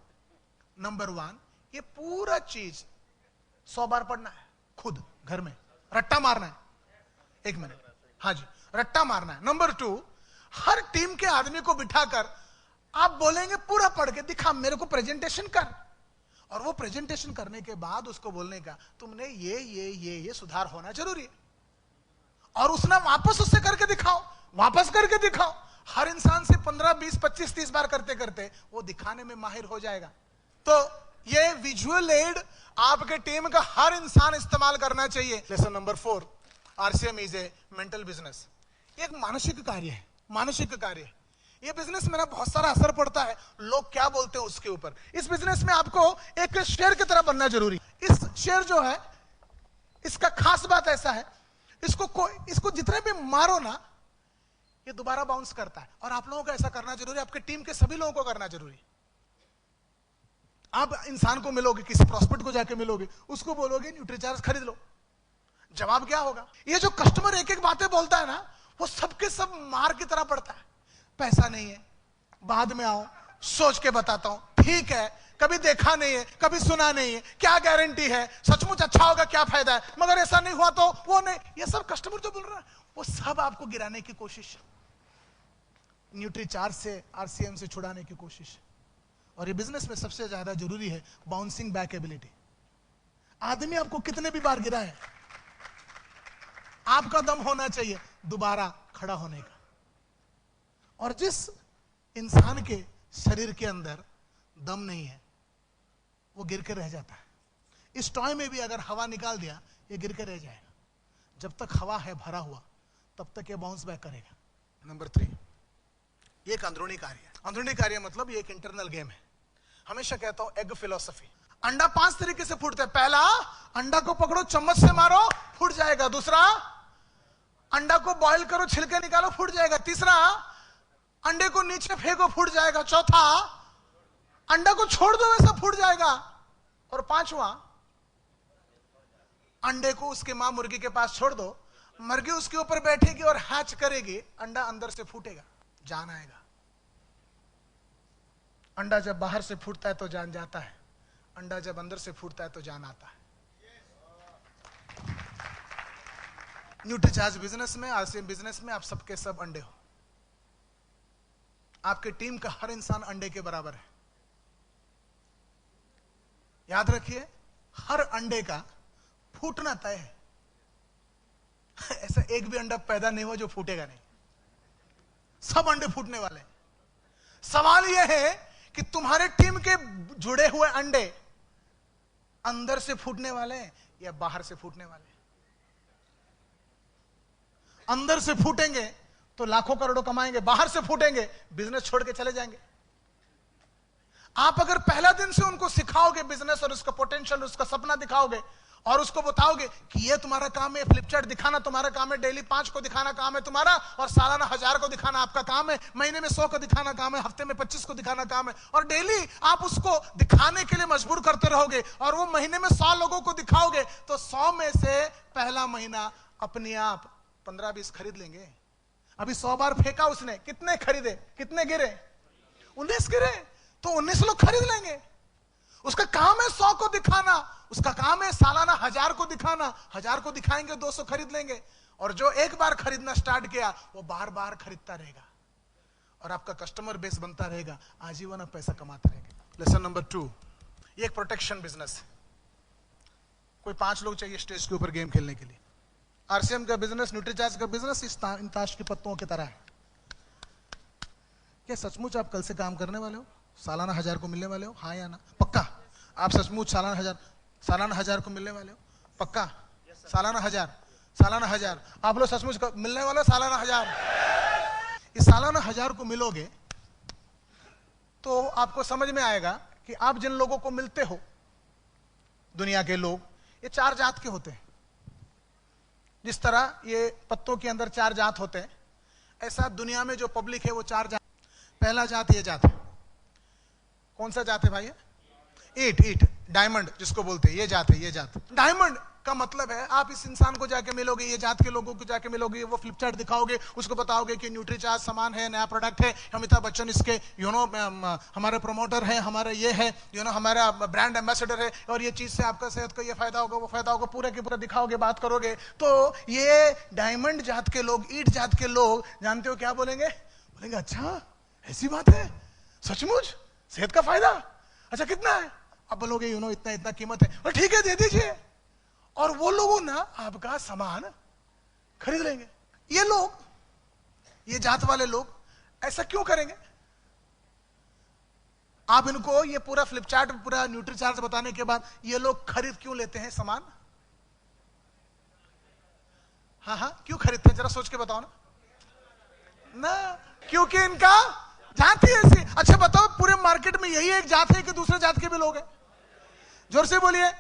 नंबर 1 ये पूरा चीज 100 बार पढ़ना है, खुद घर में रट्टा मारना है। 1 मिनट, हाँ जी, रट्टा मारना है। नंबर 2, हर टीम के आदमी को बिठाकर आप बोलेंगे पूरा पढ़ के दिखा, मेरे को प्रेजेंटेशन कर। और वो प्रेजेंटेशन करने के बाद उसको बोलने का तुमने ये सुधार होना जरूरी है। और उसने वापस उससे करके दिखाओ, वापस करके दिखाओ। हर इंसान से 15, 20, 25, 30 बार करते करते वो दिखाने में माहिर हो जाएगा। तो ये विजुअल एड आपके टीम का हर इंसान इस्तेमाल करना चाहिए। Lesson number 4, RCM is a mental business. ये एक मानसिक कार्य है, मानसिक कार्य है। ये बिजनेस में ना बहुत सारा असर पड़ता है, लोग क्या बोलते हैं उसके ऊपर। इस बिजनेस में आपको एक शेयर की तरह बनना जरूरी। इस शेयर जो है, इसका खास बात ऐसा है, इसको जितने भी मारो ना, ये दोबारा बाउंस करता है। और आप लोगों को ऐसा करना जरूरी है, आपके टीम के सभी लोगों को करना जरूरी। आप इंसान को मिलोगे, किसी प्रॉस्पेक्ट को जाके मिलोगे, उसको बोलोगे न्यूट्रीचार्ज खरीद लो, जवाब क्या होगा? ये जो कस्टमर एक एक बातें बोलता है ना, वो सबके सब मार की तरह पड़ता है। पैसा नहीं है, बाद में आओ, सोच के बताता हूं, ठीक है, कभी देखा नहीं है, कभी सुना नहीं है, क्या गारंटी है, सचमुच अच्छा होगा क्या फायदा है, मगर ऐसा नहीं हुआ तो वो नहीं। ये सब कस्टमर जो बोल रहा है वो सब आपको गिराने की कोशिश, न्यूट्रीचार्ज से, आरसीएम से छुड़ाने की कोशिश। और ये बिजनेस में सबसे ज्यादा जरूरी है बाउंसिंग बैक एबिलिटी। आदमी आपको कितने भी बार गिराए, आपका दम होना चाहिए दोबारा खड़ा होने का। और जिस इंसान के शरीर के अंदर दम नहीं है वो गिर के रह जाता है। इस टॉय में भी अगर हवा निकाल दिया, ये गिर के रह जाएगा। जब तक हवा है भरा हुआ, तब तक ये बाउंस बैक करेगा। नंबर 3, ये एक अंदरूनी कार्य है। अंदरूनी कार्य मतलब ये एक इंटरनल गेम है। हमेशा कहता हूं एग फिलॉसफी। अंडा 5 तरीके से फूटता है। पहला, अंडा को पकड़ो, चम्मच से मारो, फूट जाएगा। दूसरा, अंडा को बॉईल करो, छिलके निकालो, फूट जाएगा। तीसरा, अंडे को नीचे फेंको, फूट जाएगा। चौथा, अंडा को छोड़ दो, वैसा फूट जाएगा। और 5वां, अंडे को उसके मां मुर्गी के पास छोड़ दो, मुर्गी उसके ऊपर बैठेगी और हैच करेगी, अंडा अंदर से फूटेगा, जान आएगा। अंडा जब बाहर से फूटता है तो जान जाता है, अंडा जब अंदर से फूटता है तो जान आता है। न्यूट्रीचार्ज बिजनेस में, आरसीएम बिजनेस में आप सबके सब अंडे हो। आपके टीम का हर इंसान अंडे के बराबर है। याद रखिए, हर अंडे का फूटना तय है। ऐसा एक भी अंडा पैदा नहीं हुआ जो फूटेगा नहीं, सब अंडे फूटने वाले हैं। सवाल यह है कि तुम्हारे टीम के जुड़े हुए अंडे अंदर से फूटने वाले हैं या बाहर से फूटने वाले हैं? अंदर से फूटेंगे तो लाखों करोड़ों कमाएंगे, बाहर से फूटेंगे बिजनेस छोड़ के चले जाएंगे। आप अगर पहला दिन से उनको सिखाओगे बिजनेस और उसका पोटेंशियल, उसका सपना दिखाओगे और उसको बताओगे कि ये तुम्हारा काम है, फ्लिपचार्ट दिखाना तुम्हारा काम है, डेली 5 को दिखाना काम है तुम्हारा, और सालाना 1000 को दिखाना आपका काम है, महीने में 100 को दिखाना काम है, हफ्ते में 25 को दिखाना काम है, और डेली आप उसको दिखाने के लिए मजबूर करते रहोगे और वो महीने में 100 लोगों को दिखाओगे, तो 100 में से पहला महीना अपने आप 15-20 खरीद लेंगे। अभी 100 बार फेंका उसने, कितने खरीदे, कितने गिरे? 19 गिरे, तो 19 लोग खरीद लेंगे। उसका काम है 100 को दिखाना, उसका काम है सालाना 1000 को दिखाना, 1000 को दिखाएंगे 200 खरीद लेंगे, और जो एक बार खरीदना स्टार्ट किया वो बार बार खरीदता रहेगा और आपका कस्टमर बेस बनता रहेगा, आजीवन आप पैसा कमाते रहेंगे। लेसन नंबर 2, ये एक प्रोटेक्शन बिजनेस है। कोई 5 लोग चाहिए स्टेज के ऊपर गेम खेलने के लिए। आरसीएम का बिजनेस, न्यूट्रीचार्ज का बिजनेस इन ताश के पत्तों की तरह है। क्या सचमुच आप कल से काम करने वाले हो? सालाना 1000 को मिलने वाले हो? हाँ या ना? पक्का? आप सचमुच सालाना 1000 को मिलने वाले हो? पक्का? सालाना 1000 आप लोग सचमुच मिलने वाले हो? सालाना 1000। इस सालाना 1000 को मिलोगे तो आपको समझ में आएगा कि आप जिन लोगों को मिलते हो, दुनिया के लोग, ये 4 जात के होते हैं। जिस तरह ये पत्तों के अंदर 4 जात होते हैं, ऐसा दुनिया में जो पब्लिक है वो 4 जात। पहला जात ये जात है, कौन सा जात है भाई? ईट, डायमंड जिसको बोलते हैं, ये जात है, ये जात। डायमंड का मतलब है आप इस इंसान को जाके मिलोगे, ये जात के लोगों को जाके मिलोगे, वो फ्लिपचार्ट दिखाओगे, उसको बताओगे कि न्यूट्रीचार्ज सामान है, नया प्रोडक्ट है, अमिताभ बच्चन इसके हमारे प्रमोटर है, हमारा ये है, हमारा ब्रांड एम्बेसडर है, और ये चीज से आपका सेहत को ये फायदा होगा, वो फायदा होगा, पूरा के पूरा दिखाओगे, बात करोगे। तो ये डायमंड जात के लोग, ईट जात के लोग, जानते हो क्या बोलेंगे? बोलेंगे अच्छा ऐसी बात है, सचमुच सेहत का फायदा, अच्छा कितना है? अब बोलोगे इतना कीमत है, और ठीक है दे दीजिए, और वो लोगों ना आपका सामान खरीद लेंगे। ये लोग, ये जात वाले लोग ऐसा क्यों करेंगे? आप इनको ये पूरा फ्लिपचार्ट, पूरा न्यूट्रीचार्ज बताने के बाद ये लोग खरीद क्यों लेते हैं सामान? हाँ, क्यों खरीदते हैं? जरा सोच के बताओ ना। क्योंकि इनका जात ही ऐसी। अच्छा बताओ, पूरे मार्केट में यही एक जात है कि दूसरे जात के भी लोग हैं? जोर से बोलिए।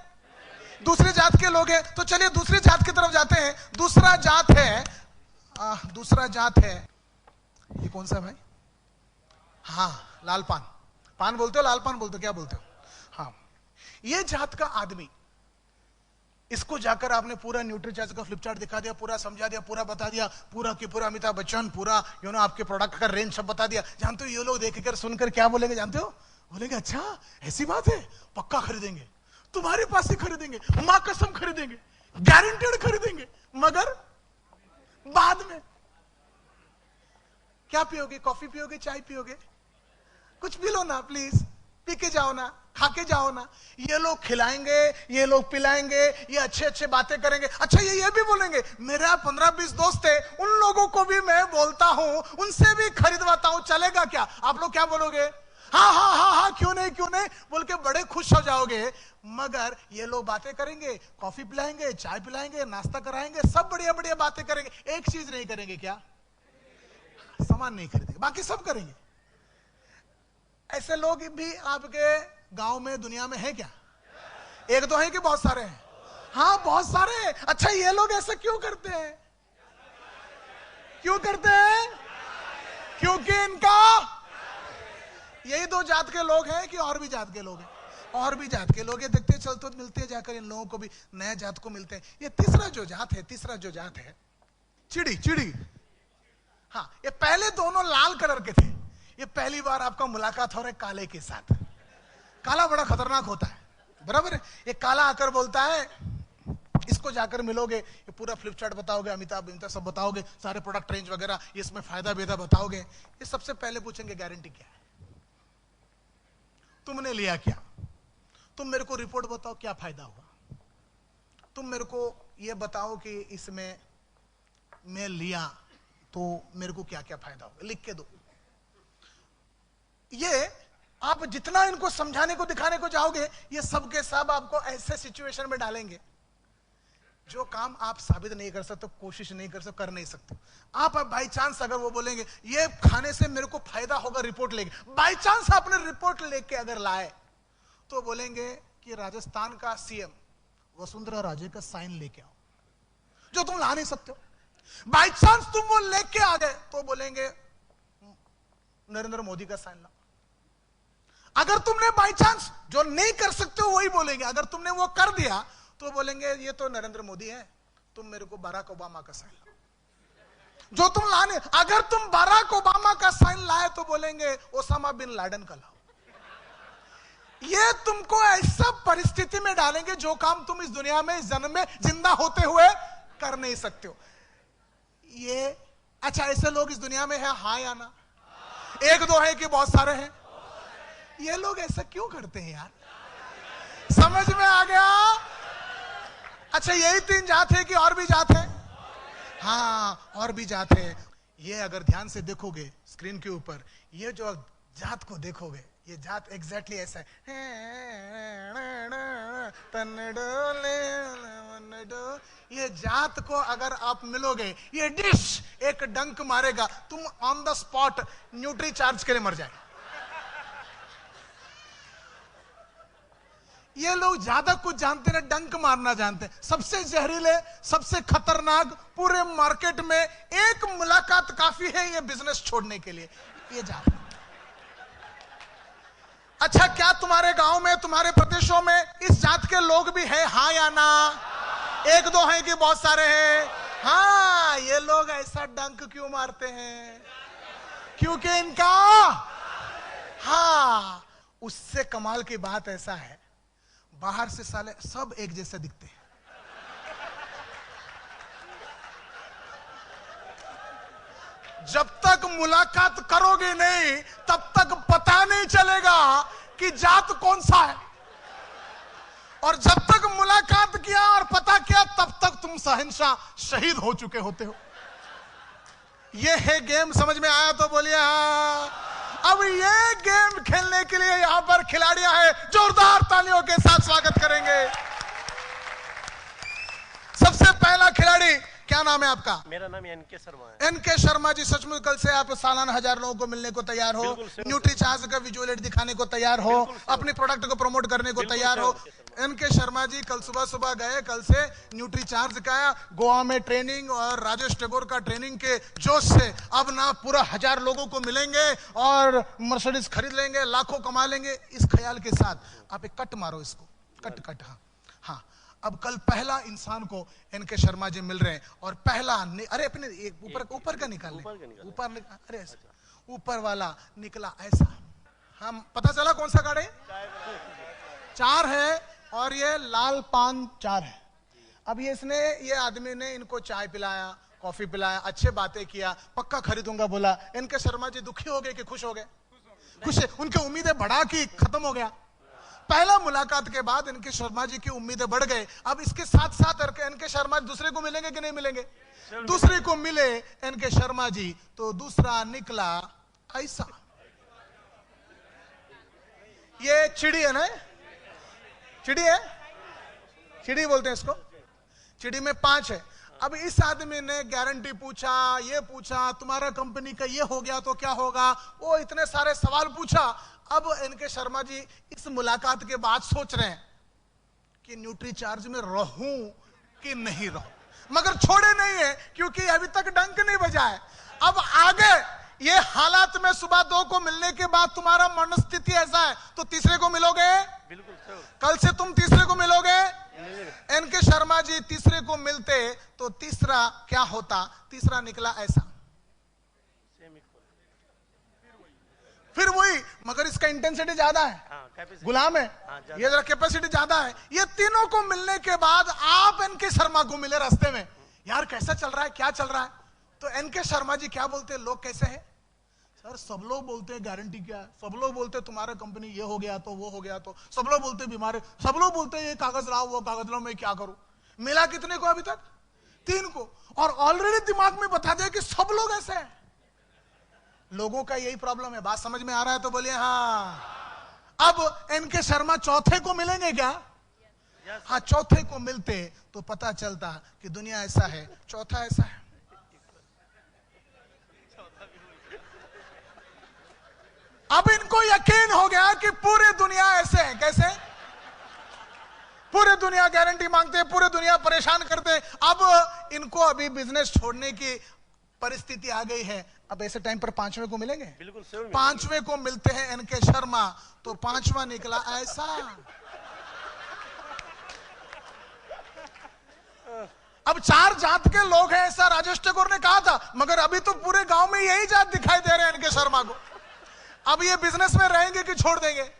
दूसरे जात के लोग हैं, तो चलिए दूसरी जात की तरफ जाते हैं। दूसरा जात है, ये कौन सा भाई? हाँ, लाल पान बोलते हो? लाल पान बोलते हो? क्या बोलते हो? हाँ, ये जात का आदमी, इसको जाकर आपने पूरा न्यूट्रीचार्ज का फ्लिपचार्ट दिखा दिया, पूरा समझा दिया, पूरा बता दिया, पूरा की पूरा अमिताभ बच्चन, पूरा आपके प्रोडक्ट का रेंज सब बता दिया। जानते हो ये लोग देखकर सुनकर क्या बोलेंगे जानते हो? बोलेंगे अच्छा ऐसी बात है, पक्का खरीदेंगे, तुम्हारे पास ही खरीदेंगे, मां कसम खरीदेंगे, गारंटेड खरीदेंगे। मगर बाद में क्या पियोगे? कॉफी पियोगे? चाय पियोगे? कुछ पी लो ना प्लीज, पी के जाओ ना, खा के जाओ ना। ये लोग खिलाएंगे, ये लोग पिलाएंगे, ये अच्छे बातें करेंगे। अच्छा ये भी बोलेंगे मेरा 15-20 दोस्त है, उन लोगों को भी मैं बोलता हूं, उनसे भी खरीदवाता हूं, चलेगा क्या? आप लोग क्या बोलोगे? हाँ, क्यों नहीं बोल के बड़े खुश हो जाओगे। मगर ये लोग बातें करेंगे, कॉफी पिलाएंगे, चाय पिलाएंगे, नाश्ता कराएंगे, सब बढ़िया बातें करेंगे, एक चीज नहीं करेंगे, क्या? सामान नहीं खरीदेंगे, बाकी सब करेंगे। ऐसे लोग भी आपके गांव में, दुनिया में है क्या? एक दो है कि बहुत सारे हैं? हाँ, बहुत सारे हैं। अच्छा ये लोग ऐसा क्यों करते हैं? क्योंकि इनका यही 2 जात के लोग हैं कि और भी जात के लोग हैं? और भी जात के लोग हैं। देखते चलते मिलते जाकर इन लोगों को भी नया जात को मिलते हैं। ये तीसरा जो जात है चिड़ी। हाँ, ये पहले दोनों लाल कलर के थे, ये पहली बार आपका मुलाकात हो रहा है काले के साथ। काला बड़ा खतरनाक होता है, बराबर है? ये काला आकर बोलता है, इसको जाकर मिलोगे, ये पूरा फ्लिपचार्ट बताओगे, अमिताभ सब बताओगे, सारे प्रोडक्ट रेंज वगैरह, इसमें फायदा बेदा बताओगे। ये सबसे पहले पूछेंगे गारंटी क्या है, तुमने लिया क्या, तुम मेरे को रिपोर्ट बताओ क्या फायदा हुआ, तुम मेरे को ये बताओ कि इसमें मैं लिया तो मेरे को क्या क्या फायदा होगा, लिख के दो। ये आप जितना इनको समझाने को दिखाने को जाओगे, ये सब के सब आपको ऐसे सिचुएशन में डालेंगे जो काम आप साबित नहीं कर सकते, कोशिश नहीं कर सकते, कर नहीं सकते। आप बाई चांस अगर वो बोलेंगे ये खाने से मेरे को फायदा होगा, रिपोर्ट लेके, बाई चांस आपने रिपोर्ट लेके अगर लाए तो बोलेंगे कि राजस्थान का सीएम वसुंधरा राजे का साइन लेके आओ, जो तुम ला नहीं सकते हो। बाई चांस तुम वो लेके आ गए तो बोलेंगे नरेंद्र मोदी का साइन लाओ। अगर तुमने बाई चांस जो नहीं कर सकते हो वही बोलेंगे, अगर तुमने वो कर दिया तो बोलेंगे ये तो नरेंद्र मोदी है, तुम मेरे को बराक ओबामा का साइन लाओ। जो तुम लाने, अगर तुम बराक ओबामा का साइन लाए तो बोलेंगे ओसामा बिन लादेन का लाओ। ये तुमको ऐसा परिस्थिति में डालेंगे जो काम तुम इस दुनिया में, इस जन्म में जिंदा होते हुए कर नहीं सकते हो। ये अच्छा, ऐसे लोग इस दुनिया में है, हाँ या ना? एक दो है कि बहुत सारे हैं? ये लोग ऐसा क्यों करते हैं यार? समझ में आ गया? अच्छा, यही 3 जात है कि और भी जात है? हाँ, और भी जात है। ये अगर ध्यान से देखोगे स्क्रीन के ऊपर, ये जो जात को देखोगे, ये जात एग्जैक्टली ऐसा है। ये जात को अगर आप मिलोगे, ये डिश एक डंक मारेगा, तुम on the spot nutri charge के लिए मर जाए। ये लोग ज्यादा कुछ जानते ना, डंक मारना जानते। सबसे जहरीले, सबसे खतरनाक पूरे मार्केट में एक मुलाकात काफी है ये बिजनेस छोड़ने के लिए, ये जात। अच्छा, क्या तुम्हारे गांव में, तुम्हारे प्रदेशों में इस जात के लोग भी हैं, हाँ या ना? एक दो हैं कि बहुत सारे हैं? हाँ। ये लोग ऐसा डंक क्यों मारते हैं? क्योंकि इनका, हाँ, उससे कमाल की बात ऐसा है, बाहर से साले सब एक जैसे दिखते हैं। जब तक मुलाकात करोगे नहीं तब तक पता नहीं चलेगा कि जात कौन सा है, और जब तक मुलाकात किया और पता किया तब तक तुम शहंशाह, शहीद हो चुके होते हो। ये है गेम, समझ में आया तो बोलिए हाँ। अब ये गेम खेलने के लिए यहां पर खिलाड़ियां हैं, जोरदार तालियों के साथ स्वागत करेंगे। सबसे पहला खिलाड़ी, क्या नाम है आपका?
मेरा नाम एनके शर्मा है।
एनके शर्मा जी, सचमुच कल से आप सालाना 1000 लोगों को मिलने को तैयार हो, न्यूट्री चार्ज का विजुअल एड दिखाने को तैयार हो, अपने प्रोडक्ट को प्रमोट करने को तैयार हो। एनके शर्मा जी कल सुबह गए, कल से न्यूट्री चार्ज का गोवा में ट्रेनिंग और राजेश टेगोर का ट्रेनिंग के जोश से अब ना पूरा 1000 लोगों को मिलेंगे और मर्सिडीज खरीद लेंगे, लाखों कमा लेंगे। इस ख्याल के साथ आप एक कट मारो इसको, कट। हाँ, अब कल पहला इंसान को एनके शर्मा जी मिल रहे हैं और पहला, अरे अपने ऊपर का निकालने, ऊपर, अरे ऊपर वाला निकला ऐसा। हम पता चला कौन सा गाड़ी? 4 है और ये लाल पान 4 है। अब ये आदमी ने इनको चाय पिलाया, कॉफी पिलाया, अच्छे बातें किया, पक्का खरीदूंगा बोला। एनके शर्मा जी दुखी हो गए कि खुश हो गए? खुश है, उनकी उम्मीदें बढ़ा कि खत्म हो गया? पहला मुलाकात के बाद एनके शर्मा जी की उम्मीदें बढ़ गए। अब इसके साथ साथ एनके शर्मा दूसरे को मिलेंगे कि नहीं मिलेंगे? दूसरे को मिले एनके शर्मा जी तो दूसरा निकला ऐसा। ये चिड़ी है ना, चिड़ी है, चिड़ी बोलते हैं इसको। चिड़ी में 5 है। अब इस आदमी ने गारंटी पूछा, ये पूछा, तुम्हारा कंपनी का ये हो गया तो क्या होगा, वो इतने सारे सवाल पूछा। अब एनके शर्मा जी इस मुलाकात के बाद सोच रहे हैं कि न्यूट्री चार्ज में रहूं कि नहीं रहूं, मगर छोड़े नहीं है क्योंकि अभी तक डंक नहीं बजा है। अब आगे ये हालात में सुबह 2 को मिलने के बाद तुम्हारा मनस्थिति ऐसा है तो तीसरे को मिलोगे? बिल्कुल सर। कल से तुम तीसरे को मिलोगे? एनके शर्मा जी तीसरे को मिलते तो तीसरा क्या होता? तीसरा निकला ऐसा, फिर वही, मगर इसका इंटेंसिटी ज्यादा है, गुलाम है, ये जरा कैपेसिटी ज्यादा है। ये तीनों को मिलने के बाद आप एनके शर्मा को मिले रास्ते में, यार कैसा चल रहा है, क्या चल रहा है? तो एनके शर्मा जी क्या बोलते हैं, लोग कैसे हैं सर? सब लोग बोलते हैं गारंटी क्या है, सब लोग बोलते हैं तुम्हारा कंपनी ये हो गया तो वो हो गया तो, सब लोग बोलते हैं बीमार, सब लोग बोलते हैं ये कागज लाओ वो कागज लाओ, मैं क्या करूं? मिला कितने को अभी तक? 3 को, और ऑलरेडी दिमाग में बता दिया कि सब लोग ऐसे हैं। लोगों का यही प्रॉब्लम है। बात समझ में आ रहा है तो बोलिए हाँ। अब एनके शर्मा चौथे को मिलेंगे क्या? हाँ, चौथे को मिलते तो पता चलता कि दुनिया ऐसा है, चौथा ऐसा है। अब इनको यकीन हो गया कि पूरी दुनिया ऐसे है। कैसे? पूरी दुनिया गारंटी मांगते हैं, पूरी दुनिया परेशान करते हैं। अब इनको अभी बिजनेस छोड़ने की परिस्थिति आ गई है। अब ऐसे टाइम पर 5वें को मिलेंगे?
बिल्कुल।
5वें को मिलते हैं एनके शर्मा, तो 5वां निकला ऐसा। अब 4 जात के लोग हैं, ऐसा राजेश ठाकुर ने कहा था, मगर अभी तो पूरे गांव में यही जात दिखाई दे रहे हैं एनके शर्मा को। अब ये बिजनेस में रहेंगे कि छोड़ देंगे?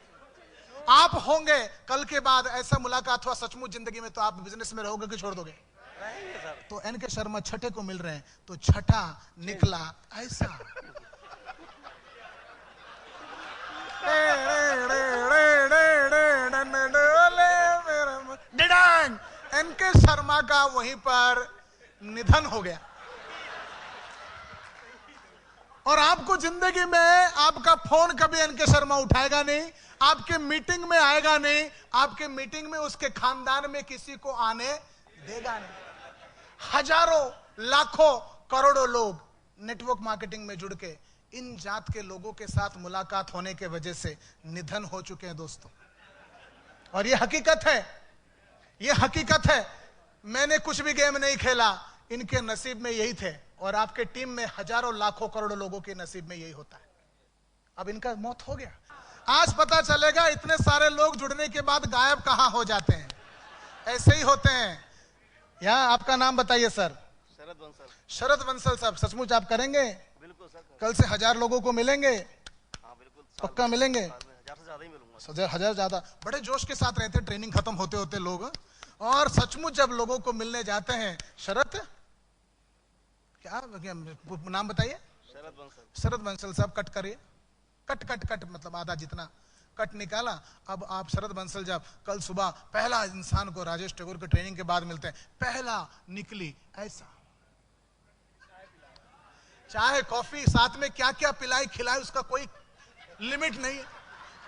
आप होंगे कल के बाद ऐसा मुलाकात हुआ सचमुच जिंदगी में, तो आप बिजनेस में रहोगे कि छोड़ दोगे? तो एनके शर्मा छठे को मिल रहे हैं, तो छठा निकला ऐसा। एनके शर्मा का वहीं पर निधन हो गया। और आपको जिंदगी में आपका फोन कभी एनके शर्मा उठाएगा नहीं, आपके मीटिंग में आएगा नहीं, आपके मीटिंग में उसके खानदान में किसी को आने देगा नहीं। हजारों, लाखों, करोड़ों लोग नेटवर्क मार्केटिंग में जुड़ के इन जात के लोगों के साथ मुलाकात होने के वजह से निधन हो चुके हैं दोस्तों। और ये हकीकत है, ये हकीकत है। मैंने कुछ भी गेम नहीं खेला, इनके नसीब में यही थे, और आपके टीम में हजारों, लाखों, करोड़ों लोगों के नसीब में यही होता है। अब इनका मौत हो गया। आज पता चलेगा इतने सारे लोग जुड़ने के बाद गायब कहां हो जाते हैं। ऐसे ही होते हैं। यहाँ आपका नाम बताइए सर?
शरद बंसल।
शरद बंसल साहब, सचमुच आप करेंगे?
बिल्कुल सर।
कल से 1000 लोगों को मिलेंगे?
हाँ बिल्कुल,
पक्का मिलेंगे?
1000 से ज्यादा ही मिलूंगा।
1000 ज्यादा। बड़े जोश के साथ रहते, ट्रेनिंग खत्म होते होते लोग, और सचमुच जब लोगों को मिलने जाते हैं। शरद क्या नाम बताइए?
शरद बंसल।
शरद बंसल साहब, कट करिए। कट कट कट मतलब आधा जितना कट निकाला। अब आप शरद बंसल जब कल सुबह पहला इंसान को राजेश ठाकुर के ट्रेनिंग के बाद मिलते हैं, पहला निकली ऐसा। चाहे कॉफी साथ में क्या क्या पिलाई खिलाई, उसका कोई लिमिट नहीं है।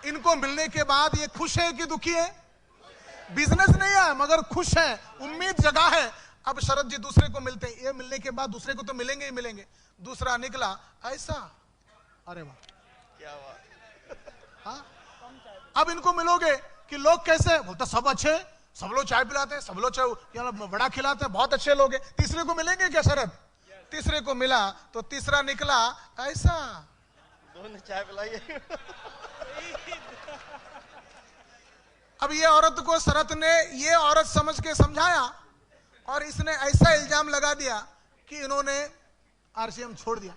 इनको मिलने के बाद ये खुश है कि दुखी है? बिजनेस नहीं है मगर खुश है, उम्मीद जगा है। अब शरद जी दूसरे को मिलते हैं, ये मिलने के बाद दूसरे को तो मिलेंगे ही मिलेंगे। दूसरा निकला ऐसा। अरे वाह,
क्या बात।
हाँ, अब इनको मिलोगे कि लोग कैसे? बोलता सब अच्छे, सब लोग चाय पिलाते हैं, सब लोग चाय बड़ा खिलाते हैं, बहुत अच्छे लोग हैं। तीसरे को मिलेंगे क्या शरद? तीसरे को मिला तो तीसरा निकला ऐसा।
दोनों चाय पिलाइए।
अब ये औरत को शरद ने ये औरत समझ के समझाया, और इसने ऐसा इल्जाम लगा दिया कि इन्होंने आरसीएम छोड़ दिया।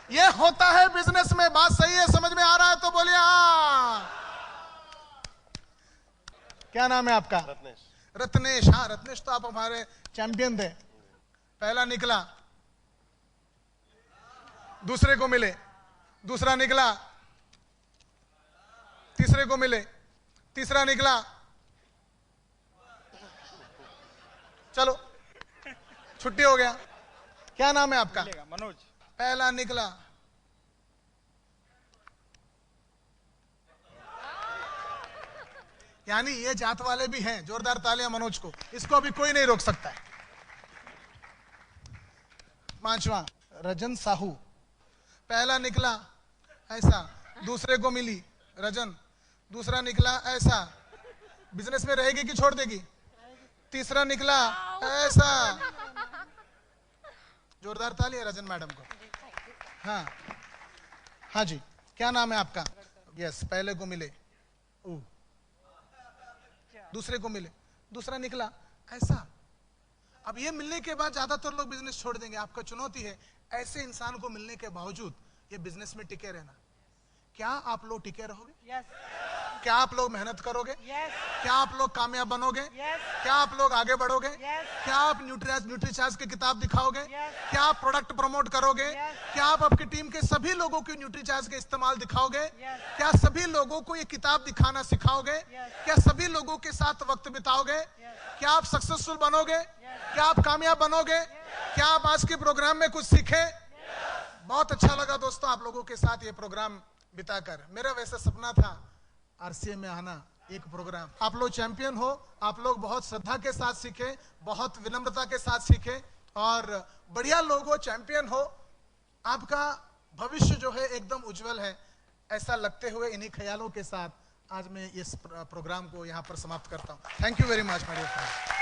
ये होता है बिजनेस में। बात सही है, समझ में आ रहा है तो बोलिए हाँ। क्या नाम है आपका?
रत्नेश।
रत्नेश। हाँ रत्नेश, तो आप हमारे चैंपियन थे। पहला निकला, दूसरे को मिले, दूसरा निकला, तीसरे को मिले, तीसरा निकला। चलो छुट्टी हो गया। क्या नाम है आपका?
मनोज।
पहला निकला, यानी ये जात वाले भी हैं। जोरदार तालियां मनोज को, इसको अभी कोई नहीं रोक सकता है। पांचवा रजन साहू, पहला निकला ऐसा, दूसरे को मिली रजन, दूसरा निकला ऐसा। बिजनेस में रहेगी कि छोड़ देगी? तीसरा निकला ऐसा। जोरदार तालियां रजन मैडम को। हाँ हाँ जी, क्या नाम है आपका? यस, पहले को मिले, दूसरे को मिले, दूसरा निकला ऐसा। अब ये मिलने के बाद ज्यादातर लोग बिजनेस छोड़ देंगे। आपका चुनौती है ऐसे इंसान को मिलने के बावजूद ये बिजनेस में टिके रहना। क्या आप लोग टिके रहोगे?
यस।
क्या आप लोग मेहनत करोगे?
Yes.
क्या आप लोग कामयाब बनोगे?
Yes.
क्या आप लोग आगे बढ़ोगे?
Yes.
क्या आप न्यूट्रीचार्ज की किताब दिखाओगे?
Yes.
क्या आप प्रोडक्ट प्रमोट करोगे?
Yes.
क्या आप आपकी टीम के सभी लोगों को न्यूट्रीचार्ज के इस्तेमाल दिखाओगे?
Yes.
क्या सभी लोगों को ये किताब दिखाना सिखाओगे?
Yes.
क्या सभी लोगों के साथ वक्त बिताओगे?
Yes.
क्या आप सक्सेसफुल बनोगे?
Yes.
क्या आप कामयाब बनोगे? क्या आप आज के प्रोग्राम में कुछ सीखे? बहुत अच्छा लगा दोस्तों आप लोगों के साथ ये प्रोग्राम बिताकर। मेरा वैसे सपना था आरसीएम में आना, एक प्रोग्राम। आप लोग चैंपियन हो, आप लोग बहुत श्रद्धा के साथ सीखे, बहुत विनम्रता के साथ सीखे और बढ़िया लोग हो, चैंपियन हो। आपका भविष्य जो है एकदम उज्जवल है, ऐसा लगते हुए इन्हीं ख्यालों के साथ आज मैं इस प्रोग्राम को यहाँ पर समाप्त करता हूँ। Thank you very much my dear friends.